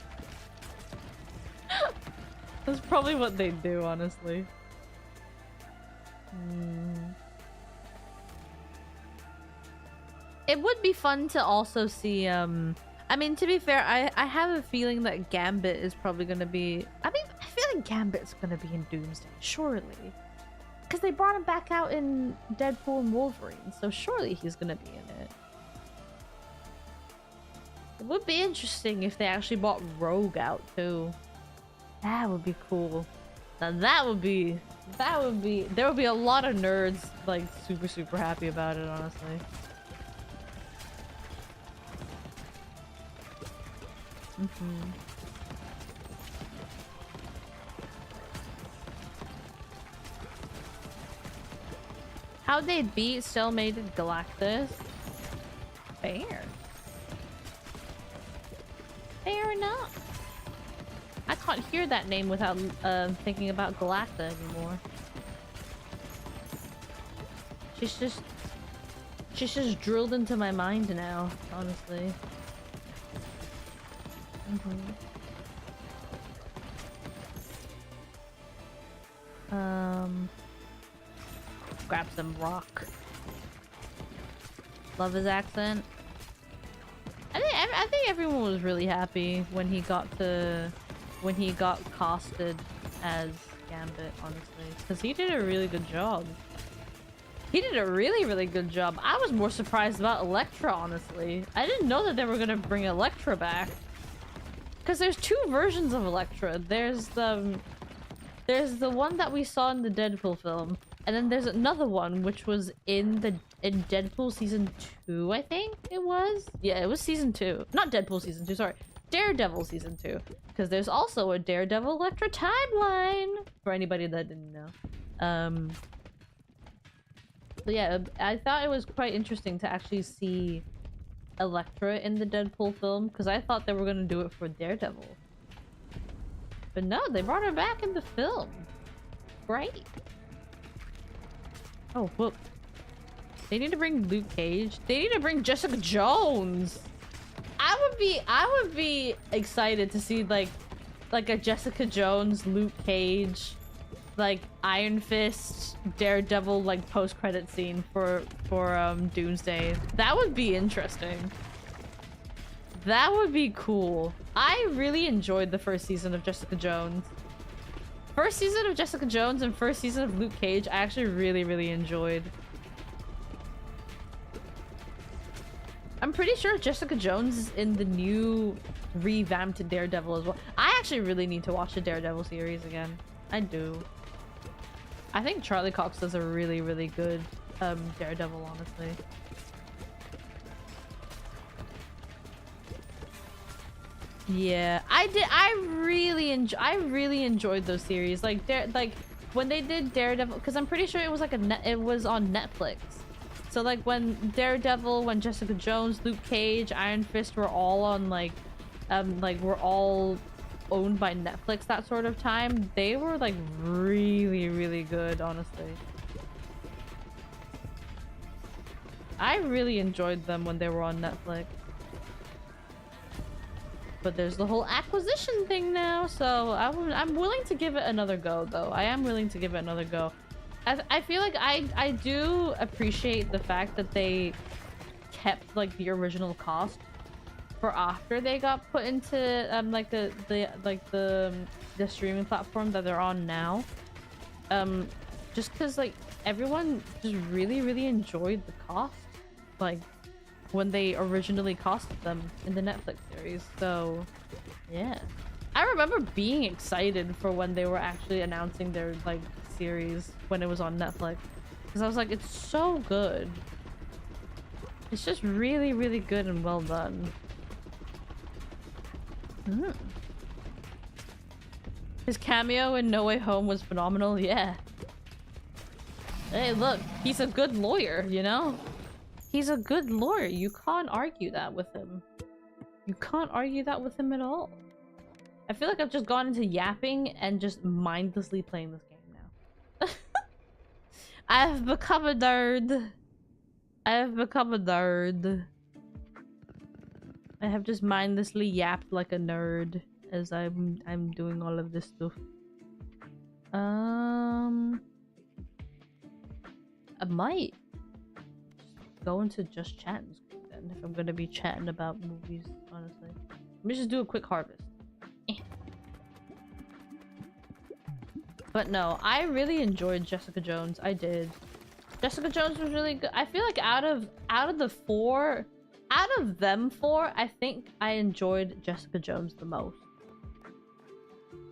[SPEAKER 1] That's probably what they do, honestly. It would be fun to also see, I mean, to be fair, I have a feeling that Gambit is probably gonna be... I mean, I feel like Gambit's gonna be in Doomsday, surely. Because they brought him back out in Deadpool and Wolverine, so surely he's gonna be in it. It would be interesting if they actually brought Rogue out, too. That would be cool. Now that would be... There would be a lot of nerds, like, super, super happy about it, honestly. How they beat cell-mated Galactus? Fair. Fair enough. I can't hear that name without thinking about Galacta anymore. She's just drilled into my mind now, honestly. Grab some rock. Love his accent. I think everyone was really happy when he got casted as Gambit, honestly, because he did a really good job. He did a really, really good job. I was more surprised about Elektra, honestly. I didn't know that they were gonna bring Elektra back. Because there's two versions of Elektra. There's the one that we saw in the Deadpool film, and then there's another one which was in Deadpool season 2, I think it was. Yeah, it was season 2. Not Deadpool season 2, sorry. Daredevil season 2. Because there's also a Daredevil Elektra timeline for anybody that didn't know. So yeah, I thought it was quite interesting to actually see Elektra in the Deadpool film, because I thought they were going to do it for Daredevil. But no, they brought her back in the film. Great. Oh, whoop. They need to bring Luke Cage. They need to bring Jessica Jones. I would be excited to see like a Jessica Jones, Luke Cage like Iron Fist, Daredevil like post-credit scene for Doomsday. That would be interesting. That would be cool. I really enjoyed the first season of Jessica Jones. First season of Jessica Jones and first season of Luke Cage, I actually really enjoyed. I'm pretty sure Jessica Jones is in the new revamped Daredevil as well. I actually really need to watch the Daredevil series again. I do. I think Charlie Cox does a really good Daredevil, honestly. Yeah, I really enjoyed those series. Like when they did Daredevil, because I'm pretty sure it was like it was on Netflix. So like when Daredevil, when Jessica Jones, Luke Cage, Iron Fist were all on like were all owned by Netflix that sort of time, they were like really good, honestly. I really enjoyed them when they were on Netflix. But there's the whole acquisition thing now, so I'm willing to give it another go, though. I am willing to give it another go. I feel like I do appreciate the fact that they kept like the original cast for after they got put into like the streaming platform that they're on now. Just because like everyone just really enjoyed the cast, like when they originally casted them in the Netflix series. So yeah, I remember being excited for when they were actually announcing their like series when it was on Netflix, because I was like, it's so good. It's just really good and well done. His cameo in No Way Home was phenomenal. Yeah. Hey, look, he's a good lawyer, you know? He's a good lawyer. You can't argue that with him. You can't argue that with him at all. I feel like I've just gone into yapping and just mindlessly playing this game now. I've become a nerd. I have become a nerd. I have just mindlessly yapped like a nerd as I'm doing all of this stuff. I might go into just chatting then if I'm gonna be chatting about movies, honestly. Let me just do a quick harvest. But no, I really enjoyed Jessica Jones. I did. Jessica Jones was really good. I feel like out of them four, I think I enjoyed Jessica Jones the most.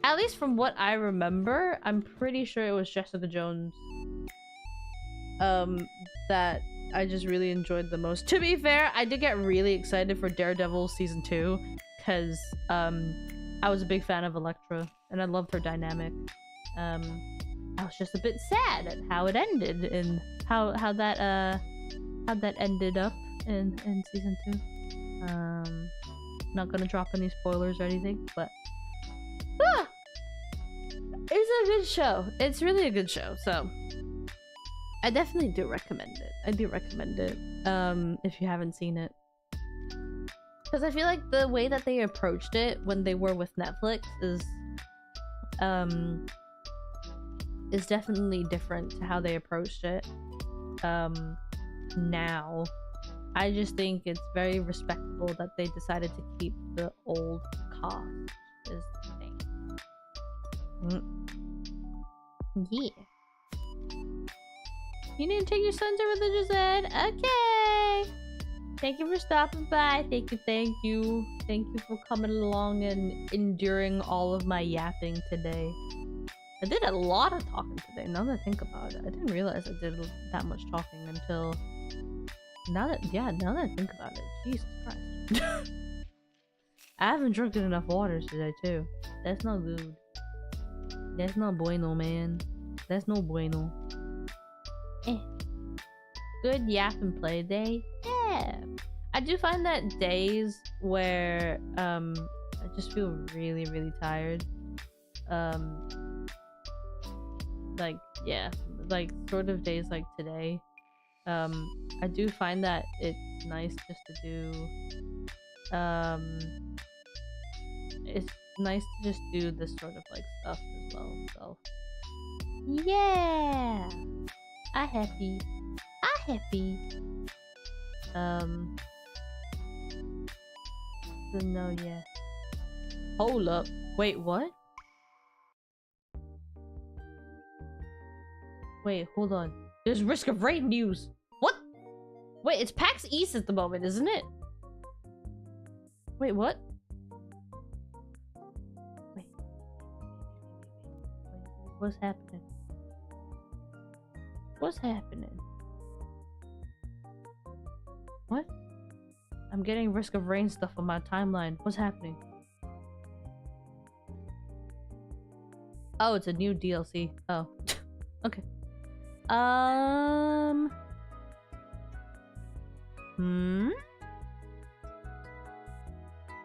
[SPEAKER 1] At least from what I remember, I'm pretty sure it was Jessica Jones that I just really enjoyed the most. To be fair, I did get really excited for Daredevil season 2 because I was a big fan of Elektra and I loved her dynamic. I was just a bit sad at how it ended and how that ended up in season 2. Not gonna drop any spoilers or anything, but it's a good show. It's really a good show, so I definitely do recommend it. I do recommend it if you haven't seen it, because I feel like the way that they approached it when they were with Netflix is definitely different to how they approached it now. I just think it's very respectable that they decided to keep the old cast is the thing. Yeah. You need to take your son to religious ed? Okay. Thank you for stopping by. Thank you. Thank you for coming along and enduring all of my yapping today. I did a lot of talking today, now that I think about it. I didn't realize I did that much talking until now that I think about it. Jesus Christ. I haven't drunk enough water today too. That's not good. That's not bueno, man. That's no bueno. Good yap and play day. Yeah. I do find that days where I just feel really tired. Like, yeah, like sort of days like today, I do find that it's nice just to do it's nice to just do this sort of like stuff as well. So Yeah! I happy. So no, yeah. Hold up. Wait, what? Wait, hold on. There's risk of rain news. What? Wait, it's PAX East at the moment, isn't it? Wait, what? Wait. What's happening? What's happening? What? I'm getting risk of rain stuff on my timeline. What's happening? Oh, it's a new DLC. Oh. Okay.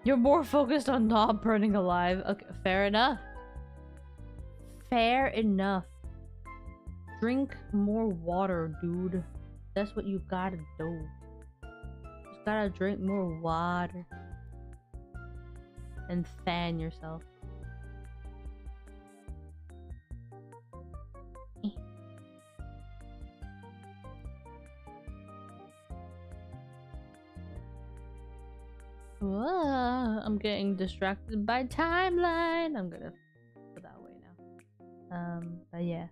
[SPEAKER 1] You're more focused on not burning alive. Okay, fair enough. Fair enough. Drink more water, dude. That's what you gotta do. Just gotta drink more water. And fan yourself. Whoa, I'm getting distracted by timeline. I'm gonna put that away now. But yeah.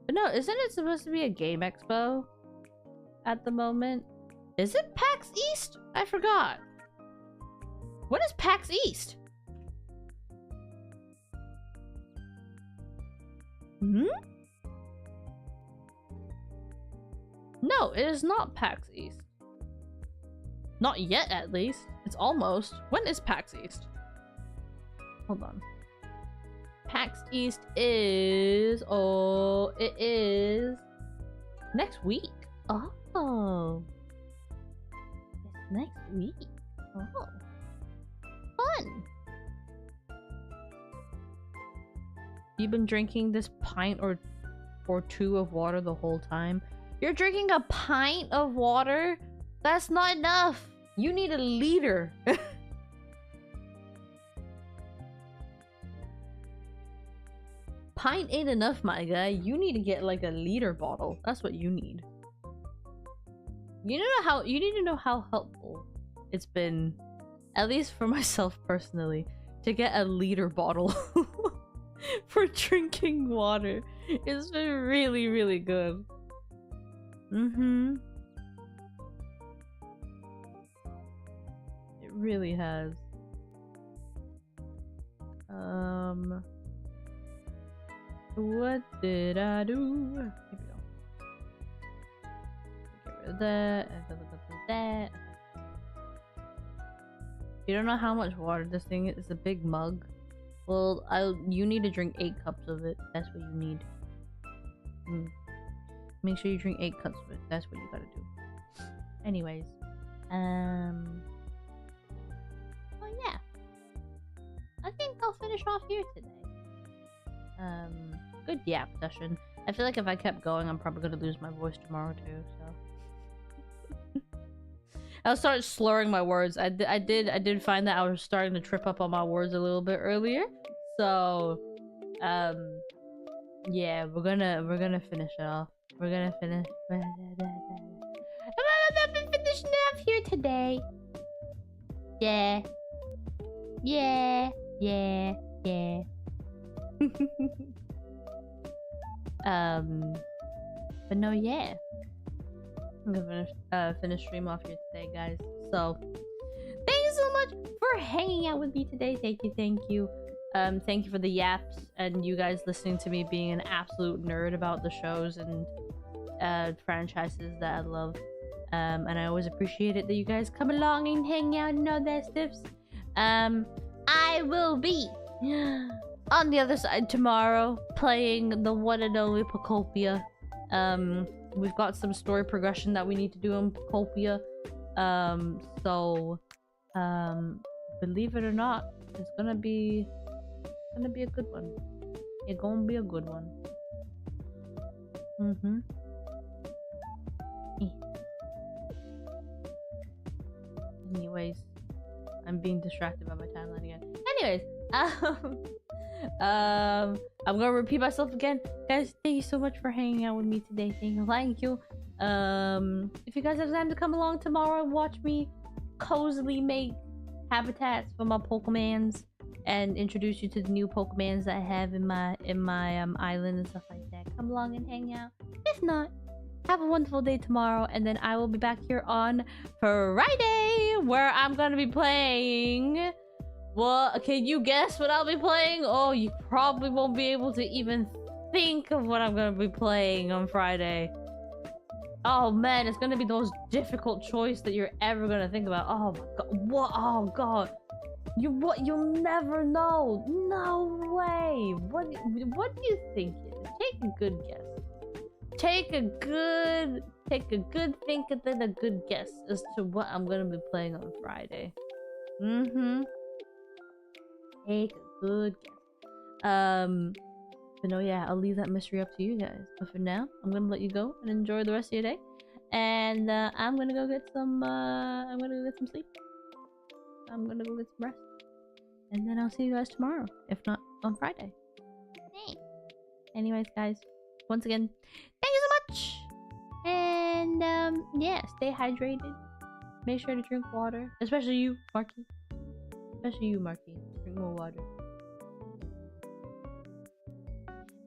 [SPEAKER 1] But no, isn't it supposed to be a game expo at the moment? Is it PAX East? I forgot. What is PAX East? No, it is not PAX East. Not yet, at least. It's almost. When is PAX East? Hold on. PAX East is... Oh, it is... next week. Oh. It's next week. Oh. Fun. You've been drinking this pint or two of water the whole time? You're drinking a pint of water? That's not enough. You need a liter. Pint ain't enough, my guy. You need to get like a liter bottle. That's what you need. You need to know how helpful it's been, at least for myself personally, to get a liter bottle for drinking water. It's been really, really good. It really has. What did I do? Here we go. Get rid of that and then look at that. You don't know how much water this thing is. It's a big mug. Well, you need to drink 8 cups of it. That's what you need. Make sure you drink 8 cups of it. That's what you gotta do. Anyways, oh yeah, I think I'll finish off here today. Good yap session. I feel like if I kept going, I'm probably gonna lose my voice tomorrow too. So I'll start slurring my words. I did find that I was starting to trip up on my words a little bit earlier. So, yeah, we're gonna finish it off. We're gonna finish. I'm gonna finish it off here today. Yeah. But no, yeah. I'm gonna finish stream off here today, guys. So, thank you so much for hanging out with me today. Thank you. Thank you for the yaps and you guys listening to me being an absolute nerd about the shows and franchises that I love. And I always appreciate it that you guys come along and hang out and all that stuff. I will be on the other side tomorrow playing the one and only Pacopia. We've got some story progression that we need to do in Pacopia. So believe it or not, it's gonna be a good one. It's gonna be a good one. Anyways, I'm being distracted by my timeline again. Anyways, I'm gonna repeat myself again. Guys, thank you so much for hanging out with me today. Thank you. If you guys have time to come along tomorrow and watch me cozily make habitats for my Pokemans and introduce you to the new Pokemans that I have in my island and stuff like that, come along and hang out. If not, have a wonderful day tomorrow, and then I will be back here on Friday, where I'm gonna be playing. Well, can you guess what I'll be playing? Oh, you probably won't be able to even think of what I'm gonna be playing on Friday. Oh man, it's gonna be the most difficult choice that you're ever gonna think about. Oh my god, what? Oh god, you'll never know. No way. What do you think it is? Take a good guess. Take a good think and then a good guess as to what I'm gonna be playing on Friday. Take a good guess. But no, yeah, I'll leave that mystery up to you guys. But for now, I'm gonna let you go and enjoy the rest of your day. And I'm gonna go get some sleep. I'm gonna go get some rest. And then I'll see you guys tomorrow, if not on Friday. Hey. Anyways, guys, once again, thank you so much. And yeah, stay hydrated. Make sure to drink water, especially you, Marky. Especially you, Marky. Drink more water.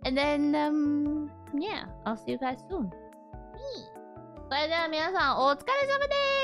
[SPEAKER 1] And then yeah, I'll see you guys soon. それでは皆さんお疲れ様です。